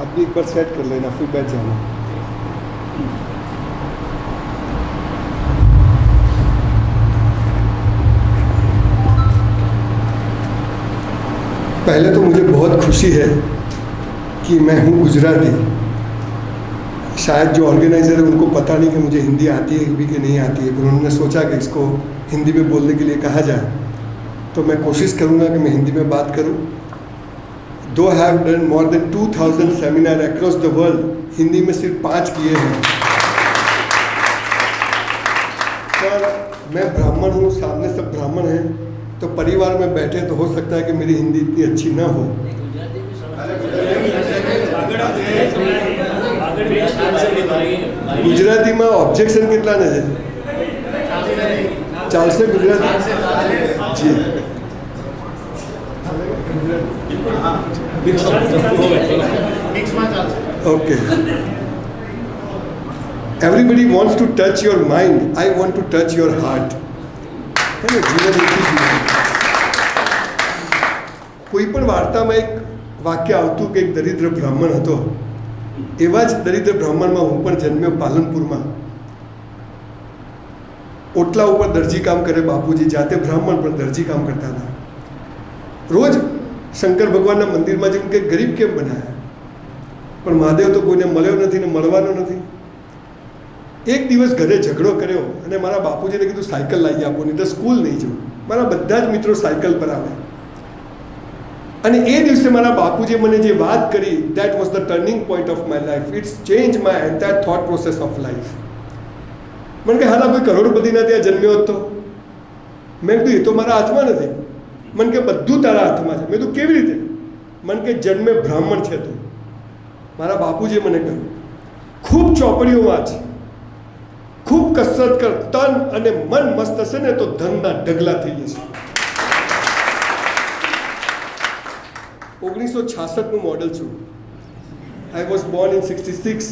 आदमी एक बार सेट कर लेना, फिर बैठ जाना। पहले तो मुझे बहुत खुशी है कि मैं हूँ गुजराती। शायद जो ऑर्गेनाइज़र है उनको पता नहीं कि मुझे हिंदी आती है भी कि नहीं आती है, पर उन्होंने सोचा कि इसको हिंदी में बोलने के लिए कहा जाए, तो मैं कोशिश करूँगा कि मैं हिंदी में बात करूँ। दो have done more than 2000 seminar across the world, Hindi में सिर्फ 5 किए हैं। पर मैं ब्राह्मण हूँ, सामने सब ब्राह्मण हैं, तो परिवार में बैठे तो हो सकता है कि मेरी हिंदी इतनी अच्छी ना हो। गुजराती में ऑब्जेक्शन कितना ने છે? ચાલશે ગુજરાતી? જી okay. Everybody wants to touch your mind. I want to touch your heart. કોઈ પણ વાર્તામાં એક વાક્ય આવતું કે એક દરિદ્ર બ્રાહ્મણ હતો. એવા જ દરિદ્ર બ્રાહ્મણમાં હું પણ જન્મ્યો પાલનપુરમાં. ઓટલા ઉપર દરજી કામ કરે બાપુજી, જાતે બ્રાહ્મણ પણ દરજી કામ કરતા હતા. રોજ શંકર ભગવાનના મંદિરમાં જેવું કે ગરીબ કેમ બનાયા, પણ મહાદેવ તો કોઈને મળ્યો નથી ને મળવાનો નથી. એક દિવસ ઘરે ઝઘડો કર્યો અને મારા બાપુજીને કીધું સાયકલ લાવી આપો, નહીં તો સ્કૂલ નહીં જવું. મારા બધા જ મિત્રો સાયકલ પર આવે. અને એ દિવસે મારા બાપુજીએ મને જે વાત કરી, that was the turning point of my life. It's change my entire thought process of life. મને કે હાલા કોઈ કરોડપતિના ત્યાં જન્મ્યો હતો? મેં કીધું એ તો મારા હાથમાં નથી. મને કે બધું તારા હાથમાં છે. મેં કીધું કેવી રીતે? મને કે જન્મે બ્રાહ્મણ છે તું. મારા બાપુજીએ મને કહ્યું ખૂબ ચોપડીઓ વાંચ, ખૂબ કસરત કર, તન અને મન મસ્ત હશે ને તો ધનના ઢગલા થઈ જશે. 1966નું મોડલ છું. I was Born in 66.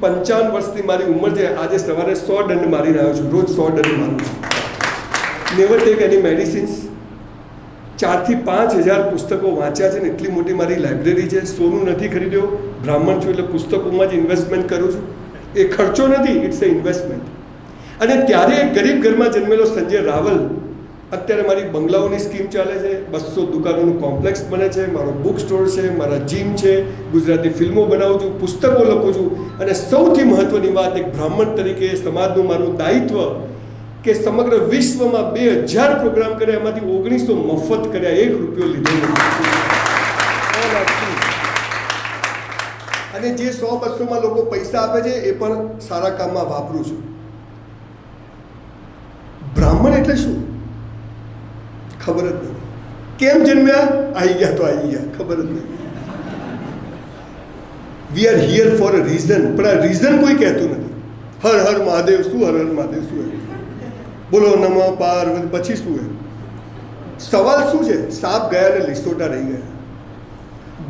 55 વર્ષની મારી ઉંમર છે. આજે સવારે 100 દંડ મારીને આવ્યો છું. રોજ 100 દંડ મારું છું. નેવર ટેક એની મેડિસિન્સ. 4 થી 5 હજાર પુસ્તકો વાંચ્યા છે ને એટલી મોટી મારી લાઇબ્રેરી છે. સોનું નથી ખરીદ્યો, બ્રાહ્મણ છું એટલે પુસ્તકોમાં જ ઇન્વેસ્ટમેન્ટ કરું છું. એ ખર્ચો નથી, ઇટ્સ એ ઇન્વેસ્ટમેન્ટ. અને ત્યારે એક ગરીબ ઘરમાં જન્મેલો સંજય રાવલ અત્યારે મારી બંગલાઓની સ્કીમ ચાલે છે, 200 દુકાનોનું કોમ્પ્લેક્સ બને છે, મારો બુક સ્ટોર છે, મારા જીમ છે, ગુજરાતી ફિલ્મો બનાવું છું, પુસ્તકો લખું છું. અને સૌથી મહત્ત્વની વાત, એક બ્રાહ્મણ તરીકે સમાજનું મારું દાયિત્વ કે સમગ્ર વિશ્વમાં 2000 પ્રોગ્રામ કર્યા, એમાંથી 1900 મફત કર્યા, 1 રૂપિયો લીધો નથી. અને જે 100-200માં લોકો પૈસા આપે છે એ પણ સારા કામમાં વાપરું છું. બ્રાહ્મણ એટલે શું ખબર જ નહીં. કેમ જન્મ્યા? આવી ગયા તો આવી ગયા, ખબર જ નહીં. We are here for a reason, પણ આ રીઝન કોઈ કહેતું નથી. હર હર મહાદેવ શું? હર હર મહાદેવ શું? બોલો નમઃ પાર્વતી, પછી શું? સવાલ શું છે? સાપ ગયા ને લીસોટા રહી ગયા.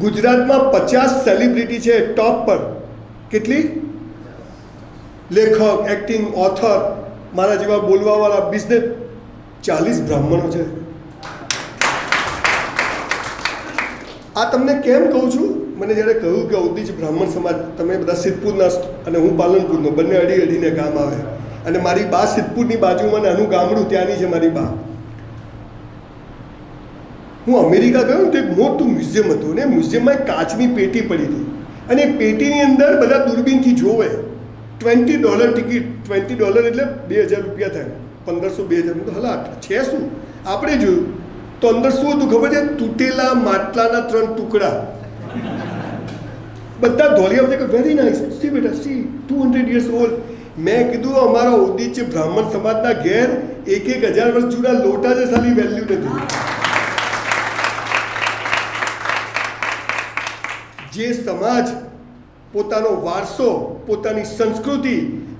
ગુજરાતમાં 50 સેલિબ્રિટી છે ટોપ પર. કેટલી? લેખક, એક્ટિંગ, ઓથર, મારા જેવા બોલવાવાળા, બિઝનેસ. 40 બ્રાહ્મણો છે. આ તમને કેમ કહું છું? મને જ્યારે કહ્યું કે ઔદીજ બ્રાહ્મણ સમાજ, તમે બધા સિદ્ધપુરના અને હું પાલનપુરનો, બંને અડી અડીને ગામ આવે. અને મારી બા સિદ્ધપુરની બાજુમાં નાનું ગામડું ત્યાંની છે મારી બા. હું અમેરિકા ગયો ને તો એક મોટું મ્યુઝિયમ હતું, ને મ્યુઝિયમમાં એક કાચની પેટી પડી હતી. અને એ પેટીની અંદર બધા દૂરબીનથી જોવે. $20 ટિકિટ. $20 એટલે 2000 રૂપિયા થાય. 1500-2000. તો હલા છે શું? આપણે જોયું તો અંદર શું હતું ખબર છે? તૂટેલા માટલાના 3 ટુકડા. બધા ધોલિયા કે વેરી નાઇસ, સી બેટા સી, 200 years old. મેં કીધું અમારા ઔદીજ બ્રાહ્મણ સમાજના ઘેર 1000 વર્ષ જૂના લોટા છે, સાલી વેલ્યુ નથી. જે સમાજ પોતાનો વારસો, પોતાની સંસ્કૃતિ,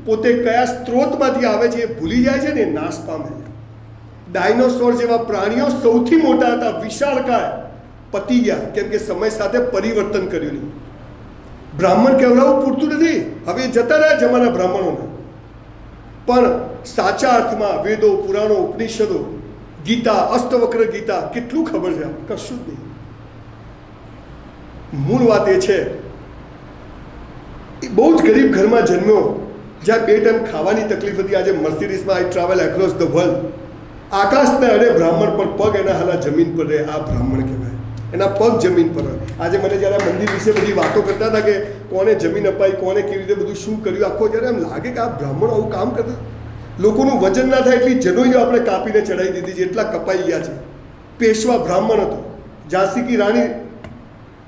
પોતે કયા સ્ત્રોતમાંથી આવે છે એ ભૂલી જાય છે ને, એ નાશ પામે છે. ડાયનોસોર જેવા પ્રાણીઓ સૌથી મોટા હતા, વિશાળકાય, પતી ગયા કેમ કે સમય સાથે પરિવર્તન કર્યું નહીં. બ્રાહ્મણ કહેવડાવવું પૂરતું નથી. હવે જતા રહ્યા જમાના બ્રાહ્મણોને, પણ સાચા અર્થમાં વેદો, પુરાણો, ઉપનિષદો, ગીતા, અષ્ટવક્ર ગીતા કેટલું ખબર છે? કશું જ નહીં. મૂળ વાત એ છે બહુ જ ગરીબ ઘરમાં જન્મ્યો, જ્યાં 2 ટાઈમ ખાવાની તકલીફ હતી. આજે મર્સિડીઝમાં I travel across the world. આકાશને અડે બ્રાહ્મણ પર પગ, એના હાલા જમીન પર રહે, આ બ્રાહ્મણ કહેવાય. એના પગ જમીન પર હોય. આજે મને જ્યારે આ મંદિર વિશે બધી વાતો કરતા હતા કે કોને જમીન અપાઈ, કોને કેવી રીતે બધું શું કર્યું, આખો જ્યારે એમ લાગે કે આ બ્રાહ્મણ આવું કામ કરતા. લોકોનું વજન ના થાય એટલી જનોઈઓ આપણે કાપીને ચડાવી દીધી છે, એટલા કપાઈ ગયા છે. પેશવા બ્રાહ્મણ હતો, ઝાંસી કી રાણી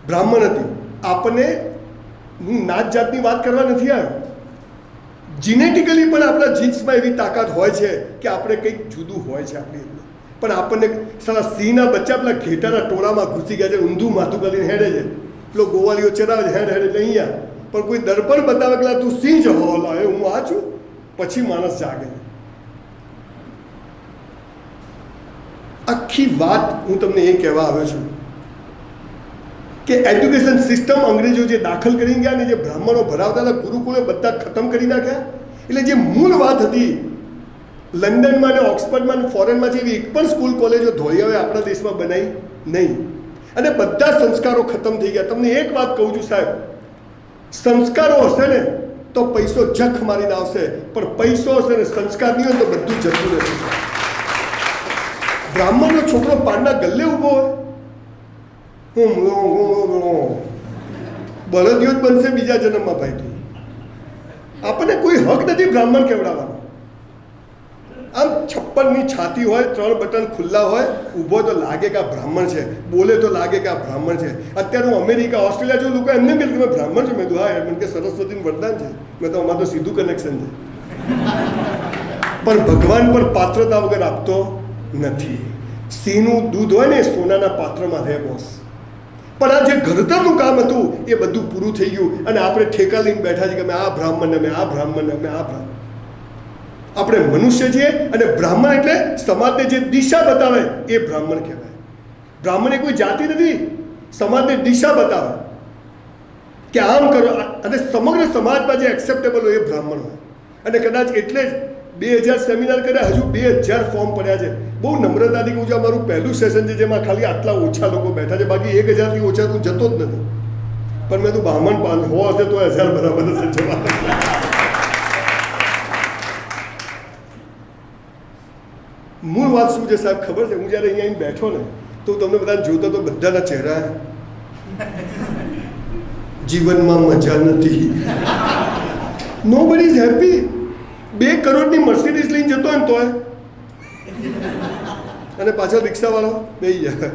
બ્રાહ્મણ હતી. આપણને હું નાત જાતની વાત કરવા નથી આવ્યો. જીનેટિકલી પણ આપણા જીન્સમાં એવી તાકાત હોય છે કે આપણે કંઈક જુદું હોય છે આપણી અંદર. પણ આપણને સારા સિંહના બચ્ચા પેલા ઘેટાના ટોળામાં ઘૂસી ગયા છે, ઊંધું માથું કરીને હેડે છે. પેલો ગોવાલીઓ ચરાવે છે, હેડ હેડ એટલે અહીંયા. પણ કોઈ દર્પણ બતાવે કે તું સિંહ જ હોલા, હું આ છું, પછી માણસ જાગે. આખી વાત હું તમને એ કહેવા આવ્યો છું કે એજ્યુકેશન સિસ્ટમ અંગ્રેજો જે દાખલ કરી ગયા ને, જે બ્રાહ્મણો ભરાવતા હતા ગુરુકુળે, બધા ખતમ કરી નાખ્યા. એટલે જે મૂળ વાત હતી લંડનમાં ને ઓક્સફર્ડમાં ને ફોરેનમાં જેવી એક પણ સ્કૂલ કોલેજો ધોળિયાઓએ આપણા દેશમાં બનાવી નહીં. અને બધા સંસ્કારો ખતમ થઈ ગયા. તમને એક વાત કહું છું સાહેબ, સંસ્કારો હશે ને તો પૈસો જખ મારીને આવશે, પણ પૈસો હશે ને સંસ્કાર નહીં હોય તો બધું જતું રહેશે. બ્રાહ્મણનો છોકરો પાનના ગલ્લે ઊભો હોય, બળદિયો જ બનશે બીજા જન્મમાં. ભાઈ તું, આપણને કોઈ હક નથી બ્રાહ્મણ કહેવડાવવાનો. આમ 56ની છાતી હોય, 3 બટન ખુલ્લા હોય, ઊભો તો લાગે કે આ બ્રાહ્મણ છે, બોલે તો લાગે કે આ બ્રાહ્મણ છે. અત્યારે હું અમેરિકા, ઓસ્ટ્રેલિયા જો લોકો એમને કહે કે મેં બ્રાહ્મણ છું, મેં તો હા, એમ કે સરસ્વતીનું વરદાન છે, મેં તો અમારું તો સીધું કનેક્શન છે. પણ ભગવાન પર પાત્રતા વગર આપતો નથી. સિંહનું દૂધ હોય ને સોનાના પાત્રમાં રહે બોસ. પણ આ જે ઘડતરનું કામ હતું એ બધું પૂરું થઈ ગયું અને આપણે ઠેકા લઈને બેઠા છીએ કે મેં આ બ્રાહ્મણ, મેં આ બ્રાહ્મણ, મેં આ બ્રાહ્મણ. આપણે મનુષ્ય છીએ અને બ્રાહ્મણ એટલે સમાજને જે દિશા બતાવે એ બ્રાહ્મણ કહેવાય. બ્રાહ્મણ એ કોઈ જાતિ નથી, સમાજને દિશા બતાવે કે આમ કરો, અને સમગ્ર સમાજમાં જે એક્સેપ્ટેબલ હોય એ બ્રાહ્મણ હોય. અને કદાચ એટલે જ 2000 સેમિનાર કર્યા, હજુ 2000 ફોર્મ પડ્યા છે. બહુ નમ્રતાથી કહું છું, અમારું પહેલું સેશન છે જેમાં ખાલી આટલા ઓછા લોકો બેઠા છે, બાકી 1000થી ઓછા તો જતો જ નથી. પણ મેં તો બ્રાહ્મણ હો હશે તો 1000 બરાબર હશે જવા. મૂળ વાત શું છે સાહેબ ખબર છે? હું જ્યારે અહીંયા આવીને બેઠો ને તો તમને બધાને જોતો તો બધાના ચહેરા જીવનમાં મજા નથી, નોબડી ઇઝ હેપી. 2 કરોડની મર્સિડીઝ લઈને જતો હોય ને તોય, અને પાછળ રિક્ષાવાળો બેસી જાય.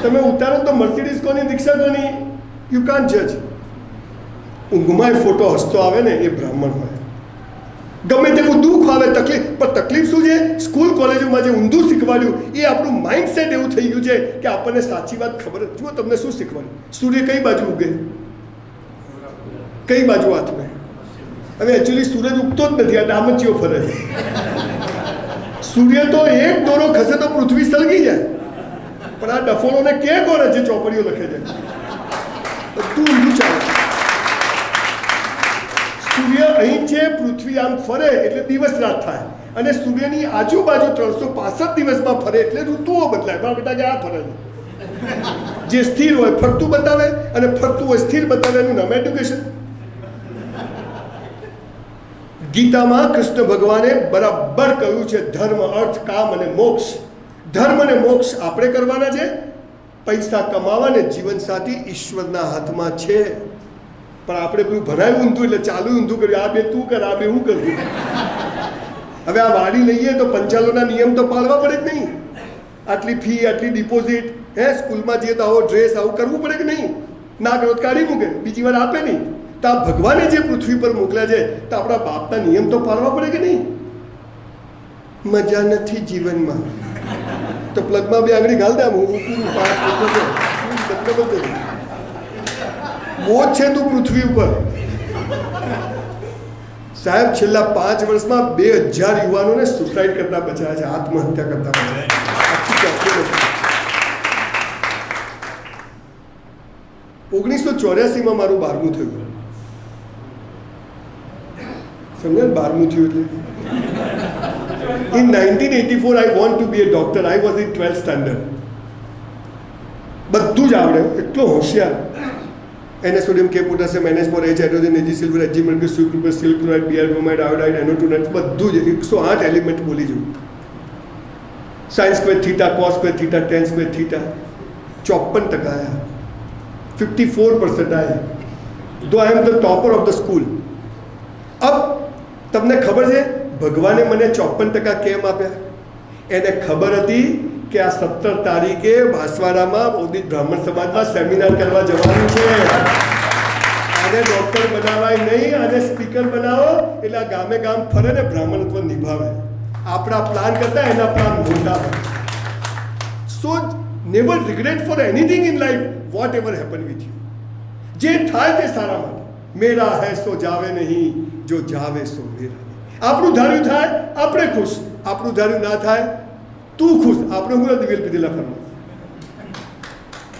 તમે ઉતારો તો મર્સિડીઝ કોની, રિક્ષા કોની, યુ કાન્ટ જજ. ઊંઘમાં ફોટો હસતો આવે ને એ બ્રાહ્મણ હોય. ગમે તેવું દુઃખ આવે, તકલીફ, પણ તકલીફ શું છે? સ્કૂલ કોલેજોમાં જે ઊંધું શીખવાડ્યું એ આપણું માઇન્ડસેટ એવું થઈ ગયું છે કે આપણને સાચી વાત ખબર જ. જુઓ તમને શું શીખવાડ્યું, સૂર્ય કઈ બાજુ ઉગે, કઈ બાજુ હાથમાં. હવે એકચ્યુઅલી સૂરજ ઉગતો જ નથી, આ ડામચીઓ ફરે છે. સૂર્ય તો એક દોરો ખસે તો પૃથ્વી સળગી જાય, પણ આ ડફોળોને કે કોને જે ચોપડીઓ લખે છે બધું ઊંધું ચાલે. સૂર્ય અહીં છે, પૃથ્વી આમ ફરે એટલે દિવસ રાત થાય, અને સૂર્યની આજુબાજુ 365 દિવસમાં ફરે એટલે ઋતુઓ બદલાય. મારા બેટા કે આ ફરે છે, જે સ્થિર હોય ફરતું બતાવે અને ફરતું હોય સ્થિર બતાવે, એનું નામ એડ્યુકેશન. ગીતામાં કૃષ્ણ ભગવાને બરાબર કહ્યું છે, ધર્મ, અર્થ, કામ અને મોક્ષ. ધર્મ અને મોક્ષ આપણે કરવાના છે, પૈસા કમાવા ને જીવનસાથી ઈશ્વરના હાથમાં છે. પણ આપણે પેલું ભણાયું ઊંધું એટલે ચાલુ ઊંધું કર્યું, આ બે તું કર, આ બે હું કરું. હવે આ વાડી લઈએ તો પંચાલોના નિયમ તો પાળવા પડે કે નહીં? આટલી ફી, આટલી ડિપોઝિટ, સ્કૂલમાં જઈએ તો આવો ડ્રેસ, આવું કરવું પડે કે નહીં? ના કરો તો કાઢી મૂકે, બીજી વાર આપે નહીં. તો આ ભગવાને જે પૃથ્વી પર મોકલ્યા છે તો આપણા બાપના નિયમ તો પાળવા પડે કે નહીં? મજા નથી જીવનમાં તો પ્લગમાં 2 આંગળી ઘાલ દે, હું બોજ છે તું પૃથ્વી ઉપર. સાહેબ છેલ્લા 5 વર્ષમાં 2000 યુવાનોને સુસાઇડ કરતા બચાવ્યા છે, આત્મહત્યા કરતા બચાવ્યા. 1984માં મારું 12મું થયું. સમજ્યા? 12મું થયું એટલે in 1984 I want to be a doctor. I was in 12th standard. બધું જ આવડે, એટલો હોશિયાર. એને સોડિયમ કે potassium NH4 H hydrogen Ag silver Ag mercury silver સિલ્ક્લોરાઇડ Br બ્રોમાઇડ આયોડાઇડ NO2 બધું જ 108 એલિમેન્ટ બોલી જવું. Sine square theta cos square theta tan square theta 54% आया, 54% आए, तो I am the topper of the school. अब તમને ખબર છે ભગવાને મને 54% કેમ આપ્યા? એને ખબર હતી કે આ 17 તારીખે બાંસવાડામાં બૌદ્ધિક બ્રાહ્મણ સમાજમાં સેમિનાર કરવા જવાનું છે. આને ડૉક્ટર બનાવાય નહીં, આને સ્પીકર બનાવો એટલે આ ગામે ગામ ફરે ને બ્રાહ્મણત્વ નિભાવે. આપણા પ્લાન કરતા એના પ્લાન મોટા હોય. સો never regret for anything in life, whatever happen with you. જે થાય તે સારા માટે. મેરા હૈ સો જાવે નહીં, જો જાવે સો મેરા. આપણું ધાર્યું થાય આપણે ખુશ, આપણું ધાર્યું ના થાય તું ખુશ. આપણે હું દિવેલ પીધેલા ફરવા.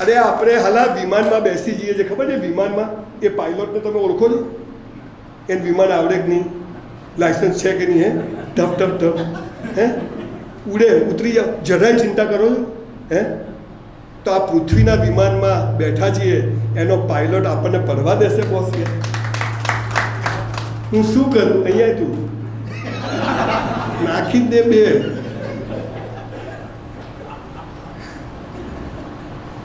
અરે આપણે હાલા વિમાનમાં બેસી જઈએ છે, ખબર છે વિમાનમાં એ પાયલોટને તમે ઓળખો છો? એને વિમાન આવડે કે નહીં, લાયસન્સ છે કે નહીં, હે ટપ ટપ ટપ, હે ઉડે ઉતરી જાઓ, જરાય ચિંતા કરો છો હે? તો આ પૃથ્વીના વિમાનમાં બેઠા છીએ, એનો પાયલોટ આપણને પડવા દેશે બોસ કે? હું શું કરું? અહીંયા તું નાખી જ દે બે.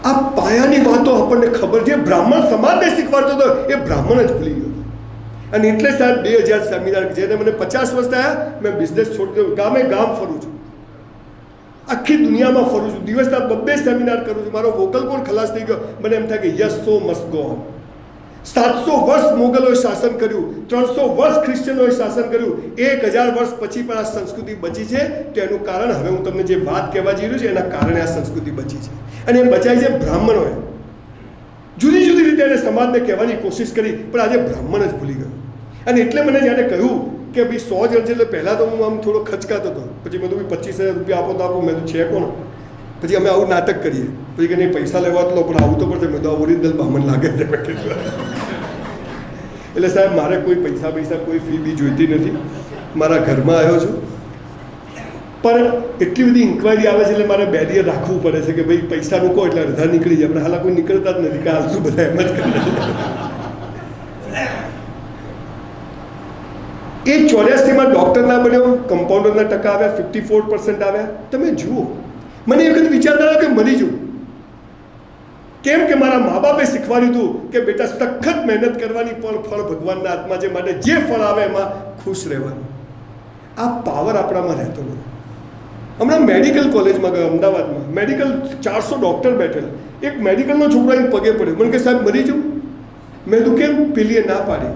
આ પાયાની વાતો આપણને ખબર છે. બ્રાહ્મણ સમાજને શીખવાડતો હતો એ બ્રાહ્મણ જ ભૂલી ગયો. અને એટલે સાહેબ 2000 સેમિનાર, જેને મને 50 વર્ષ થયા, મેં બિઝનેસ છોડી દીધો, ગામે ગામ ફરું છું, આખી દુનિયામાં ફરું છું, દિવસના 2 સેમિનાર કરું છું. મારો વોકલ કોડ ખલાસ થઈ ગયો. મને એમ થાય કે yes so must go on. 700 વર્ષ મોગલોએ શાસન કર્યું, 300 વર્ષ ક્રિશ્ચિયનોએ શાસન કર્યું, 1000 વર્ષ પછી પણ આ સંસ્કૃતિ બચી છે. તો એનું કારણ હવે હું તમને જે વાત કહેવા જઈ રહ્યું છું એના કારણે આ સંસ્કૃતિ બચી છે. અને એ બચાઈ છે બ્રાહ્મણોએ. જુદી જુદી રીતે એને સમાજને કહેવાની કોશિશ કરી, પણ આજે બ્રાહ્મણ જ ભૂલી ગયો. અને એટલે મને જ્યારે કહ્યું કે ભાઈ 100 જણ છે, એટલે પહેલાં તો હું આમ થોડો ખચકાતો હતો. પછી મેં તો 25,000 રૂપિયા આપો તો આપો. મેં તો છે કોણ? પછી અમે આવું નાટક કરીએ. પછી કે નહીં પૈસા લેવા તો પણ આવું તો પડશે. મેં તો ઓરિજિનલ બ્રાહ્મણ લાગે છે. એટલે સાહેબ મારે કોઈ પૈસા કોઈ ફી બી જોઈતી નથી. મારા ઘરમાં આવ્યો છું, પણ એટલી બધી ઇન્ક્વાયરી આવે છે એટલે મારે બેરિયર રાખવું પડે છે કે ભાઈ પૈસાનું કહો એટલે અડધા નીકળી જાય. આપણે હાલ કોઈ નીકળતા જ નથી કે હાલ શું બધા એમ જ કરે. એ 84માં ડૉક્ટર ના બન્યો, કમ્પાઉન્ડરના ટકા આવ્યા, 54% આવ્યા. તમે જુઓ, મને એ વખત વિચાર આવ્યો કે મરી જવું. કેમ કે મારા મા બાપે શીખવાડ્યું હતું કે બેટા સખત મહેનત કરવાની, પણ ફળ ભગવાનના હાથમાં છે, માટે જે ફળ આવે એમાં ખુશ રહેવાનું. આ પાવર આપણામાં રહેતો નથી. હમણાં મેડિકલ કોલેજમાં ગયો અમદાવાદમાં, મેડિકલ 400 ડૉક્ટર બેઠેલા. એક મેડિકલનો છોકરો એને પગે પડ્યો, મને કે સાહેબ મરી જવું. મેં તું કેમ? પેલીએ ના પાડી.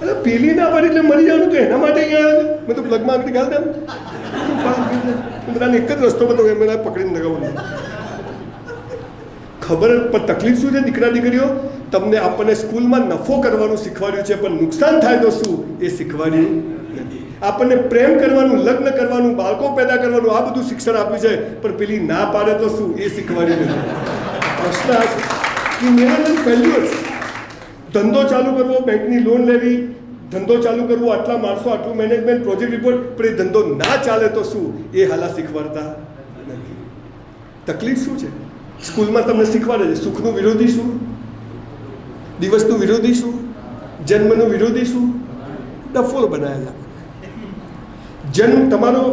અરે પેલી ના પાડી એટલે મરી જવાનું, તો એના માટે અહીંયા આવ્યો છે. મેં તો પ્લગમાં આગળ ગાલ દેમ, બધાને એક જ રસ્તો બધો એમ પકડીને લગાવવાનું. ખબર પણ તકલીફ શું છે? દીકરા દીકરીઓ, તમને આપણને સ્કૂલમાં નફો કરવાનું શીખવાડ્યું છે, પણ નુકસાન થાય તો શું એ શીખવાડ્યું નથી. આપણને પ્રેમ કરવાનું, લગ્ન કરવાનું, બાળકો પેદા કરવાનું, આ બધું શિક્ષણ આપ્યું છે, પણ પેલી ના પાડે તો શું એ શીખવાડ્યું નથી. પ્રશ્ન આ છે કે મેનેજમેન્ટ ફેલ્યુઅર્સ. ધંધો ચાલુ કરવો, બેંકની લોન લેવી, ધંધો ચાલુ કરવો, આટલા માણસો, આટલું મેનેજમેન્ટ, પ્રોજેક્ટ રિપોર્ટ, પણ એ ધંધો ના ચાલે તો શું એ હાલા શીખવાડતા નથી. તકલીફ શું છે? સ્કૂલમાં તમને શીખવાડે છે સુખનું વિરોધી શું, દિવસનું વિરોધી શું, જન્મનું વિરોધી શું. ડફોલ બનાવેલા. જન્મ તમારો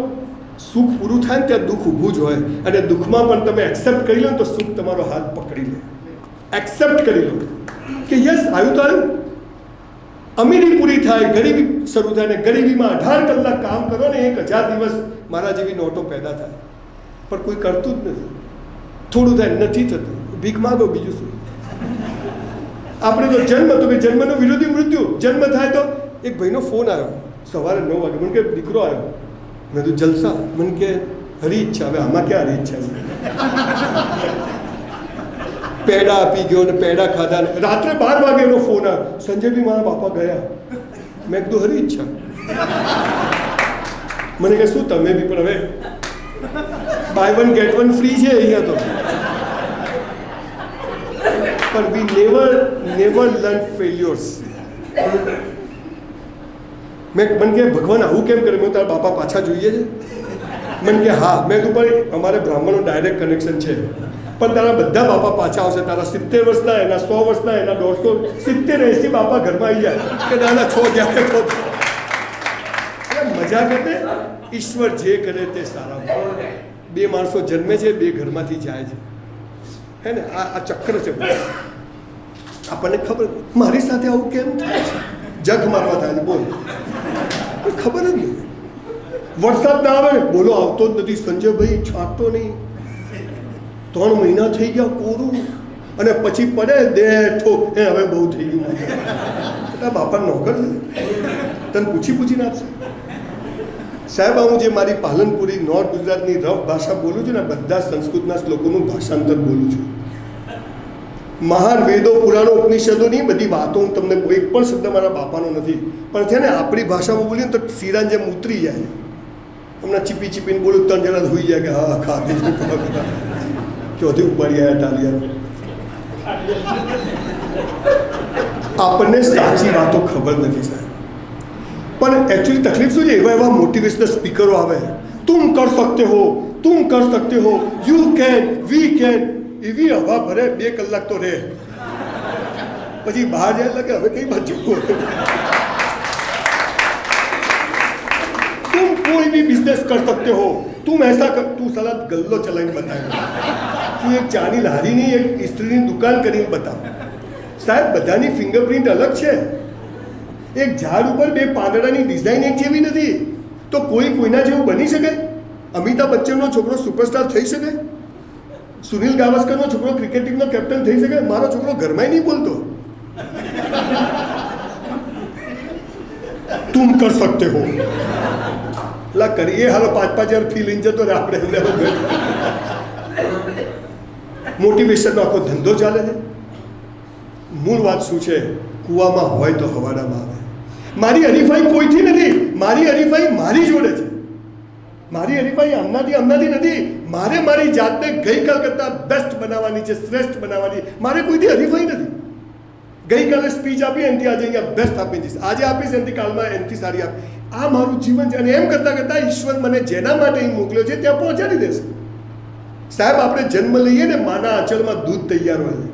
સુખ પૂરું થાય ને ત્યાં દુઃખ ઊભું જ હોય, અને દુઃખમાં પણ તમે એક્સેપ્ટ કરી લો તો સુખ તમારો હાથ પકડી લે. એક્સેપ્ટ કરી લો કે યસ આવ્યું તો આવ્યું. અમીરી પૂરી થાય, ગરીબી શરૂ થાય, ને ગરીબીમાં 18 કલાક કામ કરો ને 1000 દિવસ મારા જેવી નોટો પેદા થાય, પણ કોઈ કરતું જ નથી. થોડું થાય નથી થતું, ભીખ માગો, બીજું શું. આપણે તો જન્મ તો કે જન્મનો વિરોધી મૃત્યુ. જન્મ થાય તો એક ભાઈનો ફોન આવ્યો સવારે 9 વાગે, મને કે દીકરો આવ્યો. મેં તો જલસા. મને કે હરી ઈચ્છા. હવે આમાં ક્યાં હરી ઈચ્છા છે? પેડા આપી ગયો ને પેડા ખાધા ને રાત્રે 12 વાગે એનો ફોન આવ્યો, સંજયભાઈ મારા બાપા ગયા. મેં કીધું હરી ઈચ્છા. મને કે શું તમે બી? પણ હવે બાય 1 get 1 ફ્રી છે અહીંયા તો. પણ વી નેવર લર્ન ફેલ્યોર્સ. મને કે ભગવાન આવું કેમ કરે? મેં તારા બાપા પાછા જોઈએ છે? મને કે હા. મેં તું પણ અમારે બ્રાહ્મણનો ડાયરેક્ટ કનેક્શન છે. પણ તારા બધા બાપા પાછા આવશે. તારા 70 વર્ષના, એના 100 વર્ષના, એના 150, 70, 80 બાપા ઘરમાં આવી જાય કે નાના છો ગયા છો. મજા કરે. ઈશ્વર જે કરે તે સારા. બે માણસો જન્મે છે, બે ઘરમાંથી જાય છે, હે ને? આ ચક્ર છે. આપણને ખબર મારી સાથે આવું કેમ થાય છે? જગ મારવા થાય છે, બોલ. ખબર જ નહીં. વરસાદ ના આવે, બોલો આવતો જ નથી. સંજયભાઈ છાંટતો નહીં, 3 મહિના થઈ ગયા કોરું, અને પછી પડે દેઠો એ હવે બહુ થઈ ગયું. બાપા નોકર છે, તને પૂછીને આપશે. સાહેબ, હું જે મારી પાલનપુરી નોર્થ ગુજરાતની રફ ભાષા બોલું છું ને, બધા સંસ્કૃતના શ્લોકોનું ભાષાંતર બોલું છું. મહાન વેદો, પુરાણો, ઉપનિષદોની બધી વાતો હું તમને એક પણ શબ્દ મારા બાપાનો નથી, પણ છે ને આપણી ભાષામાં બોલીએ તો શીરાન જેમ ઉતરી જાય. હમણાં ચીપીને બોલું, 3 જણા હોઈ જાય કે હા ખાધી ચોથી ઉપાડી આવ્યા ટાલિયા. આપણને સાચી વાતો ખબર નથી સાહેબ. પણ એકચ્યુઅલી તકલીફ શું છે? એવા મોટિવેશનલ સ્પીકરો આવે, તુમ કર સકતે હો, તુમ કર સકતે હો, યુ કેન, વી કેન. એવી હવા ભરે 2 કલાક તો રહે, પછી બહાર જાય લાગે હવે કઈ બાજુ. तुम कोई भी बिजनेस कर सकते हो, तुम ऐसा कर. તું સાલા ગલ્લો ચલાવીને બતાવ, તું એક ચાની લારી નહીં, એક ઇસ્ત્રીની દુકાન કરીને બતાવ. સાહેબ, બધાની ફિંગરપ્રિન્ટ અલગ છે. એક ઝાડ ઉપર 2 પાંદડાની ડિઝાઇન એક જેવી નથી. તો કોઈ કોઈના જેવું બની શકે? અમિતાભ બચ્ચનનો છોકરો સુપરસ્ટાર થઈ શકે? સુનિલ ગાવસ્કરનો છોકરો ક્રિકેટ ટીમનો કેપ્ટન થઈ શકે? મારો છોકરો ઘરમાં નહીં બોલતો. તુમ કર સકતે હો. લા કરીએ હાલો, 5,000 ફી લઈને જતો રહે. આપણે મોટિવેશનનો આખો ધંધો ચાલે છે. મૂળ વાત શું છે? કૂવામાં હોય તો હવાડામાં આવે. મારી હરીફાઈ કોઈથી નથી. મારી હરીફાઈ મારી જોડે છે. મારી હરીફાઈ હમણાંથી નથી. મારે મારી જાતને ગઈકાલ કરતાં બેસ્ટ બનાવવાની છે, શ્રેષ્ઠ બનાવવાની. મારે કોઈથી હરીફાઈ નથી. ગઈકાલે સ્પીચ આપી, એનાથી આજે અહીંયા બેસ્ટ આપી દઈશ. આજે આપીશ, એનાથી કાલમાં એનાથી સારી આપી. આ મારું જીવન છે. અને એમ કરતાં ઈશ્વર મને જેના માટે અહીં મોકલ્યો છે ત્યાં પહોંચાડી દેશે. સાહેબ, આપણે જન્મ લઈએ ને, માના આંચળમાં દૂધ તૈયાર હોય છે.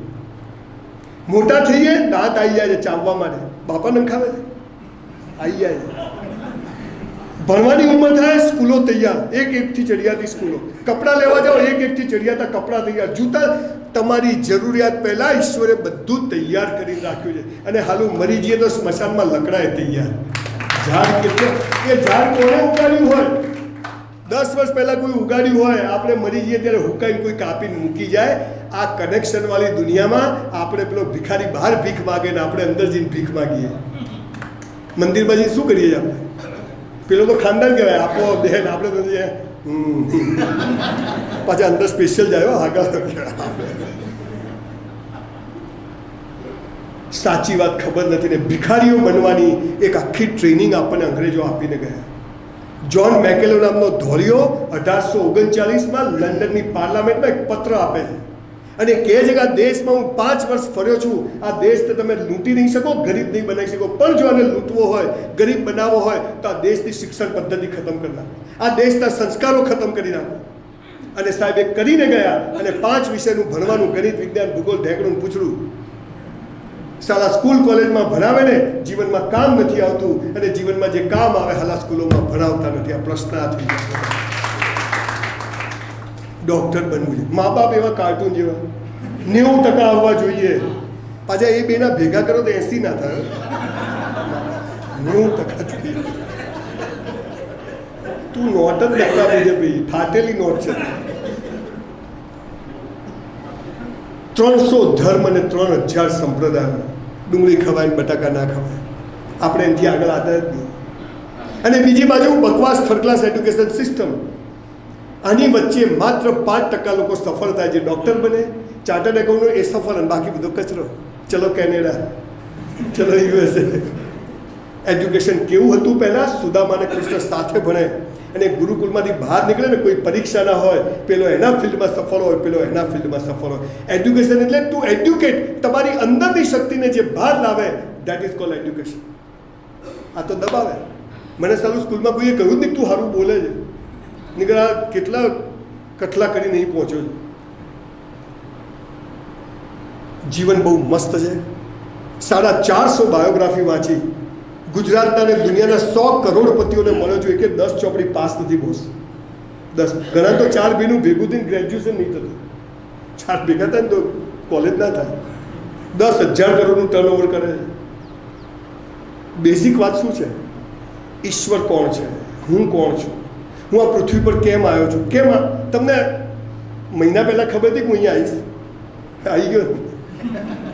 મોટા થઈએ, દાંત આવી જાય છે ચાવવા માટે. બાપા નખાવે છે, આવી જાય છે. ભણવાની ઉંમર થાય, સ્કૂલો તૈયાર, એકથી ચડિયાતી સ્કૂલો. કપડાં લેવા જાઓ, એકથી ચડિયાતા કપડાં તૈયાર. જૂતા, તમારી જરૂરિયાત પહેલાં ઈશ્વરે બધું તૈયાર કરી રાખ્યું છે. અને હાલું મરી જઈએ તો સ્મશાનમાં લકડાય તૈયાર. ઝાડ કેટલો, એ ઝાડ કોને ઉગાડ્યું હોય? 10 વર્ષ પહેલાં કોઈ ઉગાડ્યું હોય, આપણે મરી જઈએ ત્યારે હુકાઈને કોઈ કાપીને મૂકી જાય. આ કનેક્શનવાળી દુનિયામાં આપણે પેલો ભિખારી બહાર ભીખ માગે ને આપણે અંદર જઈને ભીખ માગીએ. મંદિરમાં જઈને શું કરીએ આપણે? પેલો તો ખાનદાન કહેવાય, આપો બેન, આપણે તો પાછા અંદર સ્પેશિયલ જાય આગળ. સાચી વાત ખબર નથી ને ભિખારીઓ બનવાની એક આખી ટ્રેનિંગ આપણને અંગ્રેજો આપીને ગયા. જ્હોન મેકેલો નામનો ધોરિયો 1839માં લંડનની પાર્લામેન્ટમાં એક પત્ર આપે છે અને કહે છે કે આ દેશમાં હું 5 વર્ષ ફર્યો છું. આ દેશને તમે લૂંટી નહીં શકો, ગરીબ નહીં બનાવી શકો, પણ જો આને લૂંટવો હોય, ગરીબ બનાવવો હોય તો આ દેશની શિક્ષણ પદ્ધતિ ખતમ કરી નાખો, આ દેશના સંસ્કારો ખતમ કરી નાખો. અને સાહેબ એ કરીને ગયા અને 5 વિષયનું ભણવાનું, ગણિત, વિજ્ઞાન, ભૂગોળ, ઢેકણું પૂછડું. સાલા સ્કૂલ કોલેજમાં ભણાવે ને, જીવનમાં કામ નથી આવતું, અને જીવનમાં જે કામ આવે હાલા સ્કૂલોમાં ભણાવતા નથી. આ પ્રશ્ન આ થઈ જાય. ડૉક્ટર બનવું છે, મા બાપ એવા કાર્ટૂન જેવા 90% આવવા જોઈએ. પાછા એ બેના ભેગા કરો તો 80 ના થાય. 90% જોઈએ. તું નોટ જ લખતા છે ભાઈ, ફાટેલી નોટ છે. 300 ધર્મ અને 3000 સંપ્રદાયો. ડુંગળી ખવાય ને બટાકા ના ખવાય. આપણે એનાથી આગળ આદત જ નહીં. અને બીજી બાજુ બકવાસ થર્ડ ક્લાસ એડ્યુકેશન સિસ્ટમ. આની વચ્ચે માત્ર 5% લોકો સફળ થાય છે. ડૉક્ટર બને, ચાર્ટર્ડ એકાઉન્ટન્ટ, એ સફળ, અને બાકી બધો કચરો. ચલો કેનેડા, ચલો USA. એજ્યુકેશન કેવું હતું પહેલાં? સુદામા અને કૃષ્ણ સાથે ભણે અને ગુરુકુળમાંથી બહાર નીકળે ને, કોઈ પરીક્ષા ના હોય, પેલો એના ફિલ્ડમાં સફળ હોય, પેલો એના ફિલ્ડમાં સફળ હોય. એજ્યુકેશન એટલે ટુ એડ્યુકેટ, તમારી અંદરની શક્તિને જે બહાર લાવે, દેટ ઇઝ કોલ્ડ એજ્યુકેશન. આ તો દબાવે. મને સારું સ્કૂલમાં કોઈએ કહ્યું જ નહીં તું સારું બોલે છે, નીકળ્યા કેટલા કઠલા કરીને નહીં પહોંચ્યો છે. જીવન બહુ મસ્ત છે. 450 બાયોગ્રાફી વાંચી, ગુજરાતના અને દુનિયાના 100 કરોડપતિઓને મળ્યો છું, કે 10 ચોપડી પાસ નથી બોસ. 10 ઘણા તો 4 બીનું ભેગું થઈને ગ્રેજ્યુએશન નહીં થતું. 4 ભેગા થાય ને તો કોલેજ ના થાય. 10,000 કરોડનું ટર્નઓવર કરે છે. બેઝિક વાત શું છે? ઈશ્વર કોણ છે, હું કોણ છું, હું આ પૃથ્વી પર કેમ આવ્યો છું, કેમ તમને મહિના પહેલાં ખબર હતી કે હું અહીંયા આવી ગયો?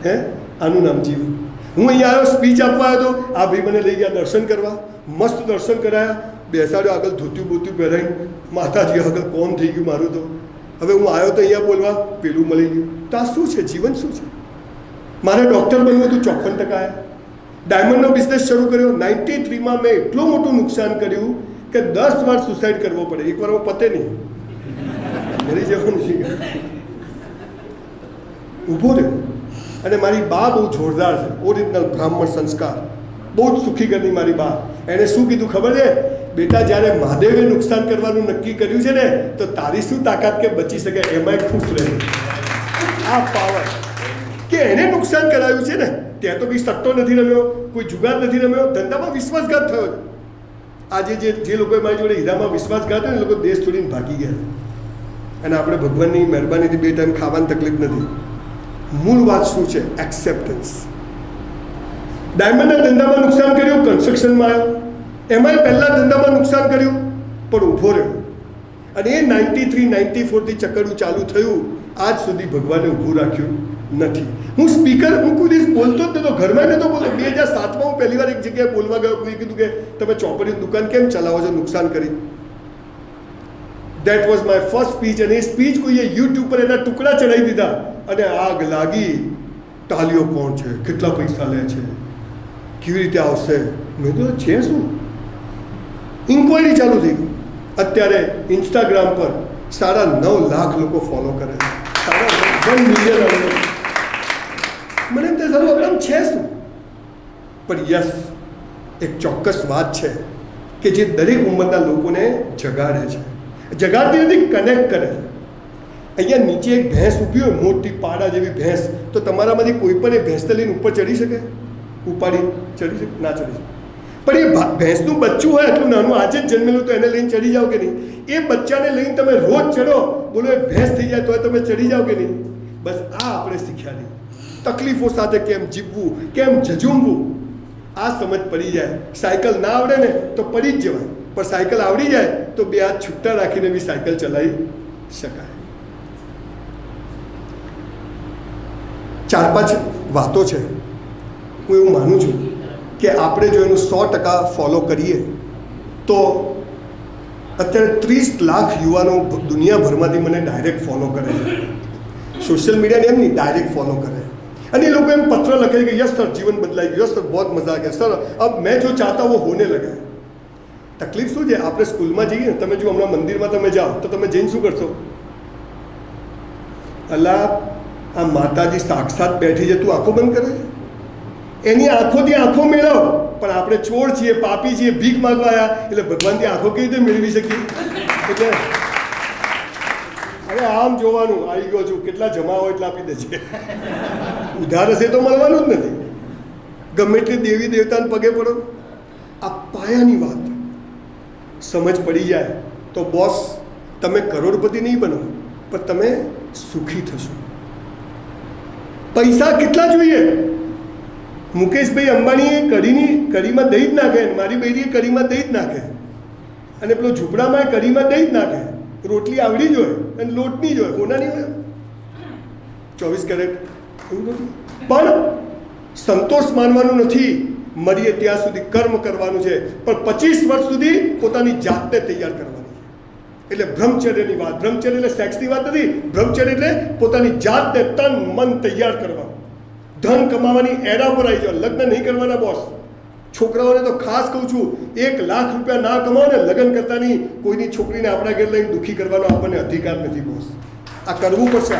હે, આનું નામ જીવન. હું અહીંયા આવ્યો, સ્પીચ આપવા આવ્યો હતો, આ ભાઈ મને લઈ ગયા દર્શન કરવા, મસ્ત દર્શન કરાયા, બેસાડ્યો આગળ, ધોત્યું બોત્યું પહેરાઈને, માતાજી આગળ કોમ થઈ ગયું મારું તો. હવે હું આવ્યો તો અહીંયા બોલવા, પેલું મળી ગયું. તો આ શું છે? જીવન શું છે? મારે ડૉક્ટર બનવું હતું, 54% આવ્યા. ડાયમંડનો બિઝનેસ શરૂ કર્યો, 93માં મેં એટલું મોટું નુકસાન કર્યું કે 10 વાર સુસાઇડ કરવો પડે, એક વાર પતે નહીં, મરી જવાનું છે. ઊભો રહ્યો. અને મારી બા બહુ જોરદાર છે, ઓરિજિનલ બ્રાહ્મણ સંસ્કાર, બહુ જ સુખી ઘરની મારી બા. એણે શું કીધું ખબર છે? બેટા, જ્યારે મહાદેવે નુકસાન કરવાનું નક્કી કર્યું છે ને, તો તારી શું તાકાત કે બચી શકે? એમાં ખુશ રહે. આ પાવર કે એને નુકસાન કરાવ્યું છે ને, ત્યાં તો કંઈ સટ્ટો નથી રમ્યો, કોઈ જુગાર નથી રમ્યો, ધંધામાં વિશ્વાસઘાત થયો. આજે જે લોકોએ મારી જોડે હીરામાં વિશ્વાસઘાત હોય ને, એ લોકો દેશ છોડીને ભાગી ગયા. અને આપણે ભગવાનની મહેરબાનીથી 2 ટાઈમ ખાવાની તકલીફ નથી. મૂળ વાત શું છે? એક્સેપ્ટન્સ. ડાયમંડના ધંધામાં નુકસાન કર્યું, કન્સ્ટ્રક્શનમાં આવ્યો, એમાંય પહેલાં ધંધામાં નુકસાન કર્યું, પણ ઊભો રહ્યો. અને એ 93, 94થી ચક્કરું ચાલુ થયું, આજ સુધી ભગવાને ઊભું રાખ્યું નથી. હું સ્પીકર, હું કોઈ દિવસ બોલતો જ નહોતો, ઘરમાં નહોતો બોલતો. 2007માં હું પહેલી વાર એક જગ્યાએ બોલવા ગયો, કોઈ કીધું કે તમે ચોપડીની દુકાન કેમ ચલાવો છો નુકસાન કરી? That was my first speech. અને એ સ્પીચ કોઈએ યુટ્યુબ પર એના ટુકડા ચડાવી દીધા અને આગ લાગી. તાલીઓ કોણ છે, કેટલા પૈસા લે છે, કેવી રીતે આવશે? મેં કીધું છે શું? ઇન્ક્વાયરી ચાલુ થઈ. અત્યારે ઇન્સ્ટાગ્રામ પર 9.5 લાખ લોકો ફોલો કરે છે, 1 મિલિયન. મને એમ થાય સારું આમ છે શું? પણ યસ, એક ચોક્કસ વાત છે કે જે દરેક ઉંમરના લોકોને જગાડે છે. જગાડતી નથી, કનેક્ટ કરે છે. અહીંયા નીચે એક ભેંસ ઊભી હોય, મોટી પાડા જેવી ભેંસ, તો તમારામાંથી કોઈ પણ એ ભેંસને લઈને ઉપર ચડી શકે? ઉપાડી ચડી શકે? ના ચડી શકે. પણ એ ભેંસનું બચ્ચું હોય એટલું નાનું, આજે જ જન્મેલું, તો એને લઈને ચડી જાઓ કે નહીં? એ બચ્ચાને લઈને તમે રોજ ચડો, બોલો એ ભેંસ થઈ જાય તો તમે ચડી જાઓ કે નહીં? બસ આ આપણે શીખ્યા નહીં. તકલીફો સાથે કેમ જીવવું, કેમ ઝઝૂમવું, આ સમજ પડી જાય. સાયકલ ના આવડે ને તો પડી જ જવાય, પણ સાયકલ આવડી જાય તો 2 હાથ છૂટા રાખીને બી સાયકલ ચલાવી શકાય. 4-5 વાતો છે. હું એવું માનું છું કે આપણે જો એનું 100% ફોલો કરીએ તો અત્યારે 30 લાખ યુવાનો દુનિયાભરમાંથી મને ડાયરેક્ટ ફોલો કરે છે. સોશિયલ મીડિયાને એમ નહીં, ડાયરેક્ટ ફોલો કરે. અને એ લોકો એમ પત્ર લખે કે યસ સર, જીવન બદલાઈ ગયું, યસ સર, બહુ મજા આ ગયા સર, અબ મેં જો ચાહતા वो होने लगा. તકલીફ શું છે? આપણે સ્કૂલમાં જઈએ ને, તમે જો હમણાં મંદિરમાં તમે જાઓ તો તમે જઈને શું કરશો? અલા, આ માતાજી સાક્ષાત બેઠી છે, તું આંખો બંધ કરે? એની આંખોથી આંખો મેળવ. પણ આપણે ચોર છીએ, પાપી છીએ, ભીખ માગવા આવ્યા, એટલે ભગવાનથી આંખો કેવી રીતે મેળવી શકીએ? એટલે હવે આમ જોવાનું, આવી ગયો છું, કેટલા જમા હોય એટલા આપી દેજે. ઉધાર હશે તો મળવાનું જ નથી. ગમે એટલી દેવી દેવતાને પગે પડો. આ પાયાની વાત સમજ પડી જાય તો બોસ, તમે કરોડપતિ નહીં બનો, પણ તમે સુખી થશો. પૈસા કેટલા જોઈએ? મુકેશભાઈ અંબાણીએ કઢીમાં દહીં જ નાખે, મારી બૈરીએ કઢીમાં દહીં જ નાખે, અને પેલો ઝૂંપડામાં કઢીમાં દહીં જ નાખે. રોટલી આવડી જ હોય અને લોટની જ હોય, કોનાની હોય? 24 કેરેટ. એવું નથી. પણ સંતોષ માનવાનું નથી. મરીએ ત્યાં સુધી કર્મ કરવાનું છે, પણ 25 વર્ષ સુધી પોતાની જાતને તૈયાર કરવાની છે. એટલે બ્રહ્મચર્યની વાત, બ્રહ્મચર્ય એટલે સેક્સની વાત નથી. બ્રહ્મચર્ય એટલે પોતાની જાતને તન મન તૈયાર કરવા. ધન કમાવાની એરા પર આવી જાઓ. લગ્ન નહીં કરવાના બોસ. છોકરાઓને તો ખાસ કહું છું, 1 લાખ રૂપિયા ના કમાવો ને લગ્ન કરતા નહીં. કોઈની છોકરીને આપણા ઘેર લઈને દુઃખી કરવાનો આપણને અધિકાર નથી બોસ. આ કરવું પડશે.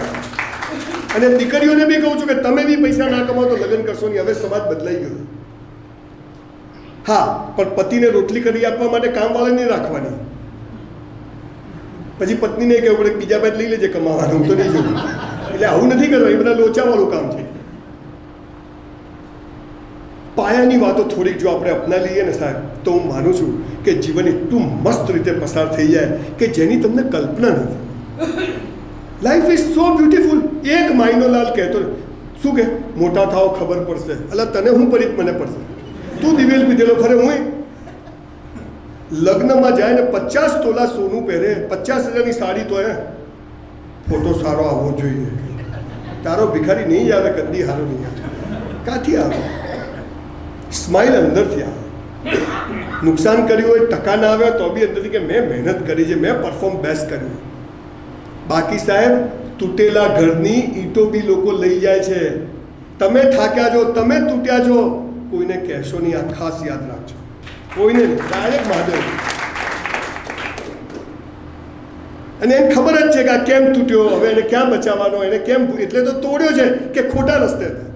અને દીકરીઓને બી કહું છું કે તમે બી પૈસા ના કમાવો તો લગ્ન કરશો નહીં. હવે સમાજ બદલાઈ ગયો. હા, પણ પતિને રોટલી કરી આપવા માટે કામવાળા નહીં રાખવાની. પછી પત્નીને કહેવું પડે બીજા બાદ લઈ લેજે કમાવાનું, તો નહીં જોયું. એટલે આવું નથી કરવાનું. એ બધા લોચાવાળું કામ છે. પાયાની વાતો થોડીક જો આપણે અપનાવી લઈએ ને સાહેબ, તો હું માનું છું કે જીવન એટલું મસ્ત રીતે પસાર થઈ જાય કે જેની તમને કલ્પના નથી. Life is so beautiful. એક માઇનોલાલ કહેતો, શું કે મોટા થાવ ખબર પડશે. અલા તને હું પરીત મને પડશે, તું દિવેલ પીધેલો ફરે, હું લગ્નમાં જાય ને 50 તોલા સોનું પહેરે, 50,000ની સાડી, તો ફોટો સારો આવવો જોઈએ. તારો ભિખારી નહીં આવે, કદી સારો નહીં આવે. ક્યાંથી આવે? સ્માઇલ અંદરથી આવે. નુકસાન કર્યું હોય, ટકા ના આવ્યા તો બી અંદરથી કે મેં મહેનત કરી છે, મેં પરફોર્મ બેસ્ટ કર્યું. બાકી સાહેબ તૂટેલા ઘરની ઈંટો બી લોકો લઈ જાય છે. તમે થાક્યા છો, તમે તૂટ્યા છો, કોઈને કહેશો નહીં. આ ખાસ યાદ રાખજો, કોઈને નહીં, ડાયરેક્ટ મહાદેવ. અને એને ખબર જ છે કે આ કેમ તૂટ્યો, હવે એને ક્યાં બચાવવાનો, એને કેમ, એટલે તો તોડ્યો છે કે ખોટા રસ્તે હતા.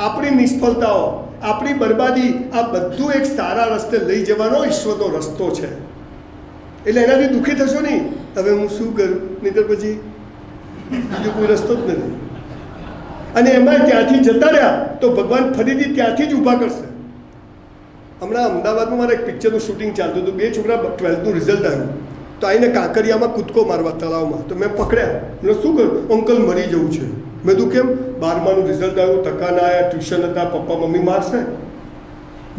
આપણી નિષ્ફળતાઓ, આપણી બરબાદી, આ બધું એક સારા રસ્તે લઈ જવાનો ઈશ્વરનો રસ્તો છે. એટલે એનાથી દુઃખી થશો નહીં. હવે હું શું કરું, નહીંતર પછી બીજો કોઈ રસ્તો જ નથી. અને એમાં ત્યાંથી જતા રહ્યા તો ભગવાન ફરીથી ત્યાંથી જ ઊભા કરશે. હમણાં અમદાવાદમાં મારા એક પિક્ચરનું શૂટિંગ ચાલતું હતું. 2 છોકરા 12થનું રિઝલ્ટ આવ્યું તો આવીને કાંકરિયામાં કૂદકો મારવા તળાવમાં. તો મેં પકડ્યા, મેં શું કર્યું, અંકલ મરી જવું છે. મેં કીધું કેમ? 12માનું રિઝલ્ટ આવ્યું, ટકા ના આવ્યા, ટ્યુશન હતા, પપ્પા મમ્મી મારશે.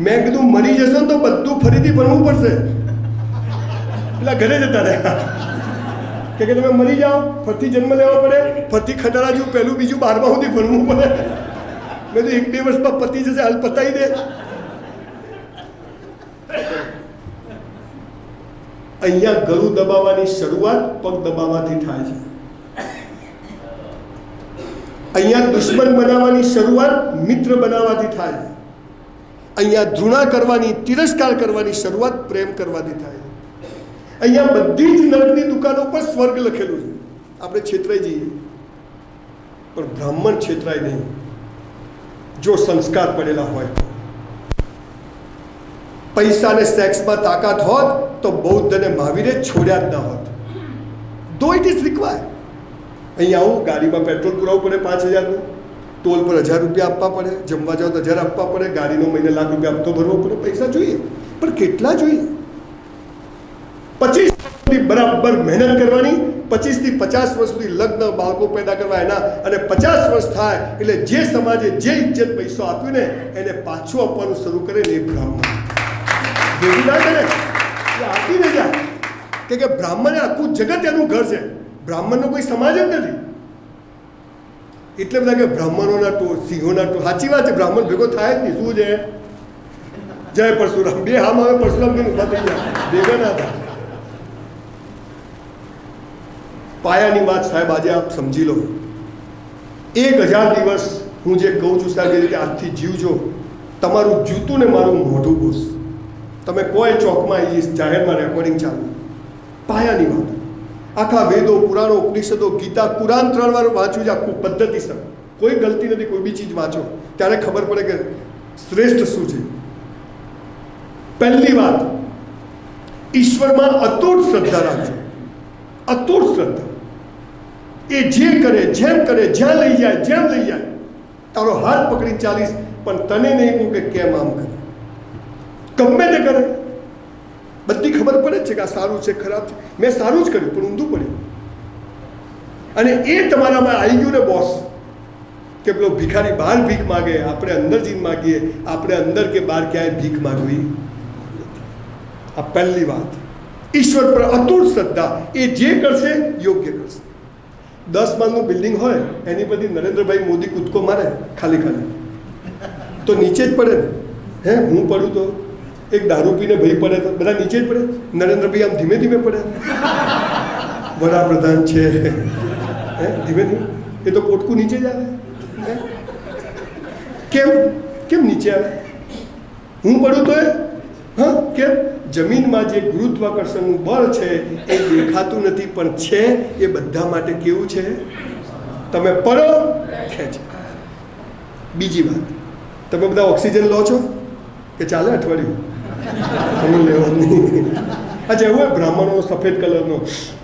મેં કીધું મરી જશો ને તો બધું ફરીથી ભણવું પડશે. પેલા ઘરે જતા રહ્યા કે તમે મરી જાઓ, ફરતી જન્મ લેવો પડે, ફરતી ખટારા જેવું પહેલું બીજું 12મા સુધી ભણવું પડે. મેં તો 1-2 વર્ષમાં પતી જશે, હાલ પતાવી દે. અહીંયા ગળું દબાવવાની શરૂઆત પગ દબાવવાથી થાય છે. અહીંયા દુશ્મન બનાવવાની શરૂઆત મિત્ર બનાવવાથી થાય છે. અહીંયા ધૃણા કરવાની, તિરસ્કાર કરવાની શરૂઆત પ્રેમ કરવાથી થાય છે. અહીંયા બધી જ નરકની દુકાનો પર સ્વર્ગ લખેલું છે. આપણે છેતરાઈ જઈએ, પણ બ્રાહ્મણ છેતરાય નહીં જો સંસ્કાર પડેલા હોય. પૈસા અને સેક્સમાં તાકાત હોત તો બૌદ્ધ અને મહાવીરે છોડ્યા જ ના હોત. ધો ઇટ ઇઝ રિક્વાયર્ડ. અહીંયા આવું, ગાડીમાં પેટ્રોલ પુરાવવું પડે 5,000નું, ટોલ પર 1,000 રૂપિયા આપવા પડે, જમવા જાઓ તો 1,000 આપવા પડે, ગાડીનો મહિને લાખ રૂપિયા આપતો ભરવો પડે. પૈસા જોઈએ, પણ કેટલા જોઈએ? 25 બરાબર મહેનત કરવાની, 25 થી 50 વર્ષ સુધી લગ્ન, બાળકો પેદા કરવા એના, અને 50 વર્ષ થાય એટલે જે સમાજે જે ઇજ્જત પૈસો આપ્યું ને એને પાછું આપવાનું શરૂ કરે ને એ બ્રાહ્મણ ભેગું ના કરે, એ આપીને જાય. કે બ્રાહ્મણે આખું જગત એનું ઘર છે, બ્રાહ્મણનો કોઈ સમાજ જ નથી. એટલે બધા કે બ્રાહ્મણોના ટોળ, સિંહોના ટોળ. સાચી વાત છે, બ્રાહ્મણ ભેગો થાય જ નહીં. શું છે? જય પરશુરામ, 2 હામ આવે પરશુરામ કે ઊભા થઈ જાય, ભેગા ના થાય. પાયાની વાત સાહેબ આજે આપ સમજી લો. 1000 દિવસ હું જે કહું છું સાહેબ, એ રીતે આજથી જીવજો. તમારું જૂતું ને મારું મોઢું ઘૂસ. તમે કોઈ ચોકમાં આવી જાહેરમાં રેકોર્ડિંગ ચાલુ. પાયાની વાત. આખા વેદો, પુરાણો, ઉપનિષદો, ગીતા, કુરાન 3 વાર વાંચવું છે, આખું પદ્ધતિસર. કોઈ ગલતી નથી. કોઈ બી ચીજ વાંચો ત્યારે ખબર પડે કે શ્રેષ્ઠ શું છે. પહેલી વાત, ઈશ્વરમાં અતૂટ શ્રદ્ધા રાખજો. અતૂટ શ્રદ્ધા. એ જે કરે, જેમ કરે, જ્યાં લઈ જાય, જેમ લઈ જાય, તારો હાથ પકડીને ચાલીશ, પણ તને નહીં કહું કે કેમ આમ કરે. ગમે તે કરે, બધી ખબર પડે છે કે આ સારું છે, ખરાબ છે. મેં સારું જ કર્યું પણ ઊંધું પડ્યું. અને એ તમારામાં આવી ગયું ને બોસ, કે પેલો ભિખારી બહાર ભીખ માગે, આપણે અંદર જઈને માગીએ. આપણે અંદર કે બહાર ક્યાંય ભીખ માગવી. આ પહેલી વાત. ઈશ્વર પર અતૂટ શ્રદ્ધા. એ જે કરશે યોગ્ય કરશે. 10 માળનું બિલ્ડિંગ હોય, એની બધી નરેન્દ્રભાઈ મોદી કૂદકો મારે ખાલી તો નીચે જ પડે ને. હું પડું તો એક દારૂ પીને ભાઈ પડે તો બધા નીચે જ પડે. નરેન્દ્રભાઈ આમ ધીમે ધીમે પડે. વડાપ્રધાન છે, ધીમે ધીમે. એ તો પોટકું નીચે જ આવે. કેમ નીચે આવે? હું પડું તો કેમ? જમીનમાં જે ગુરુત્વાકર્ષણનું બળ છે એ દેખાતું નથી, પણ છે. એ બધા માટે કેવું છે? તમે પડો, ખેંચે. બીજી વાત, તમે બધા ઓક્સિજન લો છો કે ચાલે અઠવાડિયું? તમે લેવાનું નહીં. અચ્છા, એવું હોય બ્રાહ્મણો સફેદ કલરનો,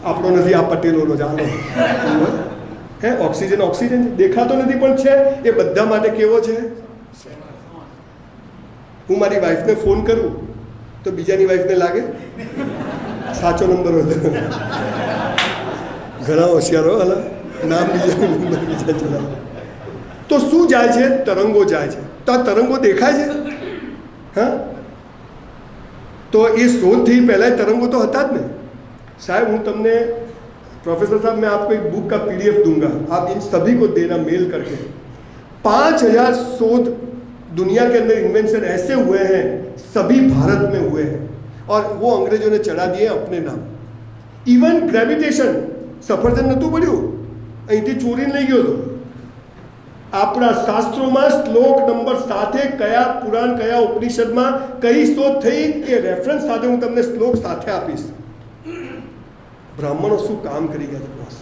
આપણો નથી, આ પટેલોનો, ચાલો. ઓક્સિજન દેખાતો નથી પણ છે. એ બધા માટે કેવો છે? હું મારી વાઈફને ફોન કરું તો બીજાની વાઈફને લાગે સાચો નંબર હોય ઘણા હોશિયારો અલા નામ બીજા નંબર બીજા ચલાવે તો શું જાય છે? તરંગો જાય છે. તો આ તરંગો દેખાય છે. હા, તો એ शोध थी पहला तरंगों तो हता ज ने साहब. हूँ तमने प्रोफेसर साहब मैं आपको एक बुक का PDF दूंगा, आप इन सभी को देना मेल करके. 5000 शोध दुनिया के अंदर इन्वेंशन ऐसे हुए हैं, सभी भारत में हुए हैं और वो अंग्रेजों ने चढ़ा दिए अपने नाम. इवन ग्रेविटेशन सफरजन नतु पड्યું અહીંથી ચોરીને લઈ ગયો હતો. આપણા શાસ્ત્રોમાં શ્લોક નંબર સાથે કયા પુરાણ કયા ઉપનિષદમાં કઈ શોધ થઈ એ રેફરન્સ સાથે હું તમને શ્લોક સાથે આપીશ. બ્રાહ્મણો શું કામ કરી ગયા હતા બોસ?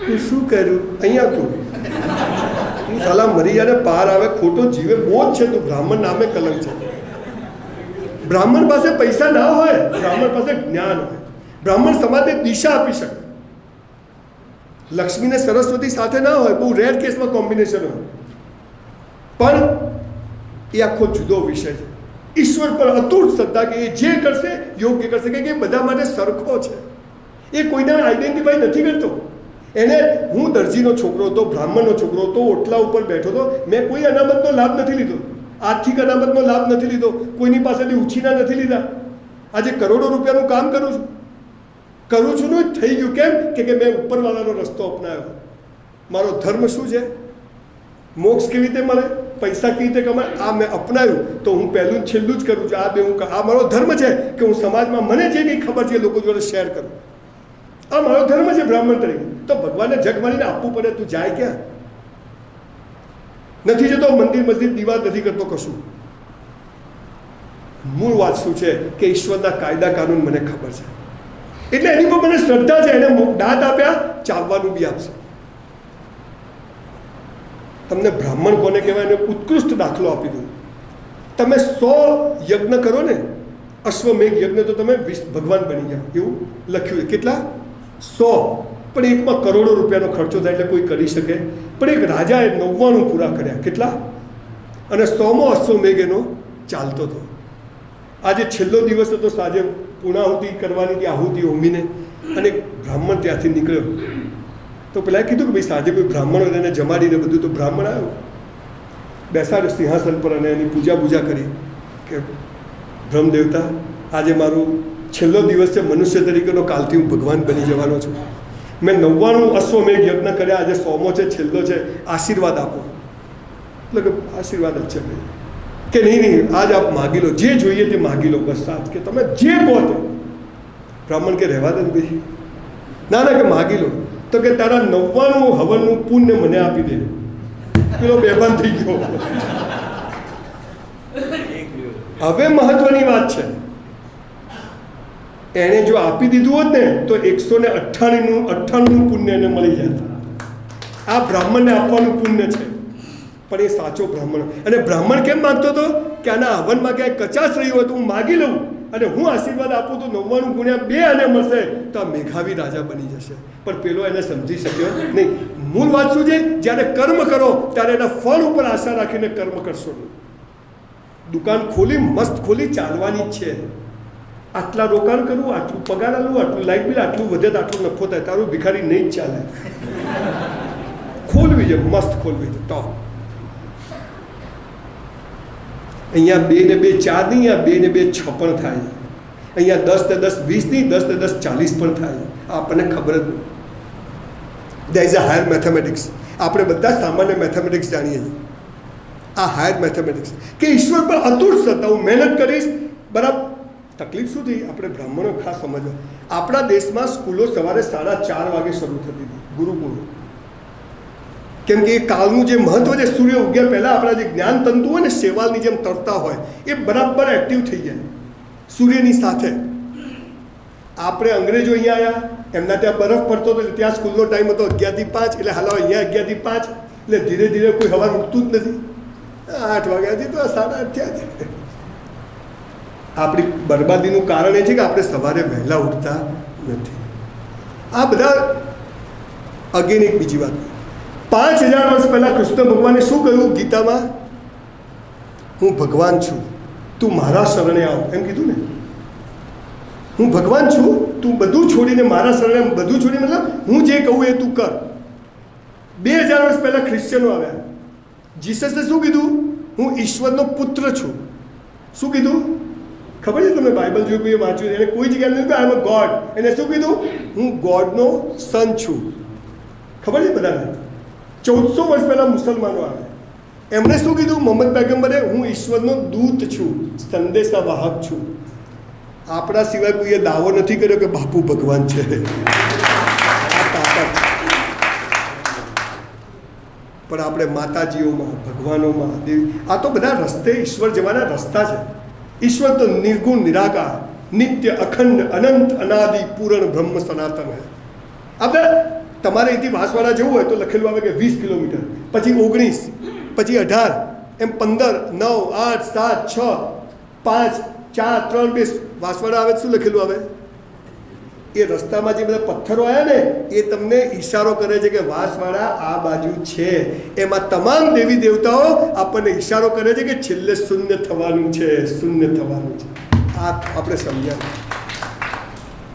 તું શું કર્યું અહીંયા? તું સાલા મરી જાય પાર આવે, ખોટો જીવે બહુ જ છે. તું બ્રાહ્મણ નામે કલંક છે. બ્રાહ્મણ પાસે પૈસા ના હોય, બ્રાહ્મણ પાસે જ્ઞાન હોય. બ્રાહ્મણ સમાજને દિશા આપી શકે. લક્ષ્મી ને સરસ્વતી સાથે ના હોય, બહુ રેર કેસમાં કોમ્બિનેશન હોય, પણ એ આખો જુદો વિષય છે. ઈશ્વર પર અતૂટ શ્રદ્ધા કે એ જે કરશે યોગ્ય કરશે, કે બધા માટે સરખો છે. એ કોઈને આઈડેન્ટિફાઈ નથી કરતો. એને હું દરજીનો છોકરો હતો, બ્રાહ્મણનો છોકરો હતો, ઓટલા ઉપર બેઠો હતો, મેં કોઈ અનામતનો લાભ નથી લીધો, આર્થિક અનામતનો લાભ નથી લીધો, કોઈની પાસેથી ઉછીના નથી લીધા. આજે કરોડો રૂપિયાનું કામ કરું છું ને થઈ ગયું. કેમ કે મેં ઉપરવાળાનો રસ્તો અપનાવ્યો. મારો ધર્મ શું છે? મોક્ષ કેવી રીતે મળે, પૈસા કેવી રીતે કમાય, આ મેં અપનાવ્યું. તો હું પહેલું છેલ્લું જ કરું છું. આ મારો ધર્મ છે કે હું સમાજમાં મને જે કંઈ ખબર છે એ લોકો જોડે શેર કરું. આ મારો ધર્મ છે બ્રાહ્મણ તરીકે. તો ભગવાનને જગ મારીને આપવું પડે. તું જાય ક્યાં? નથી જતો મંદિર મસ્જિદ દીવા નથી કરતો કશું. મૂળ વાત શું છે કે ઈશ્વરના કાયદા કાનૂન મને ખબર છે, એટલે એની પર મને શ્રદ્ધા છે. એને દાંત આપ્યા, ચાવવાનું બી આપશે. તમને બ્રાહ્મણ કોને કહેવાય એને ઉત્કૃષ્ટ દાખલો આપી દઉં. તમે 100 યજ્ઞ કરો ને, અશ્વમેઘ યજ્ઞ, તો તમે ભગવાન બની જાઓ એવું લખ્યું. કેટલા? 100. પણ એકમાં કરોડો રૂપિયાનો ખર્ચો થાય એટલે કોઈ કરી શકે. પણ એક રાજાએ 99 પૂરા કર્યા. કેટલા? અને 100મો અશ્વમેઘ એનો ચાલતો હતો. આજે છેલ્લો દિવસ હતો, સાંજે પૂર્ણાહુતિ કરવાની હતી, આહુતિ હોમીને, અને બ્રાહ્મણ ત્યાંથી નીકળ્યો. તો પેલા કીધું કે ભાઈ સાંજે કોઈ બ્રાહ્મણ એને જમાડીને બધું. તો બ્રાહ્મણ આવ્યો, બેસાડ્યો સિંહાસન પર અને એની પૂજા કરી કે બ્રહ્મ દેવતા, આજે મારું છેલ્લો દિવસ છે મનુષ્ય તરીકેનો, કાલથી હું ભગવાન બની જવાનો છું. મેં 99 અશ્વમેઘ યજ્ઞ કર્યા, આજે 100મો છે, છેલ્લો છે, આશીર્વાદ આપો. એટલે કે આશીર્વાદ જ છે ભાઈ. કે નહીં, આજ આપ માગી લો, જે જોઈએ તે માગી લો, બસ સાથ કે તમે જે કહો તે. બ્રાહ્મણ કે રહેવા દે ભાઈ. ના કે માગી લો. તો કે તારા 99 હવનનું પુણ્ય મને આપી દે. પેલો બેભાન થઈ ગયો. હવે મહત્વની વાત છે, એણે જો આપી દીધું હોત ને તો 198નું પુણ્ય એને મળી જાય. આ બ્રાહ્મણને આપવાનું પુણ્ય છે. પણ એ સાચો બ્રાહ્મણ. અને બ્રાહ્મણ કેમ માગતો હતો કે આના હવનમાં ક્યાંય કચાશ રહી હોય તો હું માગી લઉં અને હું આશીર્વાદ આપું તો 99 ગુણ્યા 2 આને મળશે તો આ મેઘાવી રાજા બની જશે. પણ પેલો એને સમજી શક્યો નહીં. મૂળ વાત શું છે? જ્યારે કર્મ કરો ત્યારે એના ફળ ઉપર આશા રાખીને કર્મ કરશો નહીં. દુકાન ખોલી, મસ્ત ખોલી, ચાલવાની જ છે. આટલા રોકાણ કરવું, આટલું પગાર આલવું, આટલું લાઇટ બિલ, આટલું વધે તો આટલું નફો થાય, તારું ભિખારી નહીં જ ચાલે. ખોલવી છે, મસ્ત ખોલવી છે. તો અહીંયા 2 ને 2 4 નહીં, અહીંયા 2 ને 2 6 પણ થાય. અહીંયા 10 ને 10 20 નહીં, 10 ને 10 40 પણ થાય. આપણને ખબર જ નહીં. There is a higher mathematics. આપણે બધા સામાન્ય મેથેમેટિક્સ જાણીએ છીએ. આ હાયર મેથેમેટિક્સ કે ઈશ્વર પર અતૂટ શ્રદ્ધા, હું મહેનત કરીશ. બરાબર. તકલીફ શું થઈ? આપણે બ્રાહ્મણો ખાસ સમજવા. આપણા દેશમાં સ્કૂલો સવારે 4:30 વાગે શરૂ થતી હતી, ગુરુકુળો. કેમ કે એ કાળનું જે મહત્વ છે, સૂર્ય ઉગ્યા પહેલાં આપણા જે જ્ઞાન તંતુ હોય ને, શેવાલની જેમ તરતા હોય, એ બરાબર એક્ટિવ થઈ જાય સૂર્યની સાથે. આપણે અંગ્રેજો અહીંયા આવ્યા, એમના ત્યાં બરફ પડતો હતો, ત્યાં સ્કૂલનો ટાઈમ હતો 11 થી 5, એટલે હાલો અહીંયા 11 થી 5, એટલે ધીરે ધીરે કોઈ સવાર ઉઠતું જ નથી. 8 વાગ્યાથી તો 8:30 થયા છે. આપણી બરબાદીનું કારણ એ છે કે આપણે સવારે વહેલા ઉઠતા નથી. આ બધા અગેન એક બીજી વાત. 5000 વર્ષ પહેલાં કૃષ્ણ ભગવાને શું કહ્યું ગીતામાં? હું ભગવાન છું, તું મારા શરણે આવ, એમ કીધું ને. હું ભગવાન છું, તું બધું છોડીને મારા શરણે, બધું છોડીને મતલબ હું જે કહું એ તું કર. 2000 વર્ષ પહેલાં ખ્રિશ્ચનો આવ્યા. જીસસે શું કીધું? હું ઈશ્વરનો પુત્ર છું. શું કીધું ખબર છે તમને? બાઇબલ જોયું, કોઈ વાંચ્યું, એને કોઈ જગ્યાએ નથી આઈ એમ અ ગોડ. એને શું કીધું? હું ગોડનો સન છું. ખબર છે બધાને? 1400 વર્ષ પહેલાં મુસલમાનો આવે, એમણે શું કીધું? મોહમ્મદ પૈગંબરે, હું ઈશ્વરનો દૂત છું, સંદેશા વાહક છું. આપણા સિવાય કોઈએ દાવો નથી કર્યો કે બાપુ ભગવાન છે. આ તાકાત. પણ આપણે માતાજીઓમાં, ભગવાનોમાં, દેવી, આ તો બધા રસ્તે ઈશ્વર જવાના રસ્તા છે. ઈશ્વર તો નિર્ગુણ, નિરાકાર, નિત્ય, અખંડ, અનંત, અનાદિ, પૂરણ બ્રહ્મ સનાતન હે. આપણે તમારે અહીંથી વાંસવાડા જવું હોય તો લખેલું આવે કે 20 કિલોમીટર, પછી 19, પછી 18, એમ 15, 9, 8, 7, 6, 5, 4, 3, 2 વાંસવાડા આવે શું લખેલું આવે? એ રસ્તામાં જે બધા પથ્થરો આવ્યા ને એ તમને ઈશારો કરે છે કે વાંસવાડા આ બાજુ છે. એમાં તમામ દેવી દેવતાઓ આપણને ઈશારો કરે છે કે છેલ્લે શૂન્ય થવાનું છે, શૂન્ય થવાનું છે. આ આપણે સમજ્યા.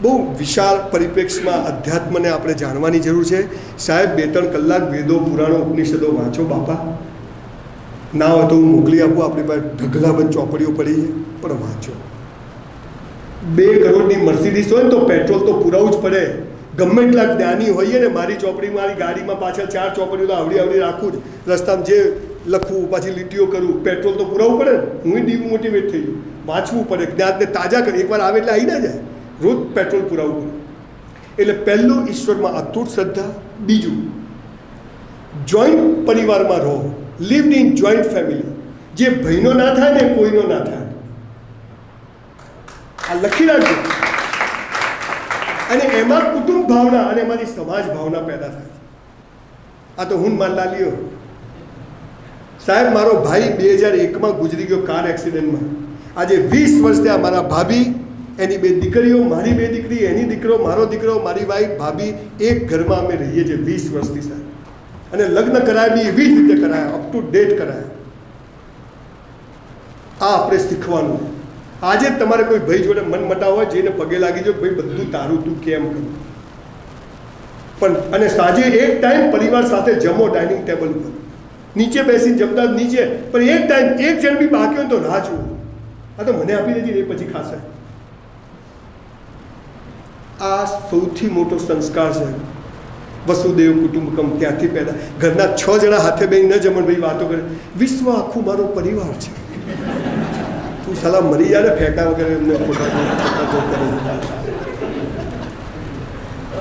બહુ વિશાળ પરિપ્રેક્ષમાં અધ્યાત્મને આપણે જાણવાની જરૂર છે. સાહેબ 2-3 કલાક વેદો, પુરાણો, ઉપનિષદો વાંચો બાપા. ના હોય તો હું મોકલી આપું, આપણી પાસે ઢગલાબંધ ચોપડીઓ પડી છે, પણ વાંચો. 2 કરોડની મર્સિડીઝ હોય ને તો પેટ્રોલ તો પુરાવું જ પડે. ગમે એટલા જ્ઞાની હોઈએ ને, મારી ચોપડી, મારી ગાડીમાં પાછળ 4 ચોપડીઓ તો આવડી રાખું જ. રસ્તામાં જે લખવું, પાછી લીટીઓ કરું, પેટ્રોલ તો પુરાવવું પડે. હું ડિમોટિવેટ થઈ ગયું. વાંચવું પડે, જ્ઞાનને તાજા કરી. એકવાર આવે એટલે આવી ના જાય, રોજ પેટ્રોલ પુરાવવું પડે. એટલે પહેલું, ઈશ્વરમાં અતૂટ શ્રદ્ધા. બીજું, જોઈન્ટ પરિવારમાં રહો, લિવ્ડ ઇન જોઈન્ટ ફેમિલી. જે ભાઈનો ના થાય ને કોઈનો ના થાય, આ લખી રાખજો. અને એમાં કુટુંબ ભાવના અને એમાંથી સમાજ ભાવના પેદા થાય. આ તો હું માનલાલીઓ. સાહેબ મારો ભાઈ 2001માં ગુજરી ગયો કાર એક્સિડન્ટમાં. આજે 20 વર્ષ થયા. મારા ભાભી, એની 2 દીકરીઓ, મારી 2 દીકરી, એની દીકરો, મારો દીકરો, મારી વાઈફ, ભાભી, એક ઘરમાં અમે રહીએ છીએ 20 વર્ષથી સાહેબ. અને લગ્ન કરાયા બી એવી જ રીતે કરાયા, અપ ટુ ડેટ કરાયા. આ આપણે શીખવાનું. આજે તમારે કોઈ ભાઈ જોડે મન મટાવ હોય, જઈને પગે લાગી જો, ભાઈ બધું તારું, તું કેમ કરું. પણ અને સાંજે એક ટાઈમ પરિવાર સાથે જમો, ડાઇનિંગ ટેબલ ઉપર, નીચે બેસીને જમતા નીચે. પણ એક ટાઈમ એક જણ બી બાકી હોય તો રાહ જુઓ, આ તો મને આપી દેજે, એ પછી ખાશે. આ સૌથી મોટો સંસ્કાર છે. વસુદેવ કુટુંબકમ, ત્યાંથી પેદા. ઘરના 6 જણા હાથે બેસી ન જમણ, ભાઈ વાતો કરે. વિશ્વ આખું મારો પરિવાર છે. તું સલાહ મરી જાય ને ફેંકા વગેરે એમને ખોટા.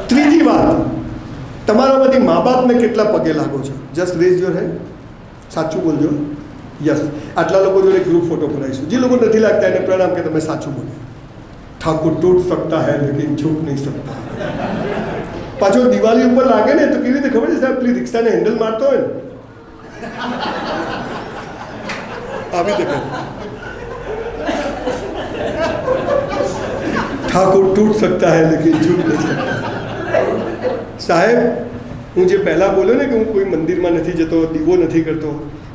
ત્રીજી વાત, તમારામાંથી મા બાપને કેટલા પગે લાગો છો? Just rays your hand. સાચું બોલજો. યસ. આટલા લોકો જોડે ગ્રુપ ફોટો બનાવીશું. જે લોકો નથી લાગતા એને પ્રણામ કે તમે સાચું બોલ્યો. ઠાકુર તૂટ सकता है लेकिन झुक नहीं सकता. પાછો દિવાળી ઉપર લાગે ને તો કેવી રીતે ખબર છે સાહેબ? પેલી રિક્ષાને હેન્ડલ મારતો હોય ને આવી રીતે ઠાકુર તૂટ सकता है लेकिन झुक नहीं सकता. સાહેબ હું જે પહેલાં બોલ્યો ને કે હું કોઈ મંદિરમાં નથી જતો, દીવો નથી કરતો,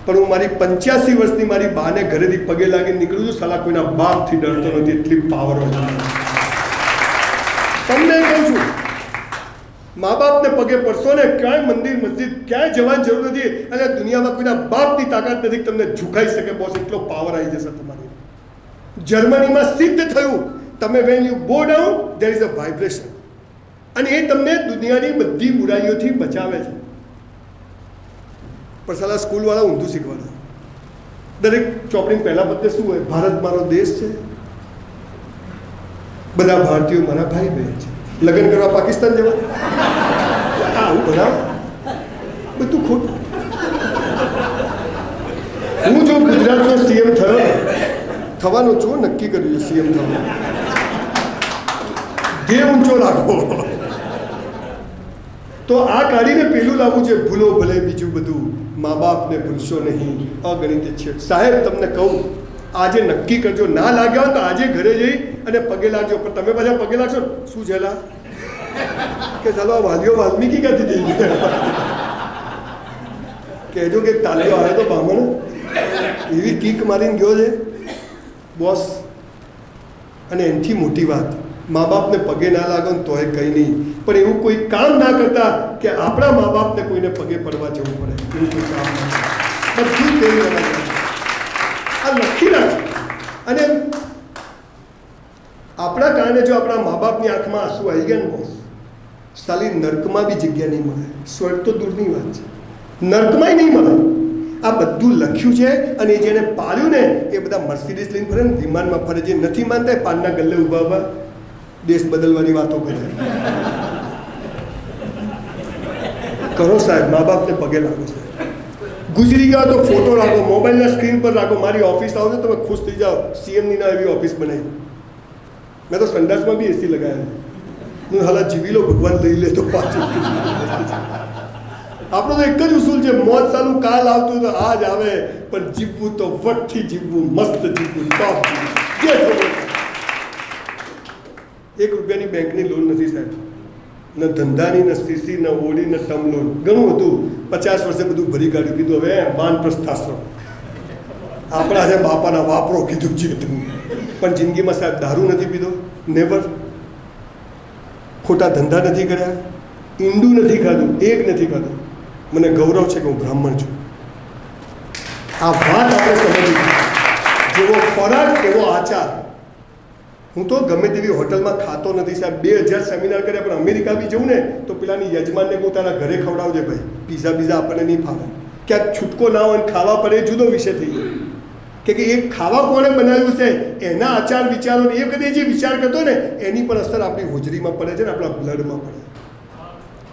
પણ હું મારી 85 વર્ષની મારી બાને ઘરેથી પગે લાગીને નીકળું છું. સાલા કોઈના બાપથી ડરતો નથી, એટલી પાવર હોય. તમને કહું છું, મા બાપને પગે પડશો ને, ક્યાંય મંદિર મસ્જિદ ક્યાંય જવાની જરૂર નથી. અને દુનિયામાં કોઈના બાપની તાકાત નથી તમને ઝુકાઈ શકે. બોસ એટલો પાવર આવી જશે તમારી. જર્મનીમાં સિદ્ધ થયું, તમે when you go down there is a vibration, અને એ તમને દુનિયાની બધી બુરાઈઓથી બચાવે છે. પણ સાલા સ્કૂલવાળા ઊંધું શીખવાડે. દરેક ચોપડીની પહેલા બધે શું હોય? ભારત મારો દેશ છે, બધા ભારતીયો મારા ભાઈ બહેન છે. લગ્ન કરવા પાકિસ્તાન જવા, આવું ભણાવ, બધું ખોટું. હું જો ગુજરાતનો સીએમ થવાનો છું, નક્કી કર્યું છે સીએમ થવાનું. ધ્યેય ઊંચો રાખો. તો આ કાઢીને પેલું લાવવું છે, ભૂલો ભલે બીજું બધું, મા બાપને ભૂલશો નહીં, અગણિત છે. સાહેબ તમને કહું, આજે નક્કી કરજો. ના લાગ્યા હોય તો આજે ઘરે જઈ અને પગે લાગજો. પણ તમે પાછા પગે લાગશો શું છેલા કે ચાલો આ વાલીઓ વાલ્મીકી ક્યાંથી થઈ ગયા કહેજો કે તાલીઓ આવે તો બામણ એવી કીક મારીને ગયો છે બોસ. અને એનાથી મોટી વાત, મા બાપને પગે ના લાગો ને તોય કંઈ નહીં, પણ એવું કોઈ કામ ના કરતા કે આપણા મા બાપને કોઈને પગે પડવા જવું પડે, એવું કોઈ કામ ના બધું તે આ લખી રાખ. અને આપણા કારણે જો આપણા મા બાપની આંખમાં આંસુ આવી ગયા ને બોસ, સાલી નર્કમાં બી જગ્યા નહીં મળે. સ્વર્ગ તો દૂરની વાત છે, નર્કમાંય નહીં મળે. આ બધું લખ્યું છે. અને જેને પાળ્યું ને એ બધા મર્સિડીઝ લઈને ફરે ને, વિમાનમાં ફરે. જે નથી માનતા પાનના ગલ્લે ઊભા ઊભા દેશ બદલવાની વાતો કરે. કરો સાહેબ, મા બાપને પગે લાગો સાહેબ. ગુજરી ગયા તો ફોટો રાખો, મોબાઈલના સ્ક્રીન પર રાખો. મારી ઓફિસ આવો ને તમે ખુશ થઈ જાઓ, સીએમની ના એવી ઓફિસ બનાવી. મેં તો સંડાસમાં બી એસી લગાવ્યા. હું હાલા જીવી લો, ભગવાન લઈ લે તો પાછું. આપણો તો એક જ ઉસૂલ છે, મોત સાલું કાલ આવતું તો આજ આવે, પણ જીવવું તો વટથી જીવવું, મસ્ત જીવવું, ટોપ જીવવું. ₹1 બેંકની લોન નથી સાહેબ, ન ધંધાની, ન સીસી, ન ઓડી, ન ટર્મ લોન. ઘણું હતું, 50 વર્ષે બધું ભરી કાઢ્યું. કીધું હવે વાનપ્રસ્થાશ્રમ આપણા છે, બાપાના વાપરો કીધું છે. પણ જિંદગીમાં સાહેબ દારૂ નથી પીધો, નેવર. ખોટા ધંધા નથી કર્યા, ઈંડું નથી ખાધું, એક નથી ખાધું. મને ગૌરવ છે કે હું બ્રાહ્મણ છું. આ વાત આપણે સમજવી. જેવો ખોરાક એવો આચાર. હું તો ગમે તેવી હોટલમાં ખાતો નથી સાહેબ. 2000 સેમિનાર કર્યા, પણ અમેરિકા બી જવું ને તો પેલાની યજમાનને કહું તારા ઘરે ખવડાવજે ભાઈ, પીઝા બીઝા આપણને નહીં ફાવે. ક્યાંક છૂટકો ના હોય ખાવા પડે, જુદો વિષય થઈ ગયો. કે એ ખાવા કોણે બનાવ્યું છે, એના આચાર વિચારો, એ વખતે જે વિચાર કરતો ને એની પણ અસર આપણી હોજરીમાં પડે છે ને, આપણા બ્લડમાં પડે.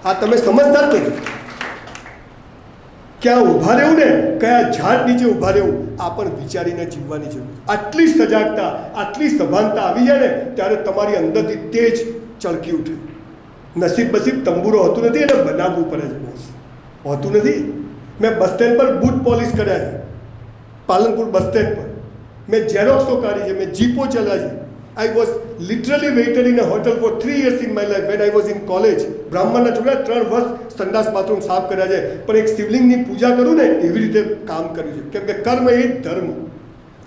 આ તમે સમજતા જ નથી. ક્યાં ઊભા રહેવું ને, કયા ઝાડ નીચે ઊભા રહેવું, આ પણ વિચારીને જીવવાની જરૂર. આટલી સજાગતા, આટલી સભાનતા આવી જાય ને ત્યારે તમારી અંદરથી તેજ ચળકી ઉઠે. નસીબ બસીબ તંબુરો હોતું નથી, એને બનાવવું પડે છે બોસ, હોતું નથી. મેં બસ સ્ટેન્ડ પર બૂટ પોલિશ કર્યા છે, પાલનપુર બસ સ્ટેન્ડ પર. મેં ઝેરોક્સો કાઢી છે, મેં જીપો ચલાવી છે. I was literally waited in a hotel for 3 years in my life when I was in college. બ્રાહ્મણના છોકરા 3 વર્ષ સંડાસ બાથરૂમ સાફ કર્યા છે, પણ એક શિવલિંગની પૂજા કરું ને એવી રીતે કામ કર્યું છે. કેમ કે કર્મ એ ધર્મ,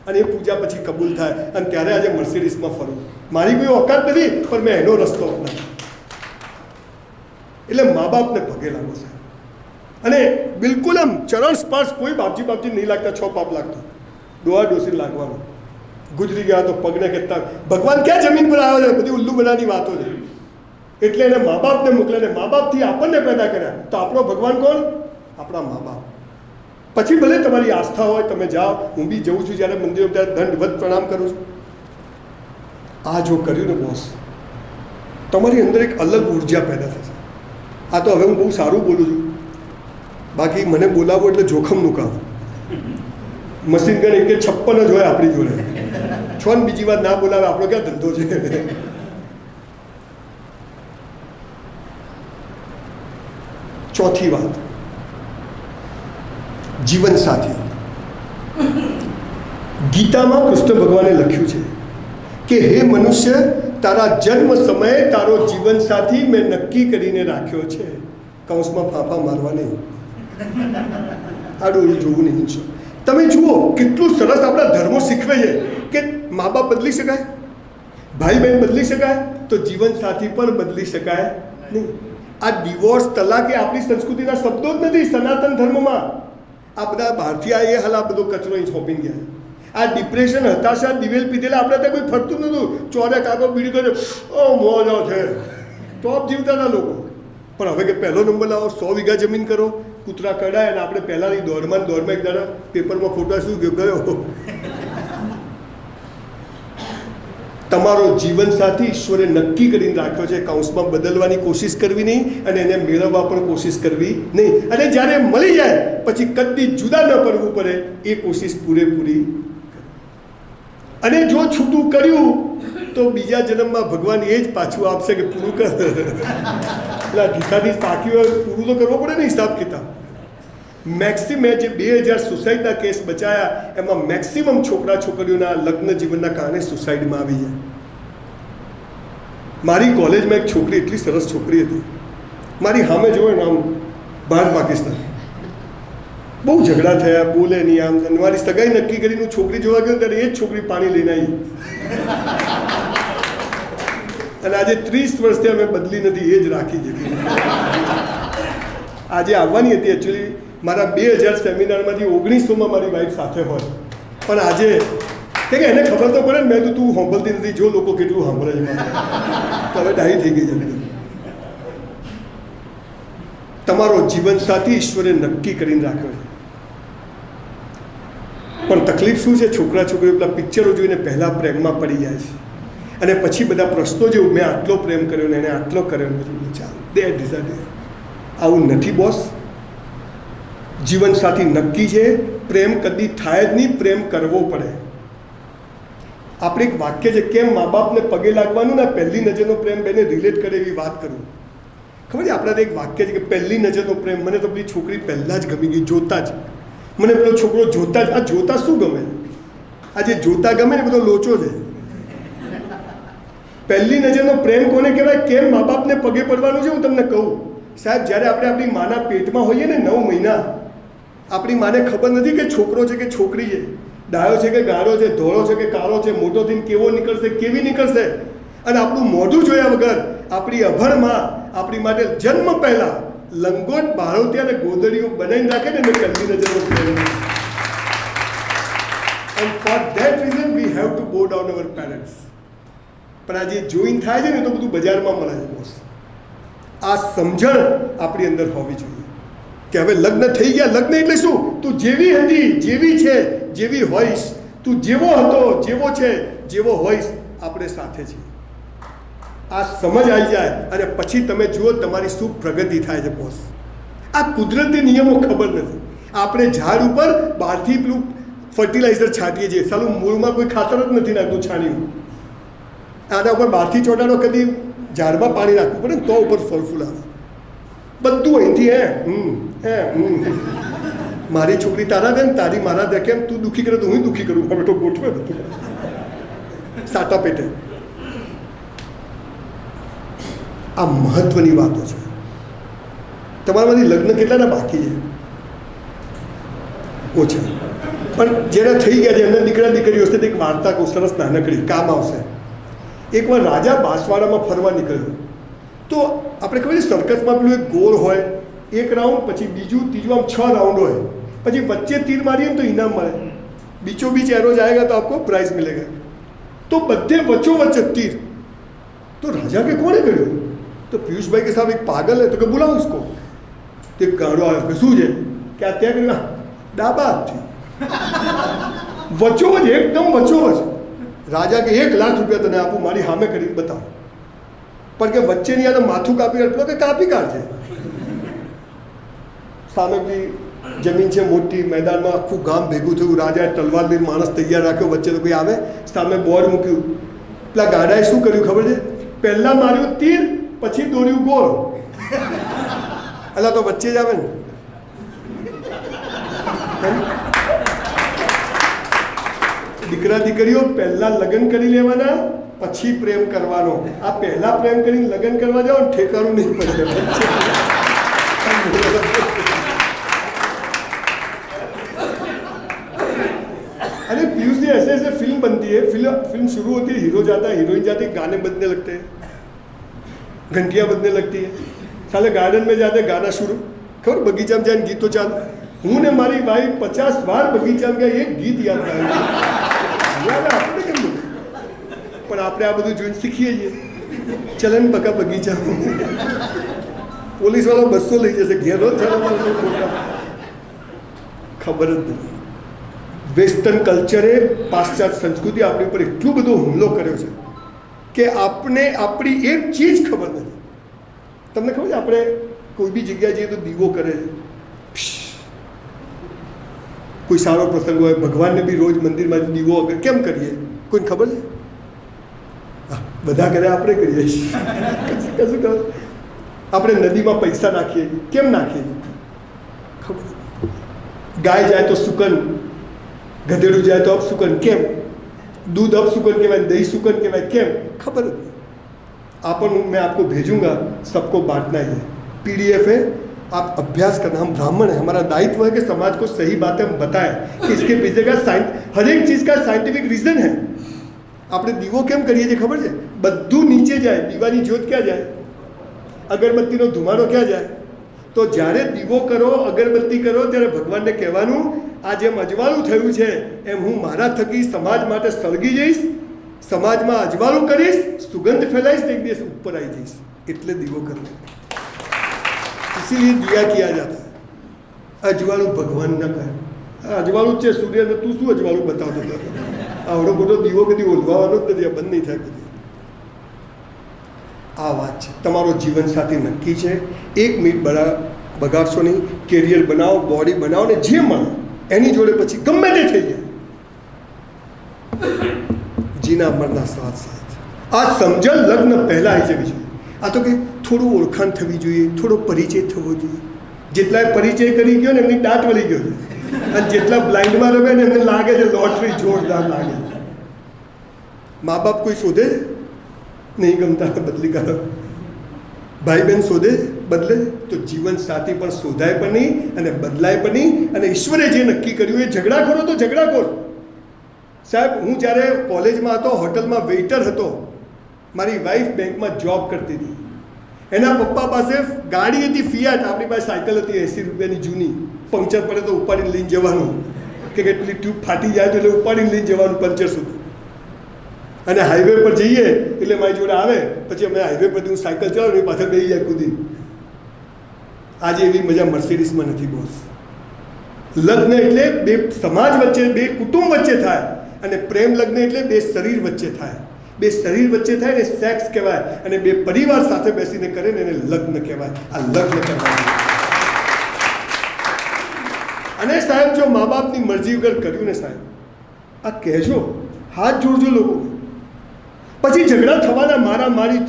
અને એ પૂજા પછી કબૂલ થાય. અને ત્યારે આજે મર્સિડીઝમાં ફરું. મારી કોઈ ઓકાત નથી, પણ મેં એનો રસ્તો અપનાવ્યો. એટલે મા બાપને પગે લાગો સાહેબ. અને બિલકુલ આમ ચરણ સ્પર્શ, કોઈ બાપજી બાપજી નહીં લાગતા, 6 પાપ લાગતો, ડોહા ડોસી લાગવાનું. ગુજરી ગયા તો પગને કહેતા ભગવાન ક્યાં જમીન પર આવ્યો છે, બધી ઉલ્લુ બનાની વાતો છે. એટલે એને મા બાપને મોકલે ને મા બાપથી આપણને પેદા કર્યા. તો આપણો ભગવાન કોણ? આપણા મા બાપ. પછી ભલે તમારી આસ્થા હોય, તમે જાઓ, હું બી જઉં છું જ્યારે મંદિરો ત્યારે દંડવત પ્રણામ કરું છું. આ જો કર્યું ને બોસ, તમારી અંદર એક અલગ ઉર્જા પેદા થશે. આ તો હવે હું બહુ સારું બોલું છું, બાકી મને બોલાવો એટલે જોખમનું કામ. મશીન ગન 156 જ હોય આપણી જોડે. છો ને બીજી વાત ના બોલાવે, આપણો ક્યાં ધંધો છે. ચોથી વાત, જીવન સાથી. ગીતામાં કૃષ્ણ ભગવાને લખ્યું છે કે હે મનુષ્ય, તારા જન્મ સમયે તારો જીવન સાથી મેં નક્કી કરીને રાખ્યો છે. કૌંસમાં ફાંફા મારવા નહીં, આડું જોવું નહીં. તમે જુઓ કેટલું સરસ આપણા ધર્મો શીખવે છે કે મા બાપ બદલી શકાય, ભાઈ બહેન બદલી શકાય, તો જીવન સાથી પણ બદલી શકાય નહીં. આ ડિવોર્સ, તલાક એ આપણી સંસ્કૃતિના શબ્દો જ નથી. સનાતન ધર્મમાં આ બધા બહારથી આ હાલ આ બધો કચરો અહીં છોપી ગયા. આ ડિપ્રેશન, હતાશા, દિવેલ પીધેલા આપણે ત્યાં કોઈ ફરતું નહોતું. ચોરે કાકો બીડી કરે, ઓ મોજો છે, ટોપ જીવતા હતા લોકો. પણ હવે કે પહેલો નંબર લાવો, 100 વીઘા જમીન કરો, કૂતરા કડાય, અને આપણે પહેલાંની દોડમાં એક દાડા પેપરમાં ફોટા શું ગયો. તમારો જીવન સાથી ઈશ્વરે નક્કી કરીને રાખ્યો છે. કૌંસમાં બદલવાની કોશિશ કરવી નહીં, અને એને મેળવવા પણ કોશિશ કરવી નહીં. અને જ્યારે મળી જાય પછી કદી જુદા ન પડવું પડે એ કોશિશ પૂરેપૂરી. અને જો છૂટું કર્યું તો બીજા જન્મમાં ભગવાન એ જ પાછું આપશે કે પૂરું કર. એટલે ઢીસાથી બાકી હોય, પૂરું તો કરવો પડે ને હિસાબ કિતાબ. મેક્સિમ જે 2000 સુસાઇડના કેસ બચાયા, એમાં મેક્સિમમ છોકરા છોકરીઓના લગ્ન જીવનના કારણે સુસાઇડમાં આવી જાય. મારી કોલેજમાં એક છોકરી, એટલી સરસ છોકરી હતી, મારી સામે જોવે ને આમ, બહાર પાકિસ્તાન, બહુ ઝઘડા થયા, બોલે નહીં, આમ મારી સગાઈ નક્કી કરીને હું છોકરી જોવા ગયો ત્યારે એ જ છોકરી પાણી લઈને આવી. અને આજે 30 વર્ષથી અમે બદલી નથી, એ જ રાખી દીધી. આજે આવવાની હતી એકચ્યુઅલી મારા 2000 સેમિનારમાંથી 1900માં મારી વાઈફ સાથે હોય, પણ આજે કે એને ખબર તો પડે ને, મેં તો તું સાંભળતી નથી, જો લોકો કેટલું સાંભળે છે. તો હવે ડાહી થઈ ગઈ છે. તમારો જીવનસાથી ઈશ્વરે નક્કી કરીને રાખ્યો છે, પણ તકલીફ શું છે, છોકરા છોકરીઓ પેલા પિક્ચરો જોઈને પહેલાં પ્રેમમાં પડી જાય છે, અને પછી બધા પ્રશ્નો જેવું, મેં આટલો પ્રેમ કર્યો ને એને આટલો કર્યો ને, ચાલો દે ડિઝાઇડ. આવું નથી બોસ. જીવનસાથી નક્કી છે, પ્રેમ કદી થાય જ નહીં, પ્રેમ કરવો પડે. આપણે એક વાક્ય છે, કેમ મા બાપને પગે લાગવાનું ને પહેલી નજરનો પ્રેમ બેને રિલેટ કરે એવી વાત કરું. ખબર છે આપણા એક વાક્ય છે કે પહેલી નજરનો પ્રેમ, મને તો પેલી છોકરી પહેલાં જ ગમી ગઈ, જોતા જ. મને પેલો છોકરો જોતા જ, આ જોતા શું ગમે, આ જે જોતા ગમે ને બધો લોચો છે. પહેલી નજરનો પ્રેમ કોને કહેવાય? કેમ મા બાપને પગે પડવાનું છે હું તમને કહું. સાહેબ, જ્યારે આપણે આપણી માના પેટમાં હોઈએ ને 9 મહિના, આપણી માને ખબર નથી કે છોકરો છે કે છોકરી છે, ડાયો છે કે ગાળો છે, ધોળો છે કે કાળો છે, મોટો થઈને કેવો નીકળશે, કેવી નીકળશે. અને આપણું મોઢું જોયા વગર આપણી અભણમાં આપણી માટે જન્મ પહેલાં લંગોટ, બાળોટિયા અને ગોદડીઓ બનાવીને રાખે ને એને પહેલી નજરનો પ્રેમ. And for that reason we have to go down our parents. પણ આ જે જોઈન થાય છે ને તો બધું બજારમાં મળે છે બોસ. આ સમજણ આપણી અંદર હોવી જોઈએ કે હવે લગ્ન થઈ ગયા. લગ્ન એટલે શું? તું જેવી હતી, જેવી છે, જેવી હોઈશ, તું જેવો હતો, જેવો છે, જેવો હોઈશ, આપણે સાથે છીએ. આ સમજ આવી જાય અને પછી તમે જુઓ તમારી શું પ્રગતિ થાય છે બોસ. આ કુદરતી નિયમો ખબર નથી. આપણે ઝાડ ઉપર બહારથી પેલું ફર્ટિલાઇઝર છાંટીએ છીએ, સાલું મૂળમાં કોઈ ખાતર જ નથી નાખતું છાણ્યું. આના ઉપર બહારથી ચોટાડો, કદી ઝાડમાં પાણી નાખવું પડે ને તો ઉપર ફળ ફૂલ આવે. બધું અહીંથી મારી છોકરી તારા દે ને તારી મારા દે, કેમ તું દુઃખી કરે તો હું દુઃખી કરું, હવે તો ગોઠવે બધું સાટા પેટે. આ મહત્વની વાતો છે. તમારામાંથી લગ્ન કેટલાના બાકી છે? ઓછા. પણ જેના થઈ ગયા છે એમના દીકરા દીકરીઓ હશે. એક વાર્તા કહું, સરસ નાનકડી, કામ આવશે. એકવાર રાજા બાંસવાડામાં ફરવા નીકળ્યો તો આપણે ખબર છે સર્કસમાં પેલું એક ગોળ હોય, એક રાઉન્ડ, પછી બીજું, ત્રીજું, આમ 6 રાઉન્ડ હોય, પછી વચ્ચે તીર મારીએ ને તો ઇનામ મળે, बीचों बीच एरो जाएगा तो आपको प्राइज मिलेगा. तो बद्धे वच्चों वच्च तीर. तो राजा के कोने કર્યો? तो पीयूष भाई के साहब एक पागल है, तो કે बुलाओ उसको. તે ગાડો આવ્યો કે શું છે કે આ ત્યાં કર્યું? ડાબા હાથથી વચ્ચોવચ, એકદમ વચ્ચોવચ. રાજા કે 1 લાખ રૂપિયા તને આપું, મારી સામે કરીને બતાવ. પણ કે વચ્ચે નહીં, આ તો માથું કાપી કાઢો કે કાપી કાઢશે. સામે બી જમીન છે મોટી, મેદાનમાં આખું ગામ ભેગું થયું. રાજાએ તલવાર લઈને માણસ તૈયાર રાખ્યો, વચ્ચે તો કોઈ આવે, સામે બોર્ડ મૂક્યું. પેલા ગાડાએ શું કર્યું ખબર છે? પહેલાં માર્યું તીર, પછી દોર્યું ગોળ. અલા તો વચ્ચે જ આવે ને. દીકરા દીકરીઓ પહેલાં લગ્ન કરી લેવાના, પછી પ્રેમ કરવાનો. આ પહેલાં પ્રેમ કરીને લગ્ન કરવા જાઓ ને ઠેકાણું નહીં પડે. अरे पीयूष जी, ऐसे ऐसे फिल्म बनती है, फिल्म शुरू होती है, हीरो जाता है, हीरोइन जाती है, गाने बजने लगते हैं, घंटियाँ बजने लगती है, साले गार्डन में जाते गाना शुरू, खबर बगीचा में जाए गीत तो चालू. હું ને મારી વાઈફ 50 વાર બગીચામાં ગયા, એક ગીત યાદ આવ્યું. આપણે કેમ બધું, પણ આપણે આ બધું જોઈને શીખીએ છીએ. ચલન બકા બગીચામાં, પોલીસવાળો 200 લઈ જશે ઘેરો. ખબર જ નથી. વેસ્ટર્ન કલ્ચરે, પાશ્ચાત્ય સંસ્કૃતિ આપણી ઉપર એટલો બધો હુમલો કર્યો છે કે આપણે આપણી એક ચીજ ખબર નથી. તમને ખબર છે આપણે કોઈ બી જગ્યાએ જઈએ તો દીવો કરે છે, કોઈ સારો પ્રસંગ હોય, ભગવાનને બી રોજ મંદિરમાં દીવો વગર કેમ કરીએ? કોઈને ખબર છે? હા, બધા કરે, આપણે કરીએ છીએ. કશું ખબર? આપણે નદીમાં પૈસા નાખીએ, કેમ નાખીએ? ખબર. ગાય જાય તો સુકન, ગધેડું જાય તો અપસુકન, કેમ? दूध अपसुकन कहवाय, दही सुकन कहवाय, કેમ? खबर नहीं. आप मैं आपको भेजूंगा, सबको बांटना ही है. PDF है, आप अभ्यास करना। हम ब्राह्मण हैं, हमारा दायित्व है कि समाज को सही बातें हम बताएं कि इसके पीछे का हर एक चीज़ का साइंटिफिक रीज़न है। આપણે દીવો કેમ કરીએ છીએ ખબર છે? બધું નીચે જાય, દીવાની જ્યોત ક્યાં જાય? અગરબત્તીનો ધુમાડો ક્યાં જાય? તો જ્યારે દીવો કરો, અગરબત્તી કરો, ત્યારે ભગવાનને કહેવાનું, આ જેમ અજવાળું થયું છે એમ હું મારા થકી સમાજ માટે સળગી જઈશ, સમાજમાં અજવાળું કરીશ, સુગંધ ફેલાઈશ, એક દિવસ ઉપર આવી જઈશ. એટલે દીવો કરવો. इसीलिए दिया किया जाता है. अजवाळू भगवान न कहे अजवाळू છે સૂર્ય ને તું શું અજવાળું બતાવતો હતો? આવડો મોટો દીવો કદી ઓલવાવાનો જ નથી, બંધ નહીં થાય કદી. આ વાત છે. તમારો જીવન સાથી નક્કી છે. 1 મિનિટ બગાડશો નહીં. કેરિયર બનાવો, બોડી બનાવો ને જે મળે એની જોડે પછી ગમે તે થઈ જાય. જીના મરના સાથ સાથ. આ સમજણ લગ્ન પહેલાં આવી જવી જોઈએ. આ તો કે થોડું ઓળખાણ થવી જોઈએ, થોડો પરિચય થવો જોઈએ. જેટલા પરિચય કરી ગયો ને એમની દાંત વળી ગયો છે, અને જેટલા બ્લાઇન્ડમાં રમે ને એમને લાગે છે લોટરી જોરદાર લાગે. મા બાપ કોઈ શોધે નહીં, ગમતા બદલી કરો. ભાઈ બહેન શોધે બદલે તો જીવન સાથી પણ શોધાય પણ નહીં અને બદલાય પણ નહીં. અને ઈશ્વરે જે નક્કી કર્યું એ ઝઘડાખોરો તો ઝઘડાખોર. સાહેબ, હું જ્યારે કોલેજમાં હતો, હોટલમાં વેઇટર હતો. મારી વાઈફ બેંકમાં જોબ કરતી હતી. એના પપ્પા પાસે ગાડી હતી ફિયાટ, આપણી પાસે સાયકલ હતી 80 રૂપિયાની જૂની. પંક્ચર પડે તો ઉપાડીને લઈને જવાનું, કે કેટલી ટ્યુબ ફાટી જાય તો એટલે ઉપાડીને લઈને જવાનું પંચર સુધી. અને હાઈવે પર જઈએ એટલે મારી જોડે આવે, પછી અમે હાઈવે પરથી હું સાયકલ ચલાવું એ પાછળ બેસી જાય કૂદી. આજે એવી મજા મર્સિડીઝમાં નથી બોસ. લગ્ન એટલે બે સમાજ વચ્ચે, બે કુટુંબ વચ્ચે થાય. અને પ્રેમ લગ્ન એટલે બે શરીર વચ્ચે થાય. બે શરીર વચ્ચે થાય ને સેક્સ કહેવાય. અને બે પરિવાર સાથે બેસીને કરે ને એને લગ્ન કહેવાય. આ લગ્ન કહેવાય. અને સાહેબ, જો મા બાપની મરજી વગર કર્યું ને સાહેબ, આ કહેજો, હાથ જોડજો લોકો. પછી ઝઘડા થવાના, મારા મારી.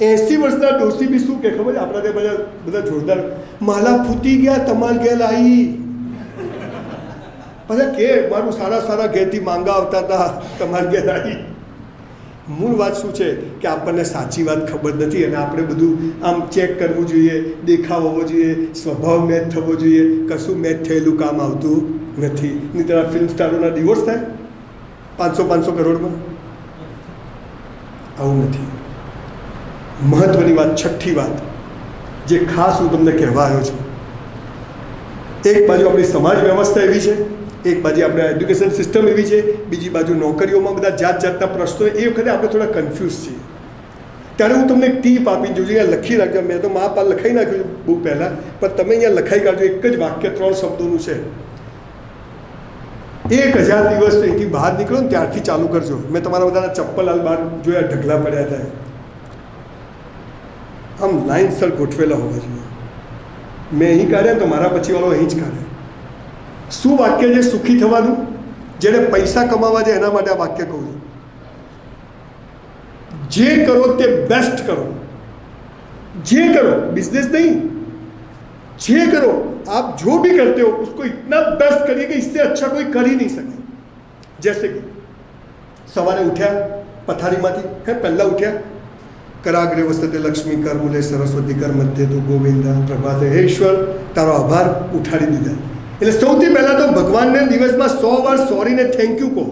80 વર્ષના ડોસી બી શું કે ખબર છે? આપણા ત્યાં બધા જોરદાર, માલા ફૂટી ગયા તમાર ઘેર આવી. પછી કે મારું સારા સારા ઘેરથી માંગા આવતા હતા, તમાર ઘેર આવી. મૂળ વાત શું છે કે આપણને સાચી વાત ખબર નથી, અને આપણે બધું આમ ચેક કરવું જોઈએ, દેખાવ હોવો જોઈએ, સ્વભાવ મેચ થવો જોઈએ. કશું મેચ થયેલું કામ આવતું નથી. નહીં તો ફિલ્મ સ્ટારોના ડિવોર્સ થાય 500 કરોડમાં. આવું નથી. મહત્વની વાત, છઠ્ઠી વાત જે ખાસ હું તમને કહેવા આવ્યો છું. એક બાજુ આપણી સમાજ વ્યવસ્થા એવી છે, એક બાજુ આપણે એજ્યુકેશન સિસ્ટમ એવી છે, બીજી બાજુ નોકરીઓમાં બધા જાત જાતના પ્રશ્નો. એ વખતે આપણે થોડા કન્ફ્યુઝ છીએ. ત્યારે હું તમને એક ટીપ આપી જોઉં છું, લખી રાખજો. મેં તો મા પા લખાઈ નાખ્યું છે બહુ પહેલાં, પણ તમે અહીંયા લખાઈ કાઢજો. એક જ વાક્ય 3 શબ્દોનું છે. 1000 દિવસ અહીંથી બહાર નીકળો ને ત્યારથી ચાલુ કરજો. મેં તમારા બધાના ચપ્પલ હાલ બહાર જોયા, ઢગલા પડ્યા હતા. આમ લાઇનસર ગોઠવેલા હોવા જોઈએ. મેં અહીં કાઢ્યા તો મારા પછીવાળો અહીં જ કાઢે. શું વાક્ય છે? સુખી થવાનું. જેને પૈસા કમાવા છે એના માટે આ વાક્ય કહું છું. જે કરો તે બેસ્ટ કરો. જે કરો, બિઝનેસ નહીં, જે करो आप जो भी करते हो उसको इतना बेस्ट करिए कि इससे अच्छा कोई कर ही नहीं सके. जैसे कि सवारे उठ्या पथारीમાંથી, પહેલાં ઉઠ્યા, કરાગ્રે વસતે લક્ષ્મી કર મૂલે સરસ્વતી કર મધ્ય તું ગોવિંદા પ્રભાતે. હે ઈશ્વર, તારો આભાર, ઉઠાડી દીધા. એટલે સૌથી પહેલાં તો ભગવાનને દિવસમાં 100 વાર સોરીને થેન્ક યુ કહો.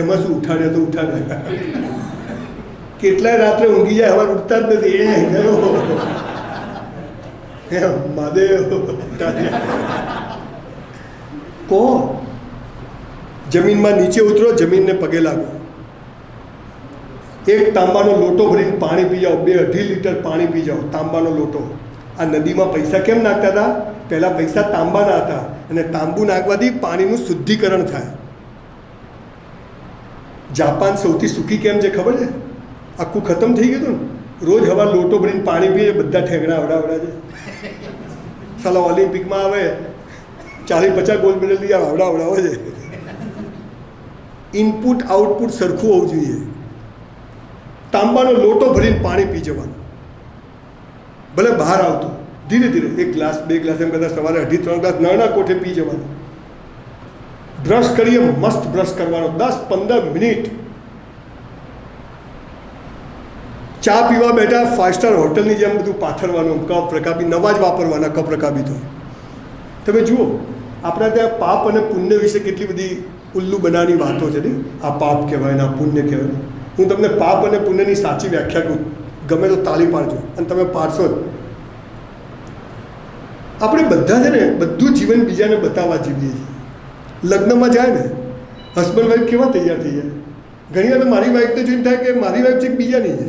એમાં શું ઉઠાડ્યા તો ઉઠાડ્યા. કેટલાય રાત્રે ઊંઘી જાય, હવે ઉઠતા જ નથી. મહાદેવ કહો. જમીનમાં નીચે ઉતરો, જમીનને પગે લાગો. એક તાંબાનો લોટો ભરીને પાણી પી જાઓ. 2-2.5 લીટર પાણી પી જાઓ, તાંબાનો લોટો. આ નદીમાં પૈસા કેમ નાખતા હતા? પહેલાં પૈસા તાંબાના હતા, અને તાંબુ નાખવાથી પાણીનું શુદ્ધિકરણ થાય. જાપાન સૌથી સુખી કેમ છે ખબર છે? આખું ખતમ થઈ ગયું હતું ને. રોજ હવા લોટો ભરીને પાણી પીએ, બધા ઠેંગણા આવડા છે. સાલા ઓલિમ્પિકમાં આવે 40-50 ગોલ્ડ મેડલ લઈ આવડા છે. ઇનપુટ આઉટપુટ સરખું હોવું જોઈએ. તાંબાનો લોટો ભરીને પાણી પી જવાનું. ભલે બહાર આવતું, ધીરે ધીરે 1 ગ્લાસ 2 ગ્લાસ એમ કરતાં સવારે 2.5-3 ગ્લાસ નાના કોઠે પી જવાનું. બ્રશ કરીએ, મસ્ત બ્રશ કરવાનો 10-15 મિનિટ. ચા પીવા બેઠા 5 સ્ટાર હોટલની જેમ બધું પાથરવાનું, કપ રકાબી નવા જ વાપરવાના, કપ રકાબી તો તમે જુઓ આપણા ત્યાં પાપ અને પુણ્ય વિશે કેટલી બધી ઉલ્લુ બનાવવાની વાતો છે ને. આ પાપ કહેવાય ને આ પુણ્ય કહેવાય. હું તમને પાપ અને પુણ્યની સાચી વ્યાખ્યા કહું, ગમે તો તાળી પાડજો અને તમે પાડશો જ. આપણે બધા છે ને બધું જીવન બીજાને બતાવવા જીવીએ છીએ. લગ્નમાં જાય ને હસબન્ડ વાઈફ કેવા તૈયાર થઈ જાય. ઘણી વાર મારી વાઈફ તો જોઈને થાય કે મારી વાઈફ છે બીજા નહીં છે,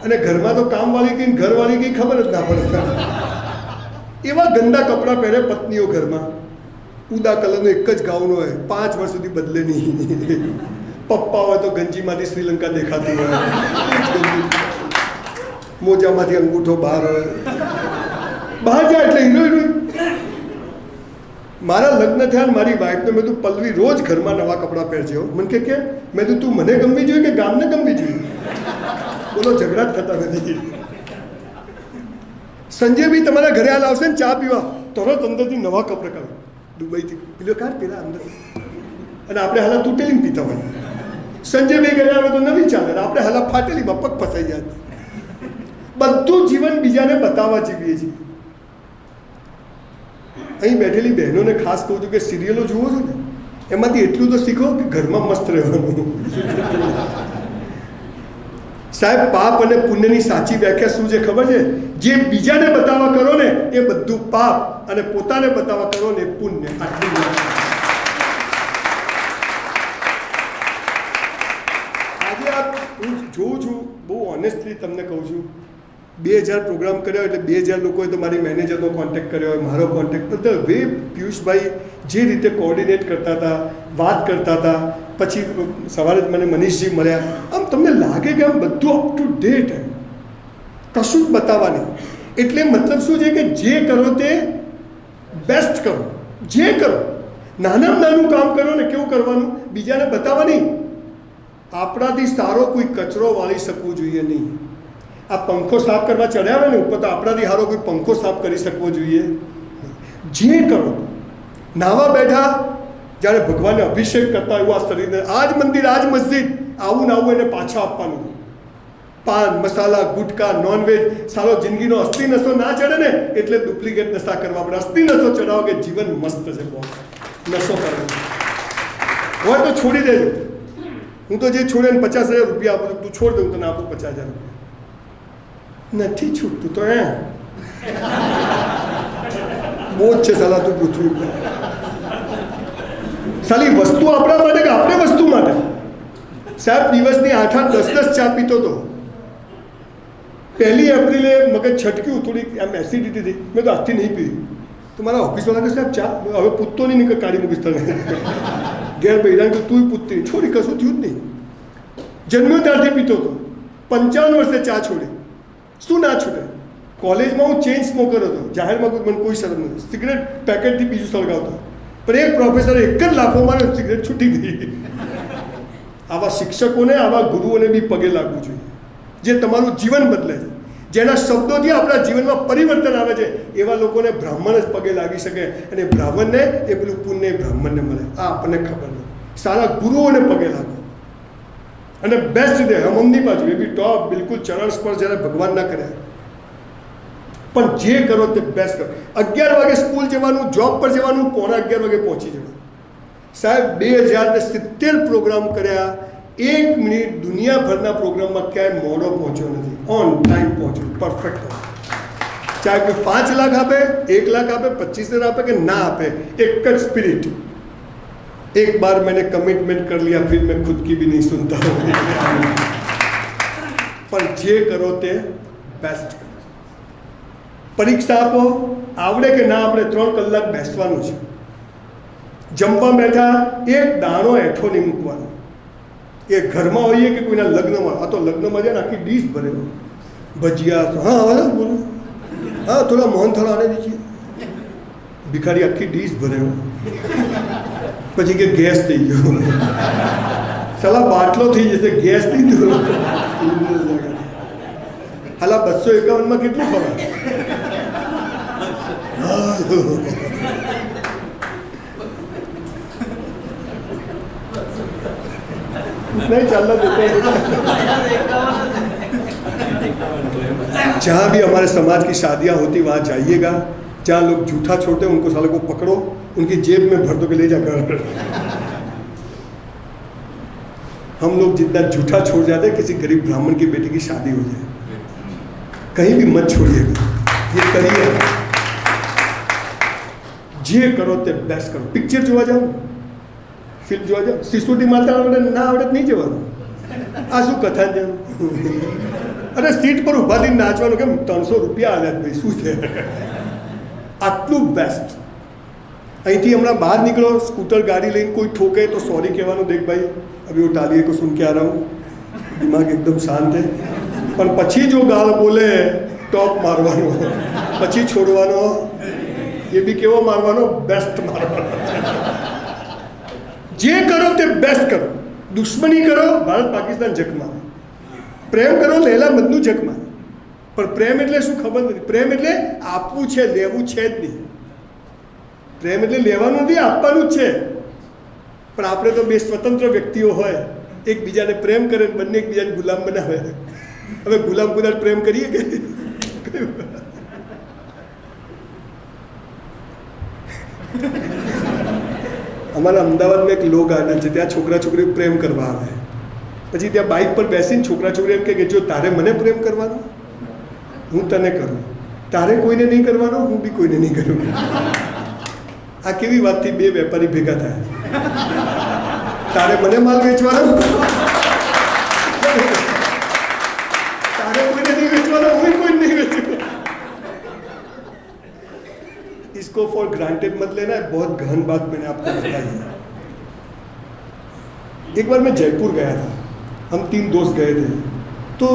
અને ઘરમાં તો કામવાળી કઈ ઘરવાળી કઈ ખબર જ ના પડે. એવા ગંદા કપડાં પહેરે પત્નીઓ ઘરમાં, ઉદા કલરનો એક જ ગાઉન હોય, 5 વર્ષ સુધી બદલે નહીં. પપ્પા હોય તો ગંજીમાંથી શ્રીલંકા દેખાતી હોય, મોજામાંથી અંગૂઠો બહાર હોય, બહાર જાય એટલે હીરો હિરોઈન. મારા લગ્ન થયા ને મારી વાઈફને મેં તું પલ્લવી રોજ ઘરમાં નવા કપડાં પહેરજો. મને કે કેમ? મેં તો તું મને ગમવી જોઈએ કે ગામને ગમવી જોઈએ? બોલો ઝઘડા જ થતા નથી. સંજય બી તમારા ઘરે હાલ આવશે ને ચા પીવા, તરત અંદરથી નવા કપડાં કાઢો, દુબઈથી પેલો કાઢ પેલા અંદરથી, અને આપણે હાલ તૂટેલી પીતા હોય. સંજય ભાઈ ઘરે આવે તો નવી ચાલે, આપણે હાલ ફાટેલીમાં પગ ફસાઈ જાય. બધું જીવન બીજાને બતાવવા જીવીએ છીએ. અહીં બેઠેલી બહેનોને ખાસ કહું છું કે સિરિયલો જુઓ છો ને, એમાંથી એટલું તો શીખો કે ઘરમાં મસ્ત રહેવાનું. સાહેબ, પાપ અને પુણ્યની સાચી વ્યાખ્યા શું છે ખબર છે? જે બીજાને બતાવવા કરો ને એ બધું પાપ, અને પોતાને બતાવવા કરો ને એ પુણ્ય. આટલી આજે હું જોઉં છું, બહુ ઓનેસ્ટલી તમને કહું છું, 2000 પ્રોગ્રામ કર્યો એટલે 2000 લોકોએ તો મારી મેનેજરનો કોન્ટેક્ટ કર્યો હોય, મારો કોન્ટેક્ટ. ધ વે પિયુષભાઈ જે રીતે કોઓર્ડિનેટ કરતા હતા, વાત કરતા હતા, પછી સવારે જ મને મનીષજી મળ્યા, આમ તમને લાગે કે આમ બધું અપ ટુ ડેટ, કશું જ બતાવવાની. એટલે મતલબ શું છે કે જે કરો તે બેસ્ટ કરો. જે કરો નાનામાં નાનું કામ કરો ને કેવું કરવાનું, બીજાને બતાવવાની. આપણાથી સારો કોઈ કચરો વાળી શકવું જોઈએ નહીં. આ પંખો સાફ કરવા ચડ્યા હોય ને ઉપર, તો આપણાથી સારો કોઈ પંખો સાફ કરી શકવો જોઈએ. જે કરો, નાવા બેઠા જ્યારે ભગવાનને અભિષેક કરતા એવું આ શરીરને, આ જ મંદિર, આ જ મસ્જિદ, આવું ને આવું એને પાછા આપવાનું. પાન મસાલા ગુટકા નોનવેજ, સારો જિંદગીનો અસ્થિ નશો ના ચડે ને એટલે ડુપ્લિકેટ નશા કરવા પડે. અસ્થિ નશો ચડાવો કે જીવન મસ્ત છે. બહુ નશો કરવો હોય તો છોડી દેજો. હું તો જે છોડે ને 50,000 રૂપિયા આપું છું, તું છોડ દઉં તને આપું 50,000 રૂપિયા. નથી છૂટતું તો બહુ જ છે સાલા તું પૃથ્વી ઉપર. સાલી વસ્તુ આપણા માટે કે આપણે વસ્તુ માટે? સાહેબ, દિવસની 8-8 10-10 ચા પીતો હતો. 1 એપ્રિલે મગજ છટક્યું, થોડીક આમ એસિડિટી થઈ. મેં તો આજથી નહીં પીધી. તો મારા ઓફિસવાળા કહે સાહેબ ચા હવે પૂછતો નહીં, કે કાઢી મૂકીશ તને ઘેર બહેરાન કે તું પૂછતી નહીં. છોડી, કશું થયું જ નહીં. જન્મ્યો ત્યારથી પીતો હતો, 55 વર્ષે ચા છોડી. શું ના છૂટે? કોલેજમાં હું ચેઇન સ્મોકર હતો, જાહેરમાં મને કોઈ શરમ નથી. સિગરેટ પેકેટથી બીજું સળગાવતો, પણ એક પ્રોફેસરે એક જ લાફો માર્યો, સિગરેટ છૂટી ગઈ. આવા શિક્ષકોને, આવા ગુરુઓને બી પગે લાગવું જોઈએ, જે તમારું જીવન બદલે છે, જેના શબ્દોથી આપણા જીવનમાં પરિવર્તન આવે છે. એવા લોકોને બ્રાહ્મણ જ પગે લાગી શકે, અને બ્રાહ્મણને એ પેલું પુણ્ય બ્રાહ્મણને મળે. આ આપણને ખબર નથી. સારા ગુરુઓને પગે લાગો, અને બેસ્ટ રીતે હમમની બાજુ એ બી ટોપ, બિલકુલ ચરણ સ્પર્શ જ્યારે ભગવાન ના કર્યા. પણ જે કરો તે બેસ્ટ કરો. 11 વાગે સ્કૂલ જવાનું, જોબ પર જવાનું, 11:15 વાગે પહોંચી જવાનું. સાહેબ, 2070 પ્રોગ્રામ કર્યા, 1 મિનિટ દુનિયાભરના પ્રોગ્રામમાં ક્યાંય મોડો પહોંચ્યો નથી. ઓન ટાઈમ પહોંચ્યો, પરફેક્ટ. ચાહે કોઈ 5 લાખ આપે, 1 લાખ આપે, 25,000 આપે કે ના આપે, એક જ સ્પિરિટ. एक बार मैंने कमिटमेंट कर लिया, फिर मैं खुद की भी नहीं सुनता हूँ. पर जे करो ते बेस्ट करो. परीक्षा आपो, आवड़े के ना आवड़े 3 કલાક બેસવાનું છે. જમવા બેઠા એક દાણો હેઠો નહીં મૂકવાનો. એ ઘરમાં હોઈએ કે કોઈના લગ્નમાં, આ તો લગ્નમાં જાય ને આખી ડીશ ભરેલો ભજીયા. हाँ बोलो, हाँ थोड़ा मोहनथाल आने दीजिए. ભિખારી આખી ડીશ ભરેલો, પછી કે ગેસ થઈ ગયો. સાલા બાટલો થઈ જશે, ગેસ થઈ ગયો. હાલા 251 કેટલું ખબર? નહીં ચાલવા દેતો. जहाँ भी हमारे समाज की शादियाँ होती वहाँ जाइएगा, जहाँ लोग जूठा छोड़ते हैं उनको सालों को पकड़ो, उनकी जेब में भर दो के ले जाकर। हम लोग जितना जूठा छोड़ जाते हैं, किसी गरीब ब्राह्मण की बेटी की शादी हो जाए, कहीं भी मत छोड़िएगा, ये करिए। जे करो ते बेस्ट करो। પિક્ચર જોવા જાઓ, ફિલ્મ જોવા જાઓ, સિસોટી મારતા આવડે ના આવડે નહીં જવાનું, આ શું કથા છે? અરે સીટ પર ઊભા થઈને નાચવાનું, કેમ 300 રૂપિયા આલ્યા ભાઈ, શું છે? આટલું બેસ્ટ। અહીંથી હમણાં બહાર નીકળો, સ્કૂટર ગાડી લઈને કોઈ ઠોકે તો સોરી કહેવાનું, દેખ ભાઈ अभी वो टालिए को सुन के आ रहा हूँ, दिमाग एकदम शांत है। પણ પછી જો ગાળ બોલે ટોપ મારવાનો, પછી છોડવાનો, એ બી કેવો મારવાનો? બેસ્ટ મારવાનો। જે કરો તે બેસ્ટ કરો। દુશ્મની કરો, ભારત પાકિસ્તાન જખમાં, પ્રેમ કરો, લૈલા મજનુ જખમાં। પણ પ્રેમ એટલે શું ખબર નથી। પ્રેમ એટલે આપવું છે, લેવું છે જ નહીં। પ્રેમ એટલે લેવાનું નથી, આપવાનું જ છે। પણ આપણે તો બે સ્વતંત્ર વ્યક્તિઓ હોય, એકબીજાને પ્રેમ કરે, બંને એકબીજાને ગુલામ બનાવે। હવે ગુલામ ગુલામ પ્રેમ કરીએ કે? અમારા અમદાવાદમાં એક લો ગાર્ડન છે, ત્યાં છોકરા છોકરીઓ પ્રેમ કરવા આવે, પછી ત્યાં બાઇક પર બેસીને છોકરા છોકરી એમ કે જો તારે મને પ્રેમ કરવાનો, હું તને કરું, તારે કોઈને નહીં કરવાનો, હું બી કોઈને નહીં કરું। આ કેવી વાતથી બે વેપારી ભેગા થાય? તારે મને માલ વેચવાનો, તારે કોઈને નહીં વેચવાનો, હું કોઈને નહીં વેચવાનો। इसको फॉर ग्रांटेड मत लेना है, बहुत गहन बात मैंने आपको बताई है। एक बार मैं जयपुर गया था, हम 3 दोस्त गए थे, तो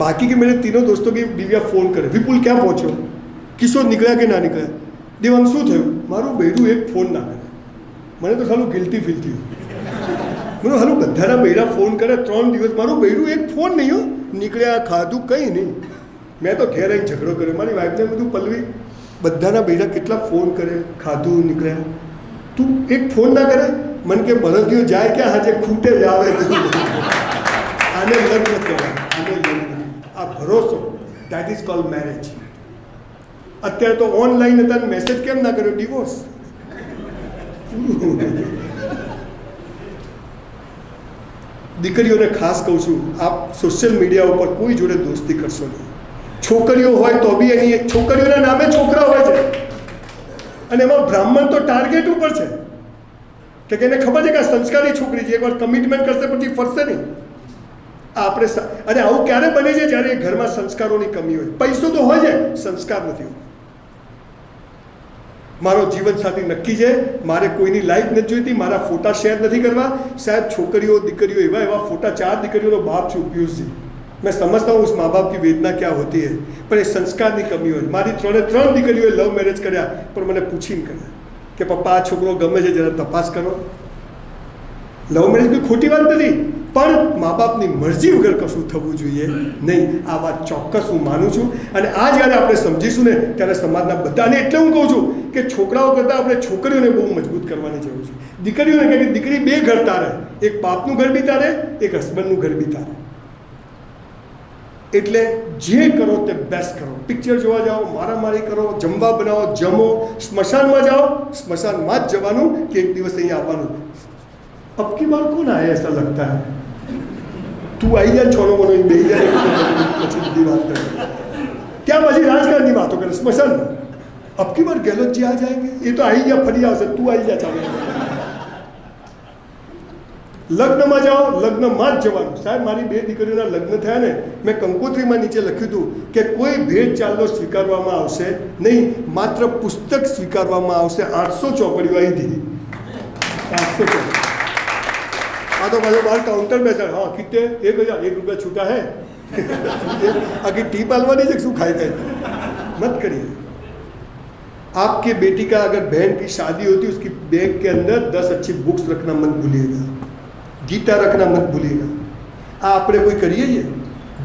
बाकी के मेरे तीनों दोस्तों की बीवियाँ फोन करे, विपुल क्या पहुँचो, किशोर निकला कि ना निकला, देवांग શું થયું? મારું બૈરું એક ફોન ના કરે। મને તો ખાલું ગિલ્ટી ફીલ થયું। મને હાલું બધાના બૈરા ફોન કરે, 3 દિવસ મારું બૈરું એક ફોન નહીં હો, નીકળ્યા, ખાધું કંઈ નહીં। મેં તો ઘેર આવીને ઝઘડો કર્યો, મારી વાઈફને બધું, પલ્લવી બધાના બૈરા કેટલા ફોન કરે, ખાધું, નીકળ્યા, તું એક ફોન ના કરે? મન કે બળદિયો જાય કે હાજે ખૂટે જ આવે। આને લગ્ન કહેવાય, આને લગ્ન, આ ભરોસો, દેટ ઇઝ કોલ્ડ મેરેજ। અત્યારે તો ઓનલાઈન હતા, મેસેજ કેમ ના કર્યો? ડિવોર્સ। દીકરીઓને ખાસ કહું છું, આપ સોશિયલ મીડિયા ઉપર કોઈ જોડે દોસ્તી કરશો નહીં। છોકરીઓ હોય તો બી એની છોકરીઓના નામે છોકરા હોય છે, અને એમાં બ્રાહ્મણ તો ટાર્ગેટ ઉપર છે કે એને ખબર છે કે આ સંસ્કારી છોકરી છે, એકવાર કમિટમેન્ટ કરશે પછી ફરશે નહીં। આપણે અને આવું ક્યારે બને છે? જ્યારે ઘરમાં સંસ્કારોની કમી હોય। પૈસો તો હોય છે, સંસ્કાર નથી હોય। મારો જીવનસાથી નક્કી છે, મારે કોઈની લાઈફ નથી જોઈતી, મારા ફોટા શેર નથી કરવા। સાહેબ છોકરીઓ દીકરીઓ એવા એવા ફોટા, 4 દીકરીઓનો બાપ છું પિયુષજી, मैं समझता हूँ उस माँ बाप की वेदना क्या होती है, पर ये संस्कार की कमी हो। मारी 3 દીકરીઓએ લવ મેરેજ કર્યા, પણ મને પૂછીને કર્યા કે પપ્પા આ છોકરો ગમે છે, જરા તપાસ કરો। લવ મેરેજ કોઈ ખોટી વાત નથી, પણ મા બાપની મરજી વગર કશું થવું જોઈએ નહીં। આ વાત ચોક્કસ હું માનું છું, અને આ જ્યારે આપણે સમજીશું ને ત્યારે સમાજના બધાને, એટલે હું કહું છું કે છોકરાઓ કરતાં આપણે છોકરીઓને બહુ મજબૂત કરવાની જરૂર છે। દીકરીઓને કહે કે દીકરી 2 ઘર તારે, એક બાપનું ઘર બી તારે, એક હસબન્ડનું ઘર બી તારે। એટલે જે કરો તે બેસ્ટ કરો। પિક્ચર જોવા જાઓ, મારામારી કરો, જમવા બનાવો, જમો, સ્મશાનમાં જાઓ, સ્મશાનમાં જ જવાનું કે એક દિવસ અહીં આવવાનું। अब की बार कौन आया ऐसा लगता है? तू आई जा, छोनो मोनो बेही जा, પછી બધી વાત કરે, ત્યાં પછી રાજકારણની વાતો કરે સ્મશાનમાં। अब की बार गहलोत जी आ जाएंगे, ये तो आई जा, ફરી આવશે, તું આવી જા, ચાલો। લગ્નમાં જાઓ, લગ્નમાં જ જવાનું। સાહેબ મારી 2 દીકરીઓના લગ્ન થયા ને, મેં કંકોત્રીમાં નીચે લખ્યું હતું કે કોઈ ભેટ ચાલનો સ્વીકારવામાં આવશે નહીં, માત્ર પુસ્તક સ્વીકારવામાં આવશે। 800 ચોપડીઓ આવી હતી, 800 ચોપડી। આ તો પાછો બહાર કાઉન્ટર બેસાડ, હા કિતે 1000, 1 રૂપિયા છૂટા હે, આખી ટીપ આલવાની છે, શું ખાઈ ખાઈ मत करिए। आपके बेटी का अगर बहन की शादी होती है, उसकी बैग के अंदर 10 अच्छी बुक्स रखना मत भूलिएगा, गीता रखना मत भूलिएगा। आ આપણે કોઈ કરીએ છીએ?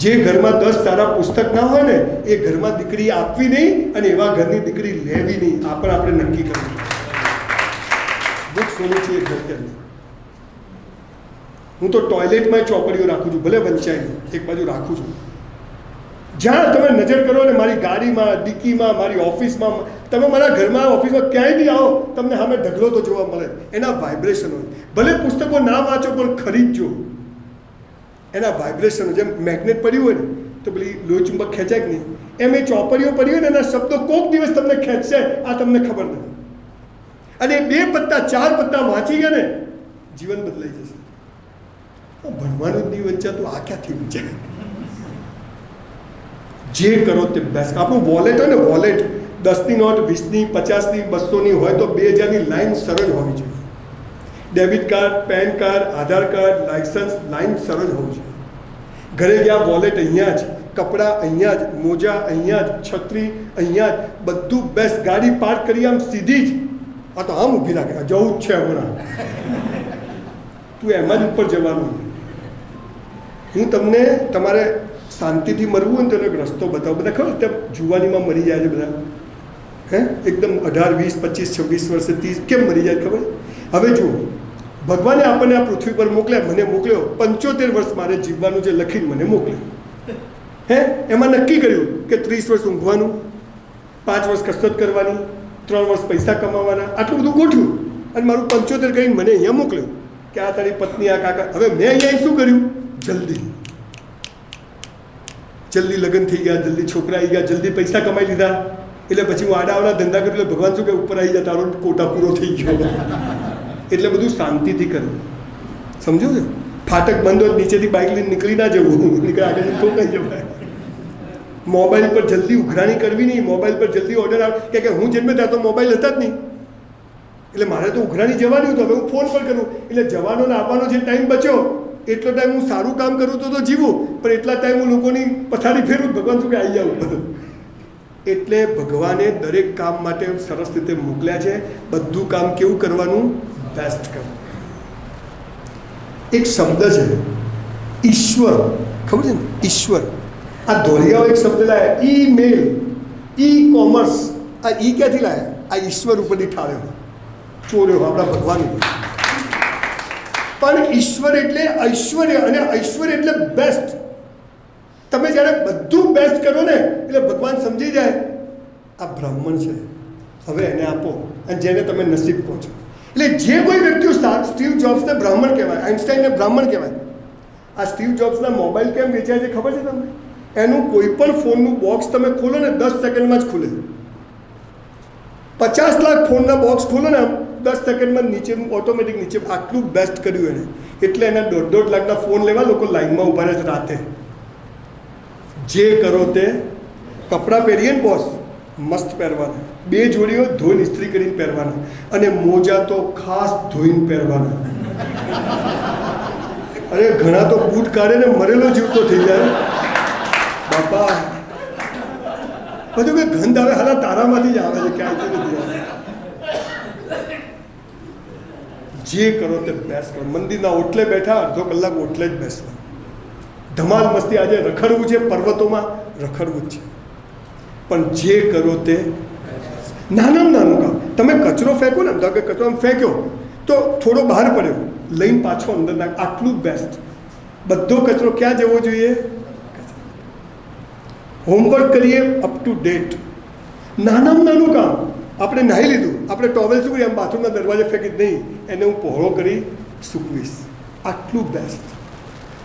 જે ઘરમાં 10 સારા પુસ્તક ના હોય ને, એ ઘરમાં દીકરી આપવી નહીં, અને એવા ઘરની દીકરી લેવી નહીં। આ પણ આપણે નક્કી કરવું। બુક્સ હોની चाहिए घर के अंदर। હું તો ટોયલેટમાં ચોપડીઓ રાખું છું, ભલે વંચાઈ, એક બાજુ રાખું છું। જ્યાં તમે નજર કરો ને, મારી ગાડીમાં, ડિક્કીમાં, મારી ઓફિસમાં, તમે મારા ઘરમાં, ઓફિસમાં ક્યાંય બી આવો, તમને સામે ઢગલો તો જોવા મળે. એના વાઇબ્રેશન હોય. ભલે પુસ્તકો ના વાંચો પણ ખરીદજો. એના વાઇબ્રેશન, જેમ મેગ્નેટ પડ્યું હોય ને તો પેલી લોહી ચુંબક ખેંચાય કે નહીં, એમ એ ચોપડીઓ પડી હોય ને એના શબ્દો કોઈક દિવસ તમને ખેંચશે, આ તમને ખબર નથી. અને 2 પત્તા 4 પત્તા વાંચી ગયા ને, જીવન બદલાઈ જશે. ભણવાનું જ નહીં વંચાતું, આ ક્યાંથી વંચાય? જે કરો તે બેસ્ટ. આપણું વોલેટ હોય ને, વોલેટ 10ની નોટ, 20ની, 50ની, 200ની હોય તો 2000ની લાઈન સરળ હોવી જોઈએ. ડેબિટ કાર્ડ, પેન કાર્ડ, આધાર કાર્ડ, લાયસન્સ, લાઈન સરળ હોવું જોઈએ. ઘરે ગયા, વોલેટ અહીંયા જ, કપડાં અહીંયા જ, મોજા અહીંયા જ, છત્રી અહીંયા જ, બધું બેસ્ટ. ગાડી પાર્ક કરી આમ સીધી જ, આ તો આમ ઊભી રાખે, જવું જ છે હમણાં, તું એમાં જ ઉપર જવાનું. હું તમને તમારે શાંતિથી મરવું હોય ને તો એક રસ્તો બતાવો. બધા ખબર ત્યાં જુવાનીમાં મરી જાય છે બધા, હે એકદમ 18, 20, 25, 26 વર્ષે 30 કેમ મરી જાય ખબર? હવે જુઓ, ભગવાને આપણને આ પૃથ્વી પર મોકલ્યા, મને મોકલ્યો 75 વર્ષ મારે જીવવાનું છે લખીને મને મોકલ્યો. હે એમાં નક્કી કર્યું કે 30 વર્ષ ઊંઘવાનું, 5 વર્ષ કસરત કરવાની, 3 વર્ષ પૈસા કમાવાના, આટલું બધું ગોઠવ્યું અને મારું 75 કરીને મને અહીંયા મોકલ્યો કે આ તારી પત્ની, આ કાકા. હવે મેં અહીંયા શું કર્યું? જલ્દી લગ્ન થઈ ગયા, જલ્દી છોકરા આવી ગયા, જલ્દી પૈસા કમાઈ લીધા. એટલે પછી હું આડાવડા ધંધા કર્યું એટલે ભગવાન શું કે ઉપર આવી જાય, તારો કોટા પૂરો થઈ ગયો. એટલે બધું શાંતિથી કરવું, સમજો છો? ફાટક બંધ હોય, નીચેથી બાઇક લઈને નીકળી ના જવું, નીકળે આગળ ઠોકાઈ જવાય. મોબાઈલ પર જલ્દી ઉઘરાણી કરવી નહીં. મોબાઈલ પર જલ્દી ઓર્ડર આવે કે હું જન્મે ત્યાં તો મોબાઈલ હતા જ નહીં, એટલે મારે તો ઉઘરાણી જવાની હતું. હવે હું ફોન પર કરું એટલે જવાનો ને આવવાનો જે ટાઈમ બચ્યો એટલો ટાઈમ હું સારું કામ કરું તો જીવું, પણ એટલા ટાઈમ હું લોકોની પથારી ફેરવું, ભગવાન શું કે આવી જાવ. એટલે ભગવાને દરેક કામ માટે સરસ રીતે મોકલ્યા છે. બધું કામ કેવું કરવાનું? બેસ્ટ કરવું. એક શબ્દ છે ઈશ્વર, ખબર છે ને? ઈશ્વર. આ ધોરિયાઓ એક શબ્દ લાયા, ઈ-મેલ, ઈ-કોમર્સ. આ ઈ ક્યાંથી લાયા? આ ઈશ્વર ઉપરથી ઠાળ્યો, ચોર્યો આપણા ભગવાન. પણ ઈશ્વર એટલે ઐશ્વર્ય, અને ઐશ્વર્ય એટલે બેસ્ટ. તમે જ્યારે બધું બેસ્ટ કરો ને એટલે ભગવાન સમજી જાય આ બ્રાહ્મણ છે, હવે એને આપો, અને જેને તમે નસીબ કહો છો. એટલે જે કોઈ વ્યક્તિઓ, સ્ટીવ જોબ્સને બ્રાહ્મણ કહેવાય, આઇન્સ્ટાઈને બ્રાહ્મણ કહેવાય. આ સ્ટીવ જોબ્સના મોબાઈલ કેમ વેચાય છે ખબર છે તમને? એનું કોઈ પણ ફોનનું બોક્સ તમે ખોલો ને 10 સેકન્ડમાં જ ખુલે. 50 લાખ ફોનના બોક્સ ખોલો ને 10 સેકન્ડમાં નીચેનું ઓટોમેટિક નીચે. આટલું બેસ્ટ કર્યું એને. એટલે એના 1.5 લાખના ફોન લેવા લોકો લાઈનમાં ઊભા રહે છે રાતે. જે કરો તે. કપડાં પહેરીએ ને બોસ, મસ્ત પહેરવાના, 2 જોડીઓ ધોઈને ઇસ્ત્રી કરીને પહેરવાના, અને મોજા તો ખાસ ધોઈને પહેરવાના. અરે ઘણા તો બૂટ કાઢે ને મરેલો જીવતો થઈ જાય બાપા. બધું કે ગંધ આવે, હાલા તારામાંથી જ આવે છે, ક્યાંયથી નથી આવે. જે કરો તે બેસ્ટ કરો. મંદિરના ઓટલે બેઠા, અડધો કલાક ઓટલે જ બેસવા. ધમાલ મસ્તી. આજે રખડવું છે પર્વતોમાં, રખડવું જ છે, પણ જે કરો તે નાનામાં નાનું કામ. તમે કચરો ફેંકો ને, તો કે કચરો આમ ફેંક્યો તો થોડો બહાર પડ્યો, લઈને પાછો અંદર નાખ, આટલું બેસ્ટ. બધો કચરો ક્યાં જવો જોઈએ? હોમવર્ક કરીએ અપ ટુ ડેટ. નાનામાં નાનું કામ. આપણે નાહી લીધું, આપણે ટોવેલ શું કરીએ, આમ બાથરૂમના દરવાજે ફેંકી નહીં, એને હું પહોળો કરી સૂકવીશ, આટલું બેસ્ટ.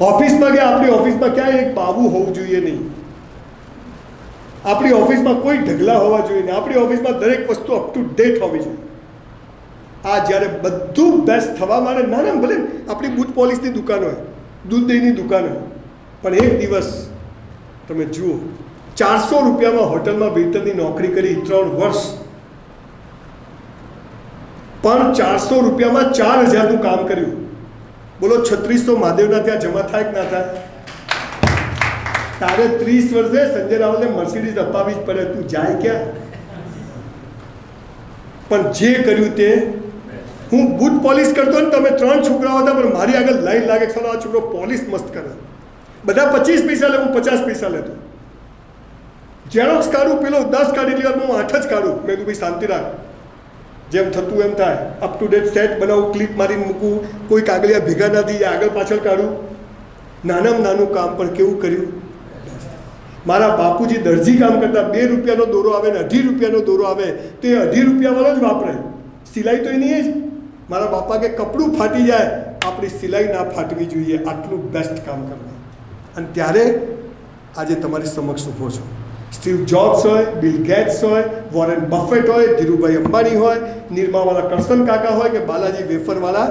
ઓફિસમાં ગયા, આપણી ઓફિસમાં ક્યાંય એક બાબુ હોવું જોઈએ નહીં. આપણી ઓફિસમાં કોઈ ઢગલા હોવા જોઈએ નહીં. આપણી ઓફિસમાં દરેક વસ્તુ અપ ટુ ડેટ હોવી જોઈએ. આ જ્યારે બધું બેસ્ટ થવા માંડે, નાના ભલે આપણી બૂટ પોલિશની દુકાન હોય, દૂધ દહીંની દુકાન હોય, પણ એક દિવસ તમે જુઓ, 400 રૂપિયામાં હોટલમાં વેઇટરની નોકરી કરી 3 વર્ષ, પણ 400 રૂપિયામાં 4000નું કામ કર્યું. બોલો 3600 મહાદેવના ત્યાં જમા થાય કે ના થાય? તારે 30 વર્ષે સંજય રાવલને મર્સિડીઝ અપાવી જ પડે, તું જાય ક્યાં? પણ જે કર્યું તે. હું બૂટ પોલિશ કરતો ને, તમે 3 છોકરાઓ હતા, પણ મારી આગળ લાઈન લાગે, ચાલો આ છોકરો પોલિશ મસ્ત કરે. બધા 25 પૈસા લે, હું 50 પૈસા લેતો. ઝેરોક્સ કાઢું, પેલો 10 કાઢી લે, હું 8 જ કાઢું. મેં કીધું ભાઈ શાંતિ રાખ, જેમ થતું એમ થાય. અપ ટુ ડેટ સેટ બનાવું, ક્લિપ મારીને મૂકું, કોઈ કાગળિયા ભેગા ના થઈ, આગળ પાછળ કાઢું. નાનામાં નાનું કામ પણ કેવું કર્યું? મારા બાપુજી દરજી કામ કરતા, 2 રૂપિયાનો દોરો આવે ને 2.5 રૂપિયાનો દોરો આવે તો એ 2.5 રૂપિયાવાળો જ વાપરે. સિલાઈ તો એની જ. મારા બાપા કે કપડું ફાટી જાય, આપણી સિલાઈ ના ફાટવી જોઈએ, આટલું બેસ્ટ કામ કરવા. અને ત્યારે આજે તમારી સમક્ષ ઊભો છું. સ્ટીવ જોબ્સ હોય, બિલ ગેટ્સ હોય, વોરેન બફેટ હોય, ધીરુભાઈ અંબાણી હોય, નિરમાવાળા કરશન કાકા હોય કે બાલાજી વેફરવાળા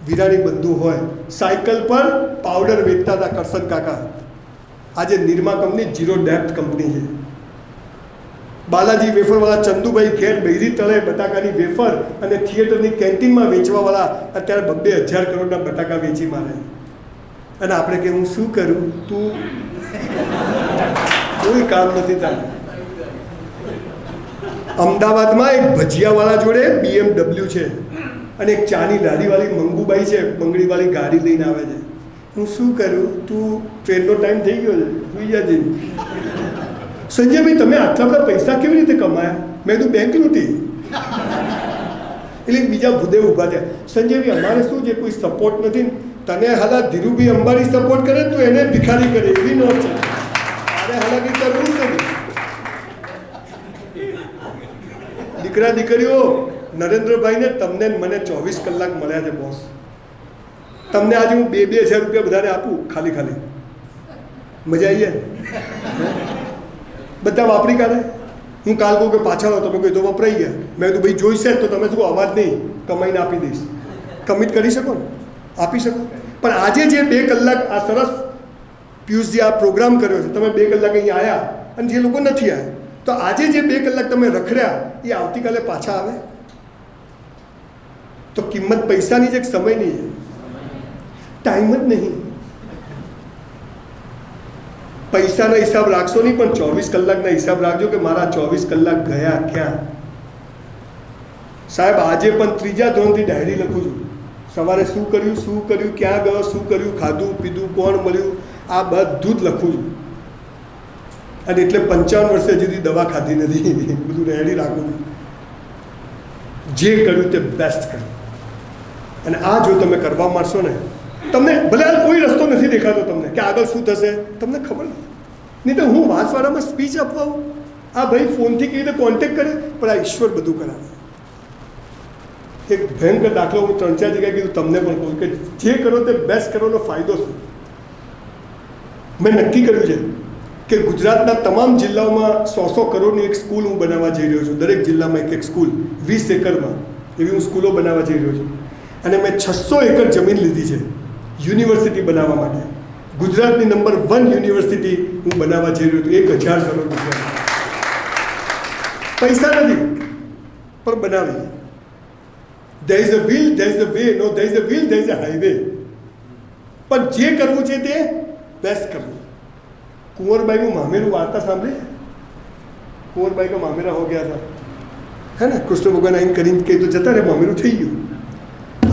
વિરાણી બંધુ હોય, સાયકલ પર પાવડર વેચતા હતા કરશન કાકા. આજે Nirma company zero depth company છે. બાલાજી વેફરવાળા ચંદુભાઈ ઘેર બૈરી તળે બટાકાની વેફર અને થિયેટરની કેન્ટીનમાં વેચવાવાળા અત્યારે 2,000 કરોડના બટાકા વેચી મારે. અને આપણે કે હું શું કરું, તું કોઈ કામ નથી તારું. અમદાવાદમાં એક ભજીયાવાળા જોડે BMW છે અને એક ચાની લારીવાળી મંગુબાઈ છે, બંગડીવાળી ગાડી લઈને આવે છે. હું શું કરું, તું ટ્રેનનો ટાઈમ થઈ ગયો છે, સુઈ જા જઈને. સંજયભાઈ તમે આટલા બધા પૈસા કેવી રીતે કમાયા? મેં કીધું બેંક લૂંટી. એટલે બીજા ભૂદેવ ઊભા થયા. સંજયભાઈ અમારે શું છે, કોઈ સપોર્ટ નથી. તને હાલા ધીરુભાઈ અંબાણી સપોર્ટ કરે તો એને ભિખારી કરે, એવી નોટ છે. તારે હાલાકી કરવું જ નથી. દીકરા દીકરીઓ, નરેન્દ્રભાઈને તમને મને 24 કલાક મળ્યા છે બોસ. તમને આજે હું 2,000 રૂપિયા બધાને આપું ખાલી ખાલી, મજા આવી જાય? બધા વાપરી કાઢે. હું કાલ કહું કે પાછા લો, તમે કહી તો વપરાઈ ગયા. મેં તો ભાઈ જોઈશે તો તમે શું અવાજ નહીં કમાઈને આપી દઈશ. કમિટ કરી શકો ને, આપી શકો. પણ આજે જે 2 કલાક આ સરસ પિયુષજી આ પ્રોગ્રામ કર્યો છે, તમે 2 કલાક અહીંયા આવ્યા અને જે લોકો નથી આવ્યા, તો આજે જે 2 કલાક તમે રખડ્યા એ આવતીકાલે પાછા આવે? તો કિંમત પૈસાની છે કે સમયની છે? ટાઈમ જ નહીં. પૈસાના હિસાબ રાખશો નહીં, પણ 24 કલાકના હિસાબ રાખજો કે મારા 24 કલાક ગયા ક્યાં. સાહેબ આજે પણ 3જા ધોરણથી ડાયરી લખું છું. સવારે શું કર્યું, ક્યાં ગયો, શું કર્યું, ખાધું પીધું, કોણ મળ્યું, આ બધું જ લખું છું. અને એટલે 55 વર્ષે સુધી દવા ખાધી નથી, બધું ડાયરી રાખું છું. જે કર્યું તે બેસ્ટ કર્યું. અને આ જો તમે કરવા માંડશો ને, તમને ભલે આ કોઈ રસ્તો નથી દેખાતો તમને કે આગળ શું થશે, તમને ખબર નહીં. તો હું વાંસવાડામાં સ્પીચ આપવાઉં, આ ભાઈ ફોનથી કેવી રીતે કોન્ટેક્ટ કરે, પણ આ ઈશ્વર બધું કરાવે. એક ભયંકર દાખલો હું 3-4 જગ્યાએ કીધું, તમને પણ કહું કે જે કરો તે બેસ્ટ કરવાનો ફાયદો શું. મેં નક્કી કર્યું છે કે ગુજરાતના તમામ જિલ્લાઓમાં 100 કરોડની એક સ્કૂલ હું બનાવવા જઈ રહ્યો છું. દરેક જિલ્લામાં એક સ્કૂલ, 20 એકરમાં એવી હું સ્કૂલો બનાવવા જઈ રહ્યો છું. અને મેં 600 એકર જમીન લીધી છે યુનિવર્સિટી બનાવવા માટે. ગુજરાતની નંબર 1 યુનિવર્સિટી હું બનાવવા જઈ રહ્યો છું. 1,000 કરોડ રૂપિયા. પૈસા નથી પણ બનાવી. there is a will, there is a way. No, there is a will, there is a highway. પણ જે કરવું છે તે બેસ્ટ કરવું. કુંવરબાઈનું મામેરું વાર્તા સાંભળી? કુંવરબાઈ કા મામેરા હો ગયા હતા, હે ને? કૃષ્ણ ભગવાન આઈને કરીને કહી તો જતા રહે, મામેરું થઈ ગયું.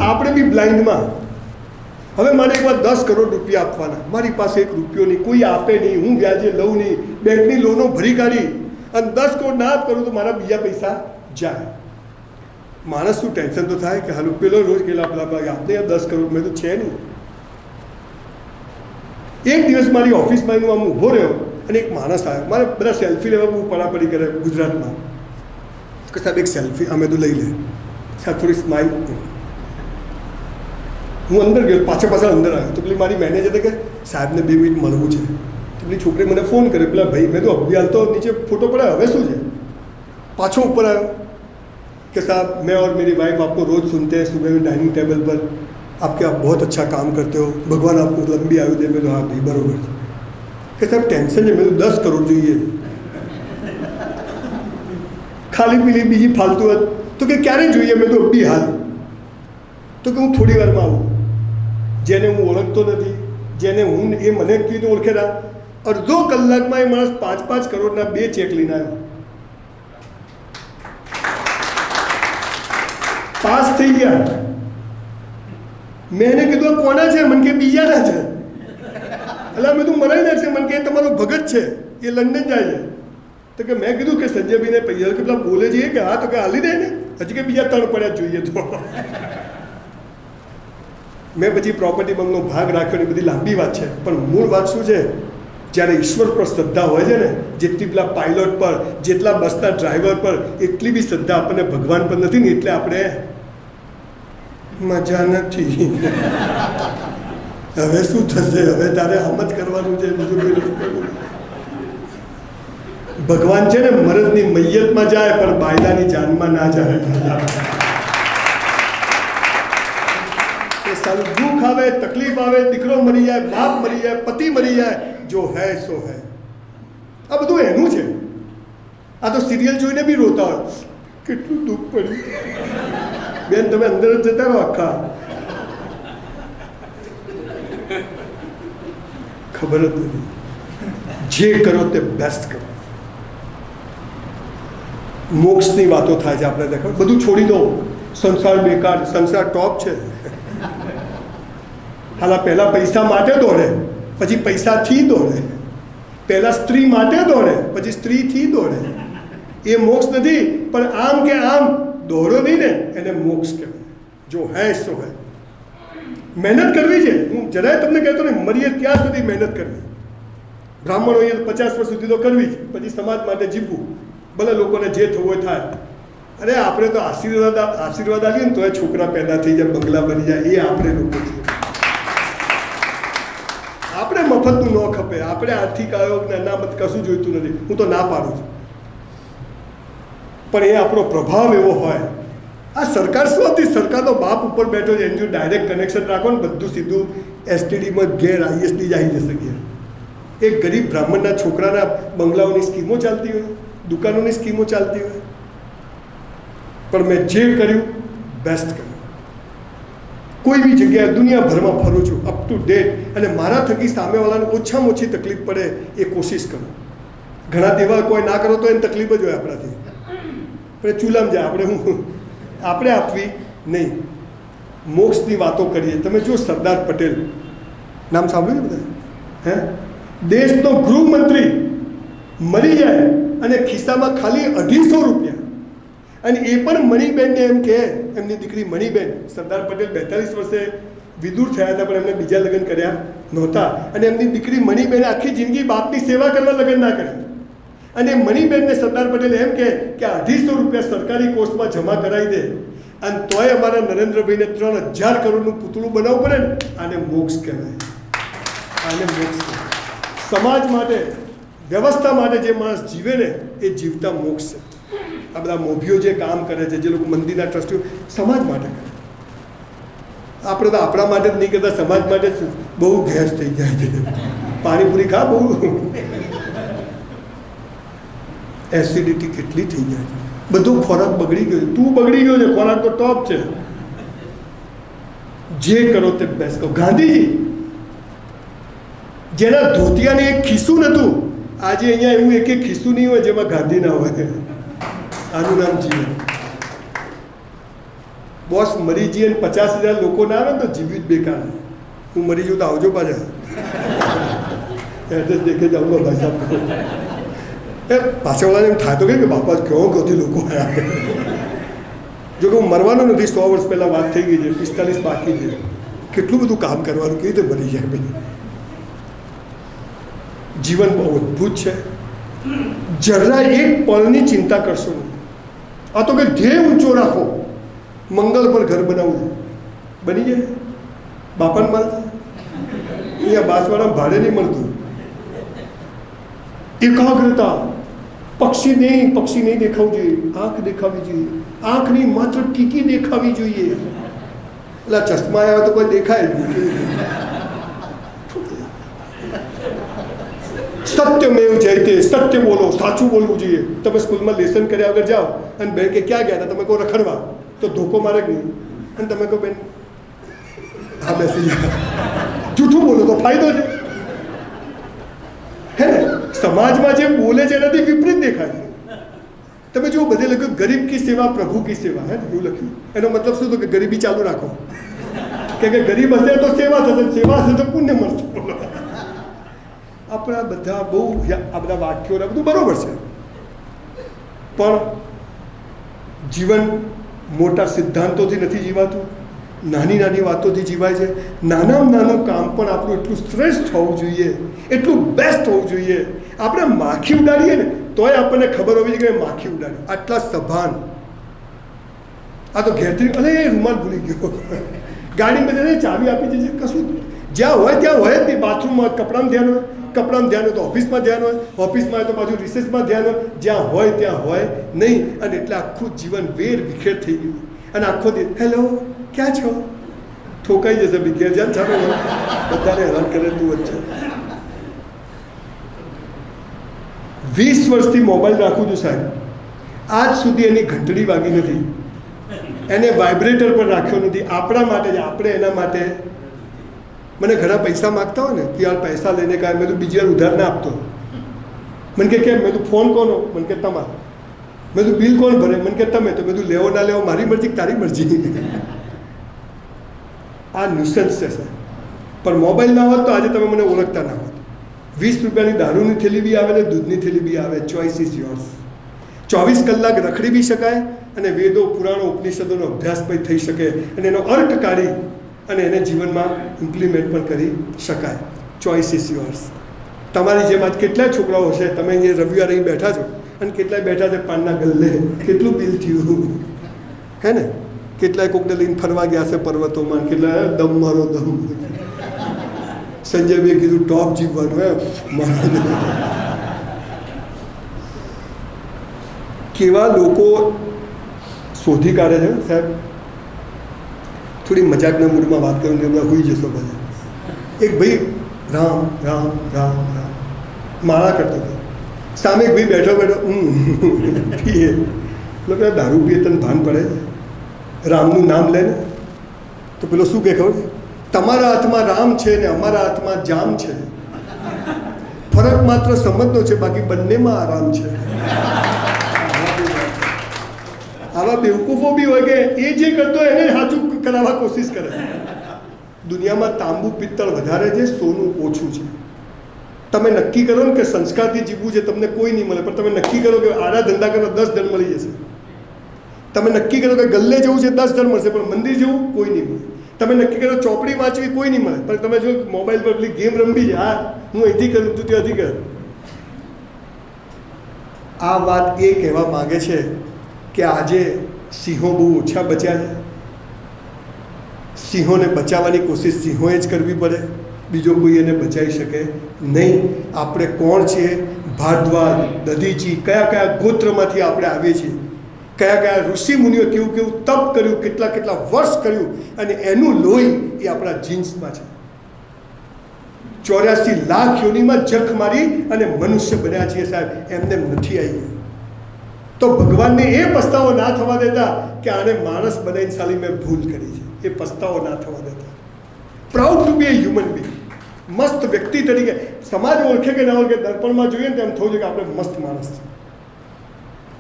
આપણે બી બ્લાઇન્ડમાં, હવે મારે એકવાર 10 કરોડ રૂપિયા આપવાના, મારી પાસે 1 રૂપિયો નહીં, કોઈ આપે નહીં, હું વ્યાજે લઉં નહીં, બેંકની લોનો ભરી કાઢી અને 10 કરોડ ના કરું તો મારા બીજા પૈસા જાય. માણસ શું ટેન્શન તો થાય કે હાલ પેલો રોજ કેટલા પેલા આપને 10 કરોડ, મેં તો છે નહીં. એક દિવસ મારી ઓફિસમાં આમ ઊભો રહ્યો અને એક માણસ આવ્યો. મારે બધા સેલ્ફી લેવા બહુ પડાપડી કરે ગુજરાતમાં કે સાહેબ એક સેલ્ફી, અમે તો લઈ લે સાહેબ, થોડી સ્માઇલ. હું અંદર ગયો, પાછળ અંદર આવ્યો તો પેલી મારી મેનેજરે કે સાહેબને 2 મિનિટ મળવું છે. તો પેલી છોકરી મને ફોન કર્યો, પેલા ભાઈ, મેં તો અભી હાલ તો નીચે ફોટો પડાયો, હવે શું છે? પાછો ઉપર આવ્યો कि साहब मैं और मेरी वाइफ आपको रोज़ सुनते हैं सुबह में डाइनिंग टेबल पर, आप बहुत अच्छा काम करते हो, भगवान आपको लंबी आयु दे. मैं तो हाँ भाई बराबर कि साहब टेंशन है, मैं तो 10 करोड़ જોઈએ. ખાલી પીલી બીજી ફાલતુ તો કે ક્યારે જોઈએ? મેં તો અભી હાલ. તો કે હું થોડી વારમાં આવું. જેને હું ઓળખતો નથી, જેને હું એ મને કીધું ઓળખેલા, અડધો કલાકમાં એ માણસ 5-5 કરોડના 2 ચેક લઈને આવ્યો. પાસ થઈ ગયા. મેં એને કીધું આ કોના છે? મને કે બીજાના છે. એટલે મેં તું મરાઈ નાખશે. મને કે તમારો ભગત છે, એ લંડન જાય છે. તો કે મેં કીધું કે સંજયભાઈને પૈસા કેટલા બોલે છે કે હા, તો કે હાલી દે ને, હજી કે બીજા 3 પડ્યા જોઈએ. તો મેં પછી પ્રોપર્ટી બંકનો ભાગ રાખ્યો ને બધી લાંબી વાત છે, પણ મૂળ વાત શું છે? જ્યારે ઈશ્વર પર શ્રદ્ધા હોય છે ને, જેટલી પેલા પાયલોટ પર, જેટલા બસના ડ્રાઈવર પર, એટલી બી શ્રદ્ધા આપણને ભગવાન પર નથી ને, એટલે આપણે મજા નથી. હવે શું થશે, હવે તારે આમ જ કરવાનું છે, બીજું કોઈ રસ્તો નથી. ભગવાન છે ને મરદની મૈયતમાં જાય પણ બાયલાની જાનમાં ના જાય. સારું દુઃખ આવે, તકલીફ આવે, દીકરો મરી જાય, બાપ મરી જાય, પતિ મરી જાય, જો હૈ સો હૈ. આ બધું એનું છે. આ તો સિરિયલ જોઈને બી રોતા હોય, કેટલું દુઃખ પડ્યું. બેન તમે અંદર જ જતા રહો, આખા ખબર જ નથી. જે કરો તે બેસ્ટ કરો. મોક્ષની વાતો થાય છે આપણે, દેખો બધું છોડી દો, સંસાર બેકાર, સંસાર ટોપ છે. હાલા પહેલાં પૈસા માટે દોડે, પછી પૈસાથી દોડે. પહેલાં સ્ત્રી માટે દોડે, પછી સ્ત્રીથી દોડે. એ મોક્ષ નથી, પણ આમ કે આમ દોડો નહીં ને, એને મોક્ષ કહેવાય. જો હૈ સો હૈ. મહેનત કરવી છે. હું જરાય તમને કહેતો ને, મરીએ ત્યાં સુધી મહેનત કરવી. બ્રાહ્મણ હોઈએ તો 50 વર્ષ સુધી તો કરવી જ, પછી સમાજ માટે જીવવું. ભલે લોકોને જે થવું હોય થાય. અરે આપણે તો આશીર્વાદ આલીએ ને તો એ છોકરા પેદા થઈ જાય, બંગલા બની જાય. એ આપણે લોકો છીએ. આપણે મફતનું ન ખપે. આપણે આર્થિક આયોગને અનામત કશું જોઈતું નથી. હું તો ના પાડું છું, પણ એ આપણો પ્રભાવ એવો હોય. આ સરકાર શું હતી? સરકારનો બાપ ઉપર બેઠો છે, એનું ડાયરેક્ટ કનેક્શન રાખો ને, બધું સીધું એસટીડીમાં ઘેર આઈએસડી જ આવી જશે. ઘેર એક ગરીબ બ્રાહ્મણના છોકરાના બંગલાઓની સ્કીમો ચાલતી હોય, દુકાનોની સ્કીમો ચાલતી હોય. પણ મેં જે કર્યું બેસ્ટ કર્યું. કોઈ બી જગ્યાએ દુનિયાભરમાં ફરું છું, અપ ટુ ડેટ, અને મારા થકી સામેવાળાને ઓછામાં ઓછી તકલીફ પડે એ કોશિશ કરું. ઘણા તેવા કોઈ ના કરો તો એને તકલીફ જ હોય આપણાથી. આપણે ચૂલામ જાય, આપણે આપવી નહીં. મોક્ષની વાતો કરીએ. તમે જો સરદાર પટેલ નામ સાંભળ્યું બધા? હે, દેશનો ગૃહમંત્રી મરી જાય અને ખિસ્સામાં ખાલી 250 રૂપિયા. અને એ પણ મણિબેનને એમ કે, એમની દીકરી મણિબેન, સરદાર પટેલ 42 વર્ષે વિદુર થયા હતા, પણ એમને બીજા લગ્ન કર્યા નહોતા. અને એમની દીકરી મણિબેને આખી જિંદગી બાપની સેવા કરવા લગ્ન ના કર્યા. અને મણિબેનને સરદાર પટેલ એમ કે 250 રૂપિયા સરકારી કોર્સમાં જમા કરાવી દે, અને તોય અમારા નરેન્દ્રભાઈને 3000 કરોડનું પૂતળું બનાવવું પડે ને. આને મોક્ષ કહેવાય. આને મોક્ષ કહેવાય. સમાજ માટે, વ્યવસ્થા માટે જે માણસ જીવે ને, એ જીવતા મોક્ષ છે. આ બધા મોભીઓ જે કામ કરે છે, જે લોકો મંદિરના ટ્રસ્ટીઓ, સમાજ માટે કરે. આપણે તો આપણા માટે જ નહીં કરતા, સમાજ માટે જ બહુ ગેસ થઈ જાય છે. પાણીપુરી ખા, બહુ એસિડિટી કેટલી થઈ જાય છે. બધો ખોરાક બગડી ગયો. તું બગડી ગયો છે. ખોરાક તો ટોપ છે. જે કરો તે બેસ્ટ કરો. ગાંધીજી, જેના ધોતિયાને એક ખિસ્સું નહોતું, આજે અહીંયા એવું એક ખિસ્સું નહીં હોય જેમાં ગાંધી ના હોય. આનું નામ જીવન. બોસ મરી જઈએ ને 50,000 લોકો ના આવે તો જીવ્યું જ બેકાર. હું મરી જાઉં તો આવજો પાછા. એડ્રેસ દેખે જાઉં ભાઈ સાહેબ. એ પાછળવાળાને એમ થાય તો કે બાપા કેવો કૌથી લોકો આવ્યા. જો કે હું મરવાનો નથી. 100 વર્ષ પહેલાં વાત થઈ ગઈ છે, 45 બાકી છે. કેટલું બધું કામ કરવાનું, કેવી રીતે મરી જાય ભાઈ. જીવન બહુ અદ્ભુત છે. જરા એક પળની ચિંતા કરશો નહીં. આ તો કે ધ્યેય ઊંચો રાખો. મંગલ પર ઘર બનાવવું બની જાય. બાપાને મળશે અહીંયા બાસવાળા ભાડે નહીં મળતું. એકાગ્રતા. પક્ષી નહીં દેખાવું જોઈએ, આંખ દેખાવી જોઈએ. આંખની માત્ર કીકી દેખાવી જોઈએ. એટલે ચશ્મા આવ્યા તો કોઈ દેખાય જ નહીં. સત્યમેવ જયતે. સત્ય બોલો, સાચું બોલવું જોઈએ. તમે સ્કૂલમાં લેસન કર્યા વગર જાઓ અને બેન કે ક્યાં ગયા હતા, તમે કહો રખડવા, તો ધોકો મારે જ નહીં. અને તમે કહો બેન હા બેસી જાય, જૂઠું બોલો તો ફાયદો છે. હે ને, સમાજમાં જે બોલે છે એનાથી વિપરીત દેખાય છે. તમે જુઓ, બધે લખ્યું ગરીબ કી સેવા પ્રભુ કી સેવા. હે એવું લખ્યું. એનો મતલબ શું હતો? કે ગરીબી ચાલુ રાખો, કે ગરીબ હશે તો સેવા થશે, સેવા હશે તો પુણ્ય મળશે. આપણા બધા બહુ આ બધા વાક્યો બધું બરાબર છે, પણ જીવન મોટા સિદ્ધાંતોથી નથી જીવાતું, નાની નાની વાતોથી જીવાય છે. નાનામાં નાનું કામ પણ આપણું એટલું શ્રેષ્ઠ હોવું જોઈએ, એટલું બેસ્ટ હોવું જોઈએ. આપણે માખી ઉડાડીએ ને તોય આપણને ખબર હોવી જોઈએ કે માખી ઉડાડી, આટલા સભાન. આ તો ઘેરથી અરે રૂમાલ ભૂલી ગયો, ગાડીમાં જઈને ચાવી આપી દેજે, કશું જ્યાં હોય ત્યાં હોય જ નહીં. બાથરૂમમાં કપડામાં ધ્યાન હોય, કપડામાં ધ્યાન હોય તો ઓફિસમાં ધ્યાન હોય, ઓફિસમાં હોય તો પાછું રિસેસમાં ધ્યાન હોય, જ્યાં હોય ત્યાં હોય નહીં. અને એટલે આખું જીવન વેર વિખેર થઈ ગયું. અને આખો દિવસ હેલો ક્યાં છો, ઠોકાઈ જશે બી ઘેર જ્યાં ચાલો બધાને હેરાન કરે તું વચ્ચે. 20 વર્ષથી મોબાઈલ રાખું છું સાહેબ, આજ સુધી એની ઘંટડી વાગી નથી, એને વાઇબ્રેટર પર રાખ્યો નથી. આપણા માટે જ, આપણે એના માટે. મને ઘણા પૈસા માગતા હોય ને કે યાર પૈસા લઈને કાંઈ, મેં તો બીજી વાર ઉધાર ના આપતો. મને કે કેમ? મેં તો ફોન કોનો? મને કે તમારો. મેં તો બિલ કોણ ભરે? મને કે તમે. તો મેં તો લેવો ના લેવો મારી મરજી તારી મરજી. આ ન્યુસન્સ છે સર. પણ મોબાઈલ ના હોત તો આજે તમે મને ઓળખતા ના હોત. 20 રૂપિયાની દારૂની થેલી બી આવે ને દૂધની થેલી બી આવે. Choice is yours. 24 કલાક રખડી બી શકાય અને વેદો પુરાણો ઉપનિષદોનો અભ્યાસ પણ થઈ શકે અને એનો અર્થ કાઢી અને એને જીવનમાં ઇમ્પ્લિમેન્ટ પણ કરી શકાય. Choice is yours. તમારી જેમ આજ કેટલાય છોકરાઓ હશે, તમે અહીંયા રવિવારે અહીં બેઠા છો અને કેટલાય બેઠા છે પાનના ગલ્લે, કેટલું બિલ થયું હે ને? કેટલાય કોકને લઈને ફરવા ગયા છે પર્વતોમાં, કેટલાય દમ મારો દમ. સંજયભાઈ કીધું ટોપ જીવવાનું હે. કેવા લોકો શોધી કાઢે છે સાહેબ. થોડી મજાકના મૂડમાં વાત કરું ને હોઈ જશો બધા. એક ભાઈ રામ રામ રામ રામ માળા કરતો હતો, સામે એક ભાઈ બેઠો બેઠો પીએ. લોકો દારૂ પીએ તને ભાન પડે? રામનું નામ લે ને તો પેલો શું કહે ખબર? તમારા હાથમાં રામ છે ને અમારા હાથમાં જામ છે, ફરક માત્ર સમજનો છે, બાકી બંનેમાં આરામ છે. આવા બેવકૂફો બી હોય કે એ જે કરતો હોય એને સાચું કરાવવા કોશિશ કરે. દુનિયામાં તાંબુ પિત્તળ વધારે છે, સોનું ઓછું છે. તમે નક્કી કરો ને કે સંસ્કારથી જીવવું છે, તમને કોઈ નહીં મળે. પણ તમે નક્કી કરો કે આડા ધંધા કરો 10 જણ મળી જશે. તમે નક્કી કરો કે ગલ્લે જવું છે 10 જણ મળશે, પણ મંદિર જવું કોઈ નહીં મળે. તમે નક્કી કરો ચોપડી વાંચવી કોઈ નહીં મળે, પણ તમે જો મોબાઈલ પર પેલી ગેમ રમવી છે, હા હું અહીંથી કરું તું ત્યાંથી કર. આ વાત એ કહેવા માગે છે કે આજે સિંહો બહુ ઓછા બચ્યા છે. સિંહોને બચાવવાની કોશિશ સિંહોએ જ કરવી પડે, બીજો કોઈ એને બચાવી શકે નહીં. આપણે કોણ છીએ? ભારદ્વાજ, દધીચી, કયા કયા ગોત્રમાંથી આપણે આવીએ છીએ, કયા કયા ઋષિ મુનિઓ કેવું કેવું તપ કર્યું, કેટલા કેટલા વર્ષ કર્યું, અને એનું લોહી એ આપણા જીન્સમાં છે. 84 લાખ યોનિમાં જખ મારી અને મનુષ્ય બન્યા છીએ સાહેબ, એમને નથી આવી ગયા. તો ભગવાનને એ પસ્તાવો ના થવા દેતા કે આને માણસ બનાવીને સાલી મેં ભૂલ કરી છે. એ પસ્તાવો ના થવા દેતા. Proud to be a human being. મસ્ત વ્યક્તિ તરીકે સમાજ ઓળખે કે ના ઓળખે, દર્પણમાં જોઈએ ને તેમ થવું છે કે આપણે મસ્ત માણસ છે.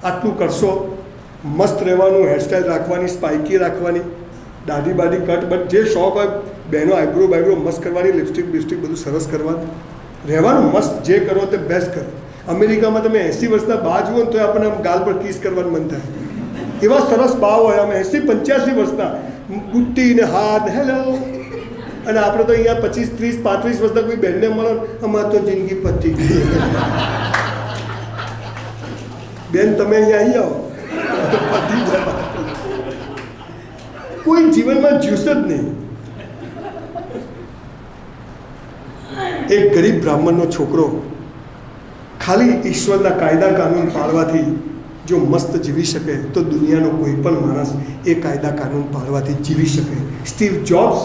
આટલું કરશો, મસ્ત રહેવાનું, હેરસ્ટાઈલ રાખવાની, સ્પાઇકી રાખવાની, દાઢી બાઢી કટ બટ જે શોખ હોય, બહેનો આઈબ્રો બાઈબ્રો મસ્ત કરવાની, લિપસ્ટિક બિસ્ટિક બધું સરસ કરવાનું, રહેવાનું મસ્ત. જે કરો તે બેસ્ટ કરો. અમેરિકામાં તમે 80 વર્ષના બા જુઓ ને તો આપણને આમ ગાલ પર કિસ કરવાનું મન થાય. એવા સરસ બા હોય, આમ 80-85 વર્ષના, બુટ્ટી ને હાર ને હેલો. અને આપણે તો અહીંયા 25, 30, 35 વર્ષના કોઈ બહેનને મળો, અમારે તો જિંદગી પતી ગઈ. બેન તમે અહીંયા આવી આવો, કોઈ જીવનમાં જ્યુસ જ નહીં. એક ગરીબ બ્રાહ્મણનો છોકરો ખાલી ઈશ્વરના કાયદા કાનૂન પાળવાથી જો મસ્ત જીવી શકે તો દુનિયાનો કોઈ પણ માણસ એ કાયદા કાનૂન પાળવાથી જીવી શકે. સ્ટીવ જોબ્સ,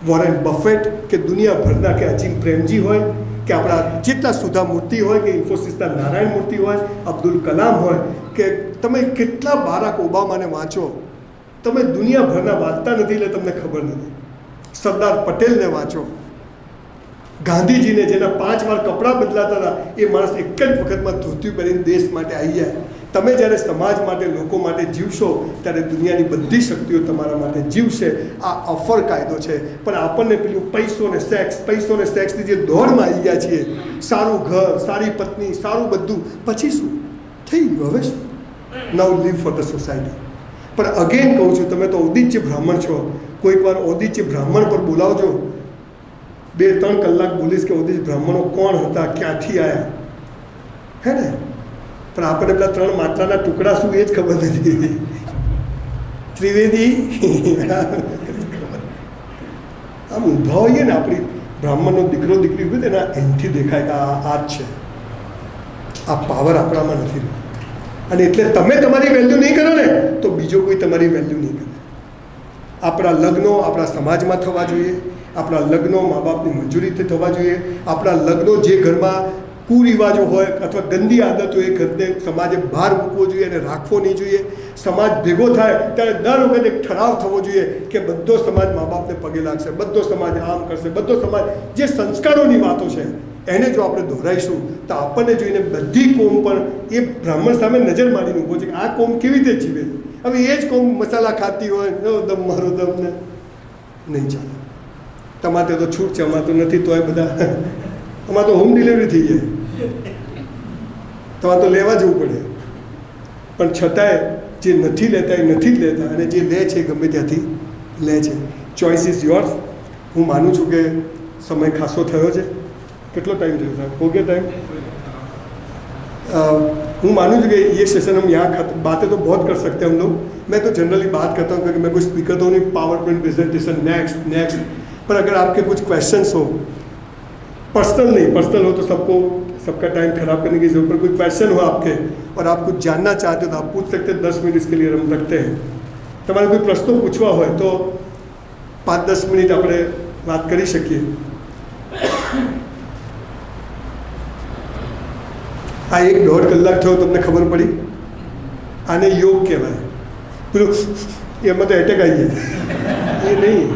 વોરેન બફેટ, કે દુનિયાભરના કે અજીમ પ્રેમજી હોય, કે આપણા જેટલા સુધા મૂર્તિ હોય, કે ઇન્ફોસિસના નારાયણ મૂર્તિ હોય, અબ્દુલ કલામ હોય, કે તમે કેટલા બારાક ઓબામાને વાંચો, તમે દુનિયાભરના વાંચતા નથી એટલે તમને ખબર નથી. સરદાર પટેલને વાંચો, ગાંધીજીને જેના 5 વાર કપડાં બદલાતા હતા, એ માણસ એક જ વખતમાં ધોતિયું પહેરીને દેશ માટે આવી જાય. તમે જ્યારે સમાજ માટે, લોકો માટે જીવશો ત્યારે દુનિયાની બધી શક્તિઓ તમારા માટે જીવશે. આ ઓફર કાયદો છે. પણ આપણને પેલું પૈસો ને સેક્સની જે દોડમાં આવી ગયા છીએ, સારું ઘર, સારી પત્ની, સારું બધું, પછી શું થઈ ગયું? હવે શું? નાઉ લીવ ફોર ધ સોસાયટી. પણ અગેન કહું છું, તમે તો ઉદિત્ય બ્રાહ્મણ છો, કોઈક વાર ઓદિચ્ય બ્રાહ્મણ પર બોલાવજો, 2-3 કલાક બોલીશ કે ઓદિચ્ય બ્રાહ્મણો કોણ હતા, ક્યાંથી આવ્યા, હે ને? પણ આપણને પેલા 3 માટલાના ટુકડા શું એ જ ખબર નથી. ત્રિવેદી આમ ઊભા હોઈએ ને, આપણી બ્રાહ્મણનો દીકરો દીકરી હોય એના એનથી દેખાય કે આ જ છે. આ પાવર આપણામાં નથી રહ્યો. અને એટલે તમે તમારી વેલ્યુ નહીં કરો ને તો બીજો કોઈ તમારી વેલ્યુ નહીં કરે. આપણા લગ્નો આપણા સમાજમાં થવા જોઈએ, આપણા લગ્નો મા બાપની મંજૂરીથી થવા જોઈએ, આપણા લગ્નો જે ઘરમાં કુરિવાજો હોય અથવા ગંદી આદત હોય એ ઘરને સમાજે બહાર મૂકવો જોઈએ અને રાખવો નહીં જોઈએ. સમાજ ભેગો થાય ત્યારે દર વખતે એક ઠરાવ થવો જોઈએ કે બધો સમાજ મા બાપને પગે લાગશે, બધો સમાજ આમ કરશે, બધો સમાજ જે સંસ્કારોની વાતો છે એને જો આપણે દોહરાઈશું તો આપણને જોઈને બધી કોમ પણ એ બ્રાહ્મણ સામે નજર મારીને ઊભો છે કે આ કોમ કેવી રીતે જીવે. હવે એ જ કોમ મસાલા ખાતી હોય, દમ મારો દમ ને, નહીં ચાલે. તમારે તો છૂટ છે, અમારે તો નથી, તોય બધા અમારે તો હોમ ડિલિવરી થઈ જાય, તમારે તો લેવા જવું પડે. પણ છતાંય જે નથી લેતા એ નથી જ લેતા, અને જે લે છે એ ગમે ત્યાંથી લે છે. Choice is yours. હું માનું છું કે સમય ખાસો થયો છે. कितना टाइम थयो साहब? हो गया टाइम? हूँ मानूँ कि ये सेशन हम यहाँ बातें तो बहुत कर सकते हैं हम लोग. मैं तो जनरली बात करता हूँ क्योंकि मैं कोई स्पीकर तो नहीं, पावर पॉइंट प्रेजेंटेशन नेक्स्ट. पर अगर आपके कुछ क्वेश्चंस हो, पर्सनल नहीं, पर्सनल हो तो सबका टाइम खराब करने की जरूरत. पर कोई क्वेश्चन हो आपके और आप कुछ जानना चाहते हो तो आप पूछ सकते हैं. 10 मिनट इसके लिए हम रखते हैं. તમારે કોઈ પ્રશ્નો પૂછવા હોય તો 5-10 મિનિટ આપણે વાત કરી શકીએ. આ 1-1.5 કલાક થયો, તમને ખબર પડી? આને યોગ કહેવાય. પેલું એમાં તો એટેક આવી જાય એ નહીં.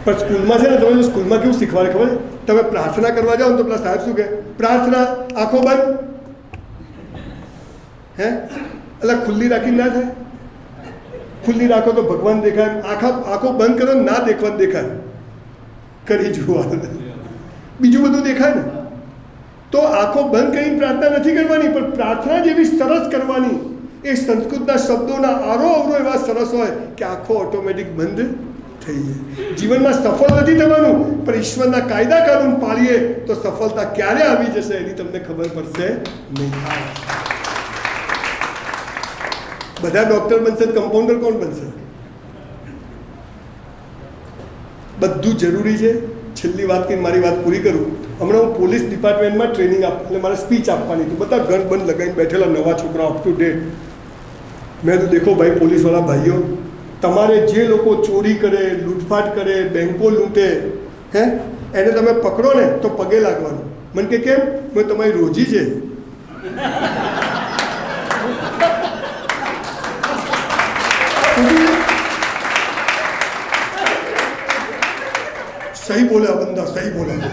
પણ સ્કૂલમાં છે ને, તમે સ્કૂલમાં કેવું શીખવાડે ખબર? તમે પ્રાર્થના કરવા જાઓ ને તો પેલા સાહેબ શું કહે? પ્રાર્થના આંખો બંધ. હે એટલે ખુલ્લી રાખીને ના થાય? ખુલ્લી રાખો તો ભગવાન દેખાય, આંખો બંધ કરો ના દેખવાનું દેખાય. કરી જુઓ, બીજું બધું દેખાય ને. તો આંખો બંધ કરીને પ્રાર્થના નથી કરવાની, પણ પ્રાર્થના જેવી સરસ કરવાની. એ સંસ્કૃતના શબ્દોના આરો અવરો એવા સરસ હોય કે આંખો ઓટોમેટિક બંધ થઈ જાય. જીવનમાં સફળ નથી થવાનું, પણ ઈશ્વરના કાયદા કાનૂન પાળીએ તો સફળતા ક્યારે આવી જશે એની તમને ખબર પડશે નહીં. બધા ડૉક્ટર બનશે, કમ્પાઉન્ડર કોણ બનશે? બધું જરૂરી છે. છેલ્લી વાત કરીને મારી વાત પૂરી કરું. હમણાં હું પોલીસ ડિપાર્ટમેન્ટમાં ટ્રેનિંગ એટલે મારે સ્પીચ આપવાની હતી. બધા ઘર બંધ લગાવીને બેઠેલા નવા છોકરા અપ ટુ ડેટ. મેં તો દેખો ભાઈ પોલીસવાળા ભાઈઓ, તમારે જે લોકો ચોરી કરે, લૂંટફાટ કરે, બેંકો લૂંટે, હે એને તમે પકડો ને તો પગે લાગવાનું. મને કે કેમ? મેં તમારી રોજી છે. સહી બોલ્યા બંદા, સહી બોલ્યા.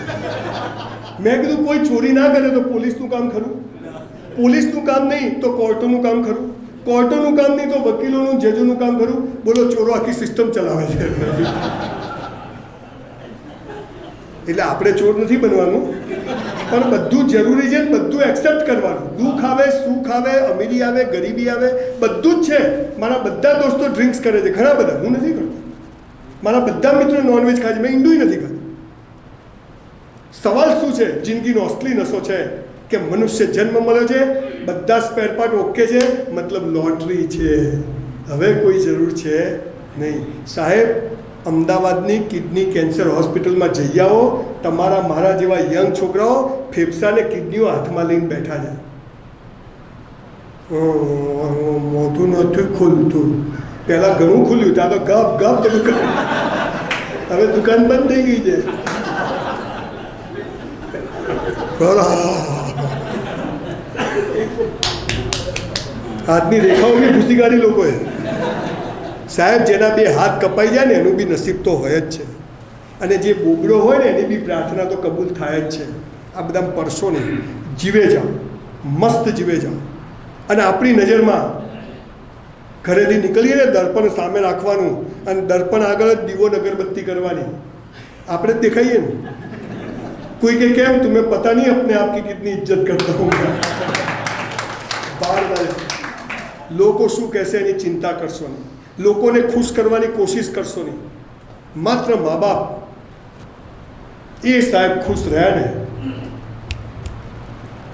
મેં કીધું કોઈ ચોરી ના કરે તો પોલીસનું કામ ખરું? પોલીસનું કામ નહીં તો કોર્ટોનું કામ ખરું? કોર્ટોનું કામ નહીં તો વકીલોનું, જજોનું કામ ખરું? બોલો, ચોરો આખી સિસ્ટમ ચલાવે છે. એટલે આપણે ચોર નથી બનવાનું, પણ બધું જરૂરી છે. બધું એક્સેપ્ટ કરવાનું. દુઃખ આવે, સુખ આવે, અમીરી આવે, ગરીબી આવે, બધું જ છે. મારા બધા દોસ્તો ડ્રિંક્સ કરે છે, ઘણા બધા. હું નથી કરતો. મારા બધા મિત્રો નોનવેજ ખાય છે, મેં ઈંડું નથી ખાતું. સવાલ શું છે? જિંદગીનો અસલી નશો છે કે મનુષ્ય જન્મ મળ્યો છે, બધા સ્પેર પાર્ટ ઓકે છે, મતલબ લોટરી છે, હવે કોઈ જરૂર છે નહીં. સાહેબ, અમદાવાદની કિડની કેન્સર હોસ્પિટલમાં જઈ આવો. તમારા મારા જેવા યંગ છોકરાઓ ફેફસાને કિડનીઓ હાથમાં લઈને બેઠા છે. મોઢું નથી ખુલતું. પહેલાં ઘણું ખુલ્યું, ત્યાં તો ગપ ગપ બધું કર્યું. હવે દુકાન બંધ થઈ ગઈ છે. હાથની રેખાઓ બી ભૂસી કાઢી લોકોએ. સાહેબ, જેના 2 હાથ કપાઈ જાય ને એનું બી નસીબ તો હોય જ છે. અને જે બોબડો હોય ને એની બી પ્રાર્થના તો કબૂલ થાય જ છે. આ બધા પરસો નહીં, જીવે જાઓ, મસ્ત જીવે જાઓ. અને આપણી નજરમાં ઘરેથી નીકળીએ ને દર્પણ સામે રાખવાનું, અને દર્પણ આગળ જ દીવો અગરબત્તી કરવાની. આપણે જ દેખાઈએ ને. कोई के केम तुम्हें पता नहीं अपने आप की कितनी इज्जत करता हूँ. बार बार लोगों शू कैसे एनी चिंता करशो नहीं. લોકોને ખુશ કરવાની કોશિશ કરશો નહીં. માત્ર મા બાપ એ સાહેબ ખુશ રહ્યા ને,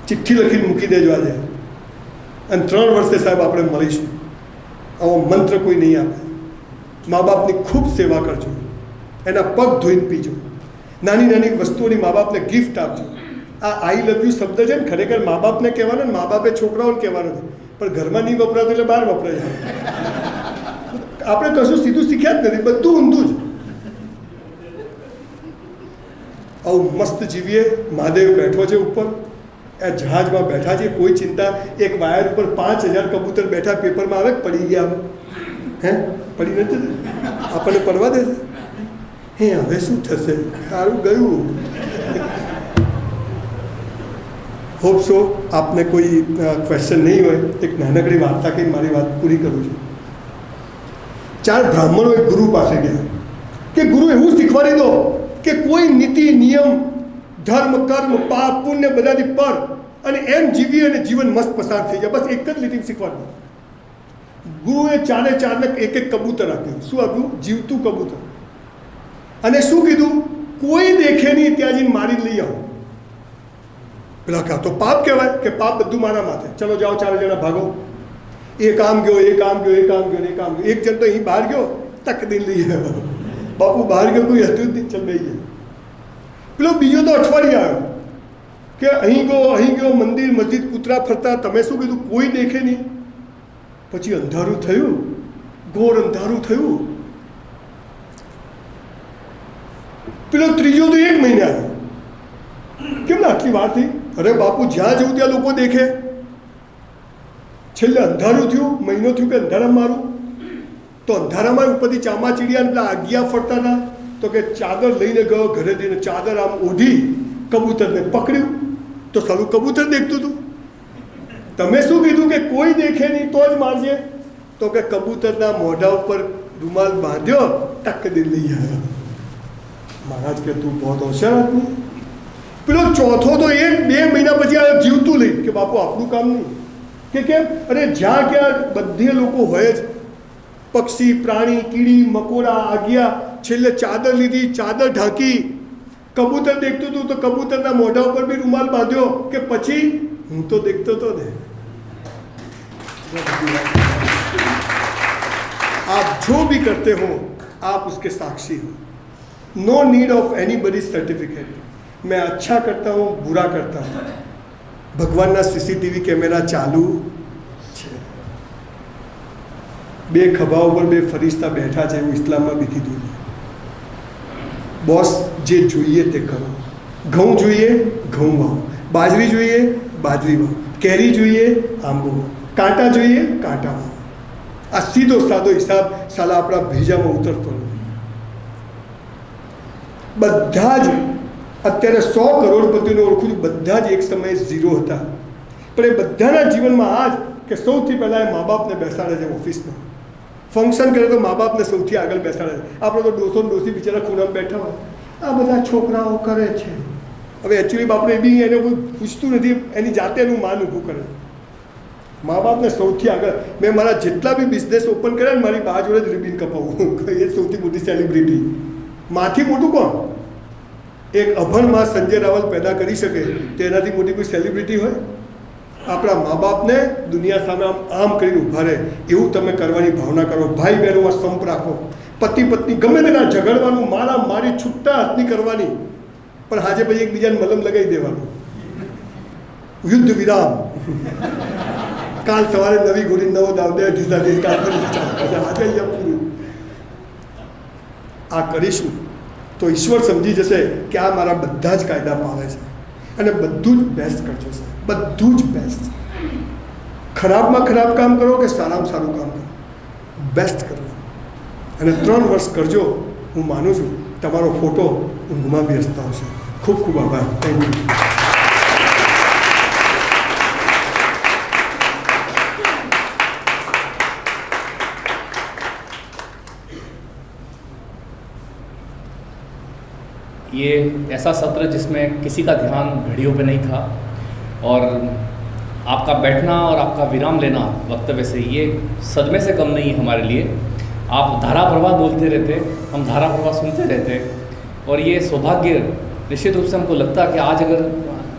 ચિઠ્ઠી લખીને મૂકી દેજો આજે, અને 3 વર્ષે સાહેબ આપણે મળીશું. આવો મંત્ર કોઈ નહીં આપે. મા બાપની ખૂબ સેવા કરજો, એના પગ ધોઈને પીજો, નાની નાની વસ્તુઓની મા બાપને ગિફ્ટ આપજો. આ આઈ લવ યુ શબ્દ છે ને, ખરેખર મા બાપને કહેવાનો ને મા બાપે છોકરાઓને કહેવાનો છે, પણ ઘરમાં નહીં વપરાતો એટલે બહાર વપરાય છે. આપણે કશું સીધું શીખ્યા જ નથી, બધું ઊંધું જ. આવું મસ્ત જીવીએ. મહાદેવ બેઠો છે ઉપર, એ જહાજમાં બેઠા છે, કોઈ ચિંતા. એક વાયર ઉપર 5000 કબૂતર બેઠા, પેપરમાં આવે પડી ગયા. હે પડી નથી, આપણને પડવા દે છે. હે હવે શું થશે, તારું ગયું. હોપ સો આપને કોઈ ક્વેશ્ચન નહીં હોય. એક નાનકડી વાર્તા કહીને મારી વાત પૂરી કરું છું. 4 બ્રાહ્મણો એક ગુરુ પાસે ગયા કે ગુરુ એવું શીખવાડી દો કે કોઈ નીતિ નિયમ ધર્મ કર્મ પાપ પુણ્ય બધાથી પર, અને એમ જીવી અને જીવન મસ્ત પસાર થઈ જાય. બસ એક જ લીટી શીખવાડી. ગુરુએ 4ને એક કબૂતર આપ્યું. શું આપ્યું? જીવતું કબૂતર. અને શું કીધું? કોઈ દેખે નહીં ત્યાં જઈને મારી લઈ આવો. પેલા કહા તો પાપ કહેવાય કે પાપ બધું મારા માથે. ચલો જાઓ 4 જણા ભાગો. એ કામ ગયો, એ કામ ગયો, એ કામ ગયો, એ કામ ગયો. એક જણ તો અહીં બહાર ગયો, તક દઈને લઈ આવ્યો. બાપુ બહાર ગયો, કોઈ હતું જ નહીં, ચલ બે ગયા. પેલો બીજો તો અઠવાડિયે આવ્યો કે અહીં ગયો, મંદિર મસ્જિદ કૂતરા ફરતા. તમે શું કીધું? કોઈ દેખે નહીં. પછી અંધારું થયું, ઘોર અંધારું થયું. પેલો ત્રીજો તો 1 મહિને આવ્યો. કેમ ના આટલી વાર થઈ? અરે બાપુ જ્યાં જવું ત્યાં લોકો દેખે. છેલ્લે અંધારું થયું, મહિનો થયું કે અંધારામાં મારું. તો અંધારામાં ઉપરથી ચામાચીડિયા પેલા આગિયા ફરતા હતા. તો કે ચાદર લઈને ગયો ઘરે જઈને, ચાદર આમ ઓઢી કબૂતરને પકડ્યું. તો સારું કબૂતર દેખતું હતું. તમે શું કીધું કે કોઈ દેખે નહીં તો જ મારજે? તો કે કબૂતરના મોઢા ઉપર રૂમાલ બાંધ્યો, ટક દે લઈ આવ્યો. મહારાજ કે તું બહુ હોશિયાર આદમી. પેલો ચોથો તો 1-2 મહિના પછી આવ્યો જીવતું લઈ કે બાપુ આપણું કામ નહીં. કે કેમ? અરે જ્યાં ક્યાં બધે લોકો હોય જ, પક્ષી પ્રાણી કીડી મકોડા આગિયા. છેલ્લે ચાદર લીધી, ચાદર ઢાંકી. કબૂતર દેખતું હતું તો કબૂતરના મોઢા ઉપર બી રૂમાલ બાંધ્યો. કે પછી હું તો દેખતો હતો ને. आप जो भी करते हो आप उसके साक्षी हो. No need of anybody certificate. मैं अच्छा करता हूँ, बुरा करता हूँ. ભગવાનના સીસીટીવી કેમેરા ચાલુ છે. 2 ખભા ઉપર 2 ફરિશ્તા બેઠા છે, એવું ઇસ્લામમાં બી કીધું. બોસ જે જોઈએ તે કરો. ઘઉં જોઈએ, ઘઉં વાવો. બાજરી જોઈએ, બાજરી વાવો. કેરી જોઈએ, આંબો વાવો. કાંટા જોઈએ, કાંટા વાવો. આ સીધો સાદો હિસાબ સાલા આપણા ભેજામાં ઉતરતો નથી. બધા જ અત્યારે 100 કરોડપતિને ઓળખું છું, બધા જ એક સમયે 0 હતા. પણ એ બધાના જીવનમાં આ જ કે સૌથી પહેલાં એ મા બાપને બેસાડે છે. ઓફિસમાં ફંક્શન કરે તો મા બાપને સૌથી આગળ બેસાડે છે. આપણે તો ડોસો ડોસી બિચારા ખૂણામાં બેઠા હોય, આ બધા છોકરાઓ કરે છે. હવે એકચ્યુઅલી બાપને બી એને કોઈ પૂછતું નથી, એની જાતે એનું માન ઊભું કરે. મા બાપને સૌથી આગળ. મેં મારા જેટલા બી બિઝનેસ ઓપન કર્યા ને, મારી બા જોડે જ રિબિન કપાવું. એ સૌથી મોટી સેલિબ્રિટી. માથી મોટું કોણ? એક અભણ માં સંજય રાવલ પેદા કરી શકે તો એનાથી મોટી કોઈ સેલિબ્રિટી હોય? આપણા મા બાપને દુનિયા સામે આમ કરીને ઊભા રહે એવું તમે કરવાની ભાવના કરો. ભાઈ બહેનોમાં સંપ રાખો. પતિ પત્ની ગમે તેના ઝઘડવાનું, મારા મારી છૂટા હાથની કરવાની, પણ આજે પછી એકબીજાને મલમ લગાવી દેવાનું. યુદ્ધ વિરામ. કાલ સવારે નવી ગોળી નવો દાવ દે ઢીસા કાલ આજે અહીંયા પૂરું. આ કરીશું તો ઈશ્વર સમજી જશે કે આ મારા બધા જ કાયદા પાળે છે અને બધું જ બેસ્ટ કરજો સર. બધું જ બેસ્ટ. ખરાબમાં ખરાબ કામ કરો કે સારામાં સારું કામ કરો, બેસ્ટ કરો. અને 3 વર્ષ કરજો. હું માનું છું તમારો ફોટો ઊંઘમાં બી હસતા હશે. ખૂબ ખૂબ આભાર. Thank you. ये ऐसा सत्र जिसमें किसी का ध्यान घड़ियों पे नहीं था और आपका बैठना और आपका विराम लेना वक्तव्य से, ये सदमे से कम नहीं है हमारे लिए. आप धारा प्रवाह बोलते रहते, हम धारा प्रवाह सुनते रहते, और ये सौभाग्य निश्चित रूप से हमको लगता है कि आज अगर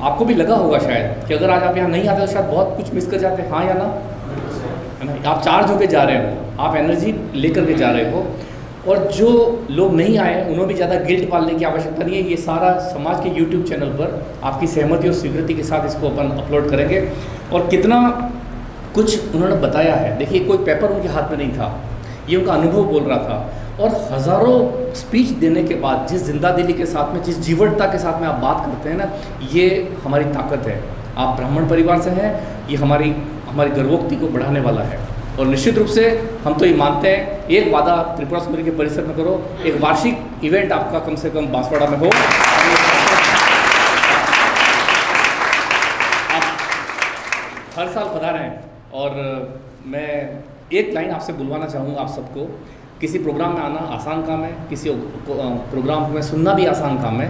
आपको भी लगा होगा शायद कि अगर आज आप यहाँ नहीं आते तो शायद बहुत कुछ मिस कर जाते, हाँ या ना, है ना। आप चार्ज होके जा रहे हो, आप एनर्जी लेकर के जा रहे हो, और जो लोग नहीं आए उन्होंने भी ज़्यादा गिल्ट पालने की आवश्यकता नहीं है। ये सारा समाज के यूट्यूब चैनल पर आपकी सहमति और स्वीकृति के साथ इसको अपन अपलोड करेंगे। और कितना कुछ उन्होंने बताया है, देखिए कोई पेपर उनके हाथ में नहीं था, ये उनका अनुभव बोल रहा था, और हज़ारों स्पीच देने के बाद जिस जिंदा दिली के साथ में, जिस जीवटता के साथ में आप बात करते हैं ना, ये हमारी ताकत है। आप ब्राह्मण परिवार से हैं, ये हमारी गर्वोक्ति को बढ़ाने वाला है। और निश्चित रूप से हम तो ये मानते हैं, एक वादा त्रिपुरा सुंदरी के परिसर में करो, एक वार्षिक इवेंट आपका कम से कम बांसवाड़ा में हो। आप हर साल पधारें। और मैं एक लाइन आपसे बुलवाना चाहूँगा आप सबको, किसी प्रोग्राम में आना आसान काम है, किसी प्रोग्राम में सुनना भी आसान काम है,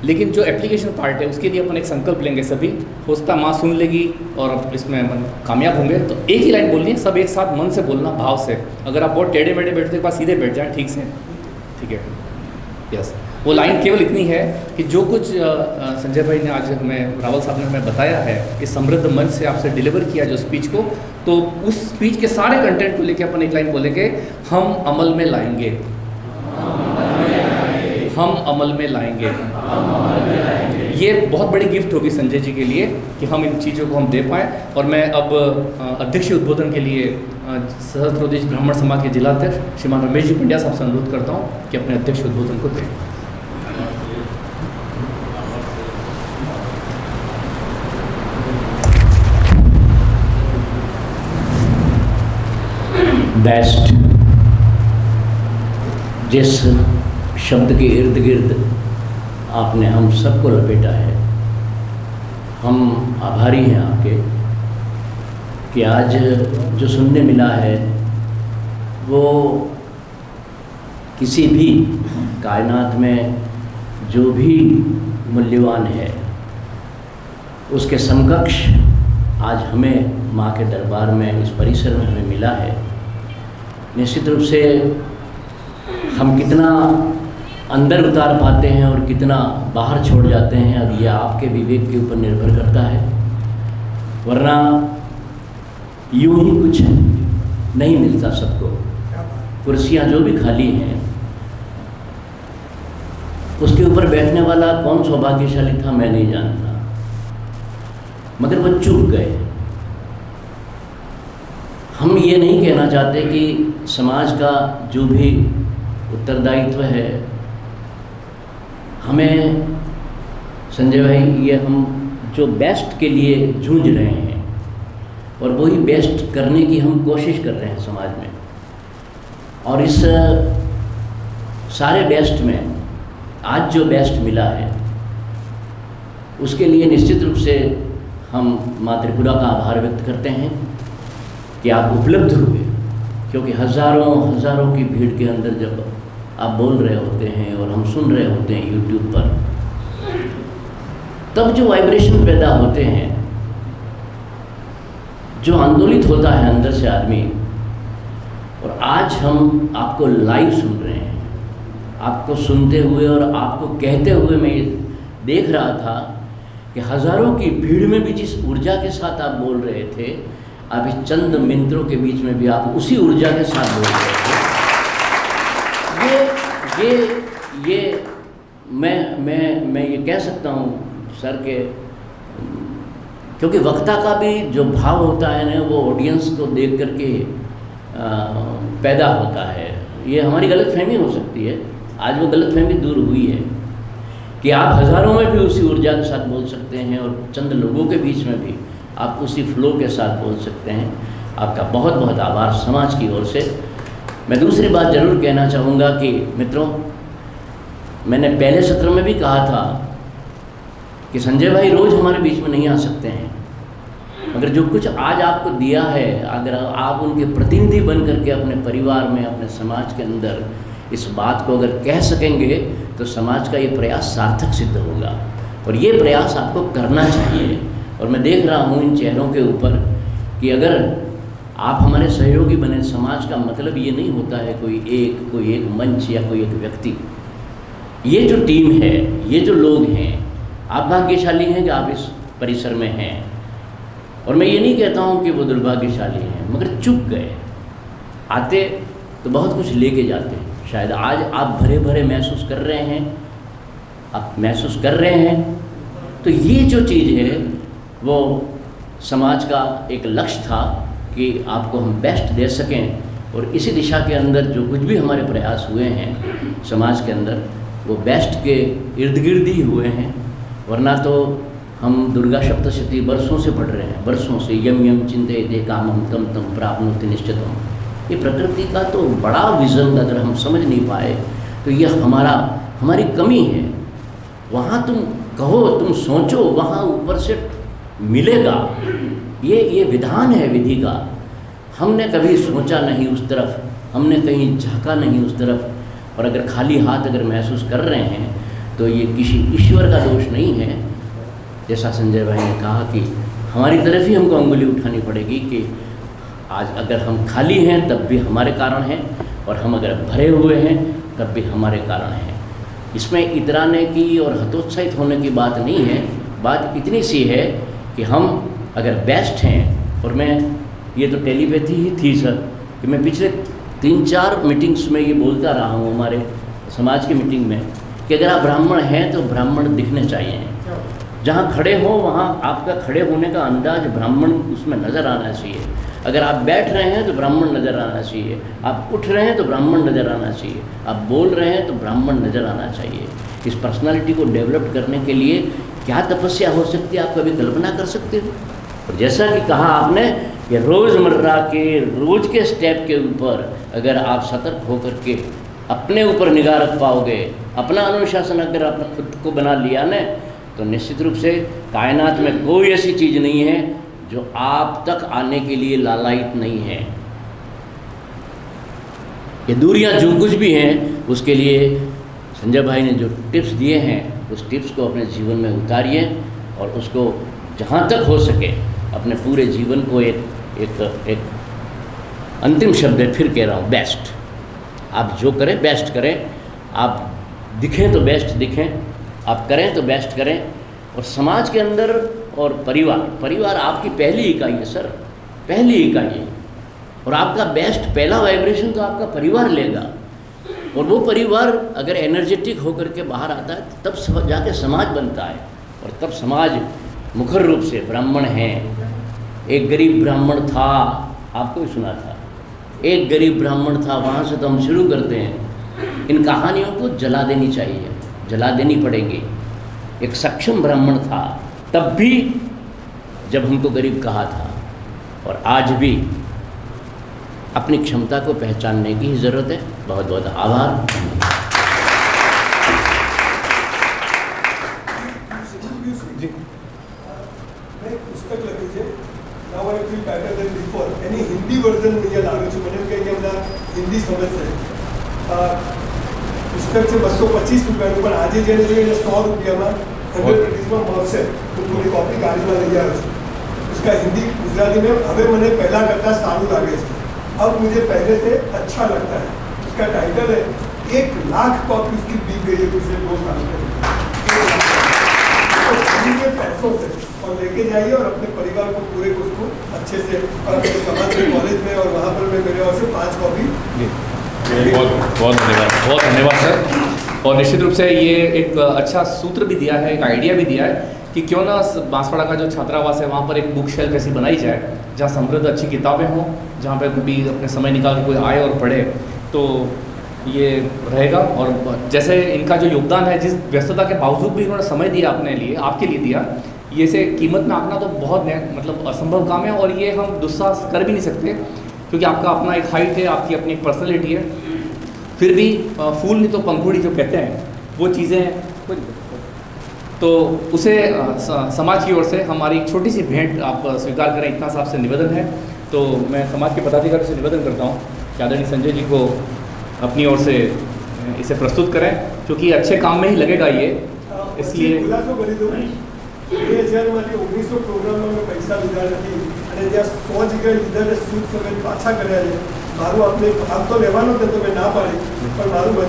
लेकिन जो एप्लीकेशन पार्ट है उसके लिए अपन एक संकल्प लेंगे सभी, होता माँ सुन लेगी और इसमें अपन कामयाब होंगे। तो एक ही लाइन बोलनी है, सब एक साथ मन से बोलना, भाव से। अगर आप बहुत टेढ़े मेढ़े बैठते के पास सीधे बैठ जाएं ठीक से, ठीक है, यस। वो लाइन केवल इतनी है कि जो कुछ संजय भाई ने आज हमें, रावल साहब ने हमें बताया है, इस समृद्ध मंच से आपसे डिलीवर किया जो स्पीच को, तो उस स्पीच के सारे कंटेंट को लेके अपन एक लाइन बोलेंगे, हम अमल में लाएंगे, हम अमल में लाएंगे। ये बहुत बड़ी गिफ्ट होगी संजय जी के लिए कि हम इन चीज़ों को हम दे पाएँ। और मैं अब अध्यक्षीय उद्बोधन के लिए सहस्त्रोदेश ब्राह्मण समाज के जिलाध्यक्ष श्रीमान रमेश जी पंड्या साहब से अनुरोध करता हूँ कि अपने अध्यक्षीय उद्बोधन को दें। बेस्ट, जिस शब्द के इर्द गिर्द आपने हम सबको लपेटा है, हम आभारी हैं आपके कि आज जो सुनने मिला है वो किसी भी कायनात में जो भी मूल्यवान है उसके समकक्ष आज हमें माँ के दरबार में, इस परिसर में हमें मिला है। निश्चित रूप से हम कितना अंदर उतार पाते हैं और कितना बाहर छोड़ जाते हैं, अब ये आपके विवेक के ऊपर निर्भर करता है। वरना यूं ही कुछ नहीं मिलता सबको। कुर्सियाँ जो भी खाली हैं उसके ऊपर बैठने वाला कौन सौभाग्यशाली था मैं नहीं जानता, मगर वो चूक गए। हम ये नहीं कहना चाहते कि समाज का जो भी उत्तरदायित्व है, हमें संजय भाई, ये हम जो बेस्ट के लिए जूझ रहे हैं और वही बेस्ट करने की हम कोशिश कर रहे हैं समाज में, और इस सारे बेस्ट में आज जो बेस्ट मिला है उसके लिए निश्चित रूप से हम माँ त्रिपुरा का आभार व्यक्त करते हैं कि आप उपलब्ध हुए। क्योंकि हज़ारों की भीड़ के अंदर जब आप बोल रहे होते हैं और हम सुन रहे होते हैं यूट्यूब पर, तब जो वाइब्रेशन पैदा होते हैं, जो आंदोलित होता है अंदर से आदमी, और आज हम आपको लाइव सुन रहे हैं, आपको सुनते हुए और आपको कहते हुए मैं देख रहा था कि हज़ारों की भीड़ में भी जिस ऊर्जा के साथ आप बोल रहे थे, आप इस चंद मिनटों के बीच में भी आप उसी ऊर्जा के साथ बोल रहे थे। ये मैं ये कह सकता हूँ सर के, क्योंकि वक्ता का भी जो भाव होता है ना, वो ऑडियंस को देख करके पैदा होता है। ये हमारी गलतफहमी हो सकती है, आज वो गलतफहमी दूर हुई है कि आप हज़ारों में भी उसी ऊर्जा के साथ बोल सकते हैं और चंद लोगों के बीच में भी आप उसी फ्लो के साथ बोल सकते हैं। आपका बहुत बहुत आभार समाज की ओर से। मैं दूसरी बात ज़रूर कहना चाहूँगा कि मित्रों, मैंने पहले सत्र में भी कहा था कि संजय भाई रोज़ हमारे बीच में नहीं आ सकते हैं, मगर जो कुछ आज आपको दिया है, अगर आप उनके प्रतिनिधि बन करके अपने परिवार में, अपने समाज के अंदर इस बात को अगर कह सकेंगे तो समाज का ये प्रयास सार्थक सिद्ध होगा, और ये प्रयास आपको करना चाहिए। और मैं देख रहा हूँ इन चेहरों के ऊपर कि अगर आप हमारे सहयोगी बने। समाज का मतलब ये नहीं होता है कोई एक मंच या कोई एक व्यक्ति। ये जो टीम है, ये जो लोग हैं, आप भाग्यशाली हैं कि आप इस परिसर में हैं। और मैं ये नहीं कहता हूँ कि वो दुर्भाग्यशाली हैं, मगर चुप गए। आते तो बहुत कुछ लेके जाते हैं। शायद आज आप भरे भरे महसूस कर रहे हैं, आप महसूस कर रहे हैं। तो ये जो चीज़ है वो समाज का एक लक्ष्य था कि आपको हम बेस्ट दे सकें। और इसी दिशा के अंदर जो कुछ भी हमारे प्रयास हुए हैं समाज के अंदर, वो बेस्ट के इर्द गिर्द ही हुए हैं। वरना तो हम दुर्गा सप्तशती वर्षों से पढ़ रहे हैं, वर्षों से। यम यम चिंतयते कामं तम तम प्राप्नोति निश्चितम। ये प्रकृति का तो बड़ा विज़न अगर हम समझ नहीं पाए तो ये हमारी कमी है। वहाँ तुम कहो, तुम सोचो, वहाँ ऊपर से मिलेगा। ये विधान है विधि का। हमने कभी सोचा नहीं उस तरफ, हमने कहीं झांका नहीं उस तरफ। और अगर खाली हाथ अगर महसूस कर रहे हैं तो ये किसी ईश्वर का दोष नहीं है। जैसा संजय भाई ने कहा कि हमारी तरफ ही हमको अंगुली उठानी पड़ेगी कि आज अगर हम खाली हैं तब भी हमारे कारण हैं, और हम अगर भरे हुए हैं तब भी हमारे कारण हैं। इसमें इतराने की और हतोत्साहित होने की बात नहीं है। बात इतनी सी है कि हम अगर बेस्ट हैं, और मैं ये तो टेलीपैथी ही थी सर, कि मैं पिछले 3-4 मीटिंग्स में ये बोलता रहा हूँ हमारे समाज की मीटिंग में कि अगर आप ब्राह्मण हैं तो ब्राह्मण दिखने चाहिए। जहाँ खड़े हो वहाँ आपका खड़े होने का अंदाज ब्राह्मण उसमें नज़र आना चाहिए। अगर आप बैठ रहे हैं तो ब्राह्मण नज़र आना चाहिए, आप उठ रहे हैं तो ब्राह्मण नज़र आना चाहिए, आप बोल रहे हैं तो ब्राह्मण नज़र आना चाहिए। इस पर्सनालिटी को डेवलप करने के लिए क्या तपस्या हो सकती है, आप कभी कल्पना कर सकते हो? और जैसा कि कहा आपने कि रोज़मर्रा के रोज़ के स्टेप के ऊपर अगर आप सतर्क होकर के अपने ऊपर निगाह रख पाओगे, अपना अनुशासन अगर आपने खुद को बना लिया ना, तो निश्चित रूप से कायनात में कोई ऐसी चीज़ नहीं है जो आप तक आने के लिए लालायित नहीं है। ये दूरियां जो कुछ भी हैं उसके लिए संजय भाई ने जो टिप्स दिए हैं उस टिप्स को अपने जीवन में उतारिए, और उसको जहाँ तक हो सके अपने पूरे जीवन को एक अंतिम शब्द है, फिर कह रहा हूँ, बेस्ट। आप जो करें बेस्ट करें, आप दिखें तो बेस्ट दिखें, आप करें तो बेस्ट करें। और समाज के अंदर और परिवार आपकी पहली इकाई है सर, पहली इकाई है। और आपका बेस्ट पहला वाइब्रेशन तो आपका परिवार लेगा, और वो परिवार अगर एनर्जेटिक होकर के बाहर आता है तब जाके समाज बनता है, और तब समाज मुखर रूप से ब्राह्मण हैं। एक गरीब ब्राह्मण था, आपको भी सुना था, एक गरीब ब्राह्मण था, वहाँ से तो हम शुरू करते हैं। इन कहानियों को जला देनी चाहिए, जला देनी पड़ेगी। एक सक्षम ब्राह्मण था तब भी जब हमको गरीब कहा था, और आज भी अपनी क्षमता को पहचानने की ही ज़रूरत है। बहुत बहुत आभार। પુસ્તક લખ્યું છે now I feel better than before any Hindi version હું અહીંયા લાવ્યો છું. મને એમ કે અહીંયા બધા હિન્દી સમજશે. પુસ્તક છે 225 રૂપિયાનું, પણ આજે જેને જોઈએ એને 100 રૂપિયામાં 100 રૂપીસમાં મળશે. હું થોડી કોપી ગાડીમાં લઈ આવ્યો છું. उसका हिंदी गुजराती में हमें मैंने पहला करता सारू लागे है, अब मुझे पहले से अच्छा लगता है. उसका टाइटल है 1,00,000 कॉपी उसकी बिक गई है पिछले 2 साल में. तो पैसों से और लेके जाइए और अपने परिवार को पूरे उसको अच्छे से, और अपने समाज में कॉलेज में और वहाँ पर मैं मेरे और से 5 कॉपी. बहुत धन्यवाद सर। और निश्चित रूप से ये एक अच्छा सूत्र भी दिया है, एक आइडिया भी दिया है कि क्यों ना बांसवाड़ा का जो छात्रावास है वहाँ पर एक बुक शेल्फ ऐसी बनाई जाए जहाँ समृद्ध अच्छी किताबें हों, जहाँ पे भी अपने समय निकाल के कोई आए और पढ़े, तो ये रहेगा। और जैसे इनका जो योगदान है, जिस व्यस्तता के बावजूद भी इन्होंने समय दिया अपने लिए, आपके लिए दिया, ये से कीमत में आंकना तो बहुत मतलब असंभव काम है, और ये हम दुस्साहस कर भी नहीं सकते क्योंकि आपका अपना एक हाइट है, आपकी अपनी एक पर्सनैलिटी है। फिर भी फूल नहीं तो पंखुड़ी जो कहते हैं वो चीज़ें, तो उसे समाज की ओर से हमारी एक छोटी सी भेंट आप स्वीकार करें, इतना सा आपसे निवेदन है। तो मैं समाज के पदाधिकारी से निवेदन करता हूँ कि आदरणीय संजय जी को अपनी ओर से इसे प्रस्तुत करें, क्योंकि अच्छे काम में ही लगेगा ये, इसलिए 2000માંથી 1900 પ્રોગ્રામમાં મેં પૈસા લીધા નથી અને જ્યાં 100 જગ્યાએ લીધા ને સૂદ સમેત પાછા કર્યા છે. મારું આપને આપ તો લેવાનું જ નતું, મેં ના પાડી, પણ મારું વચન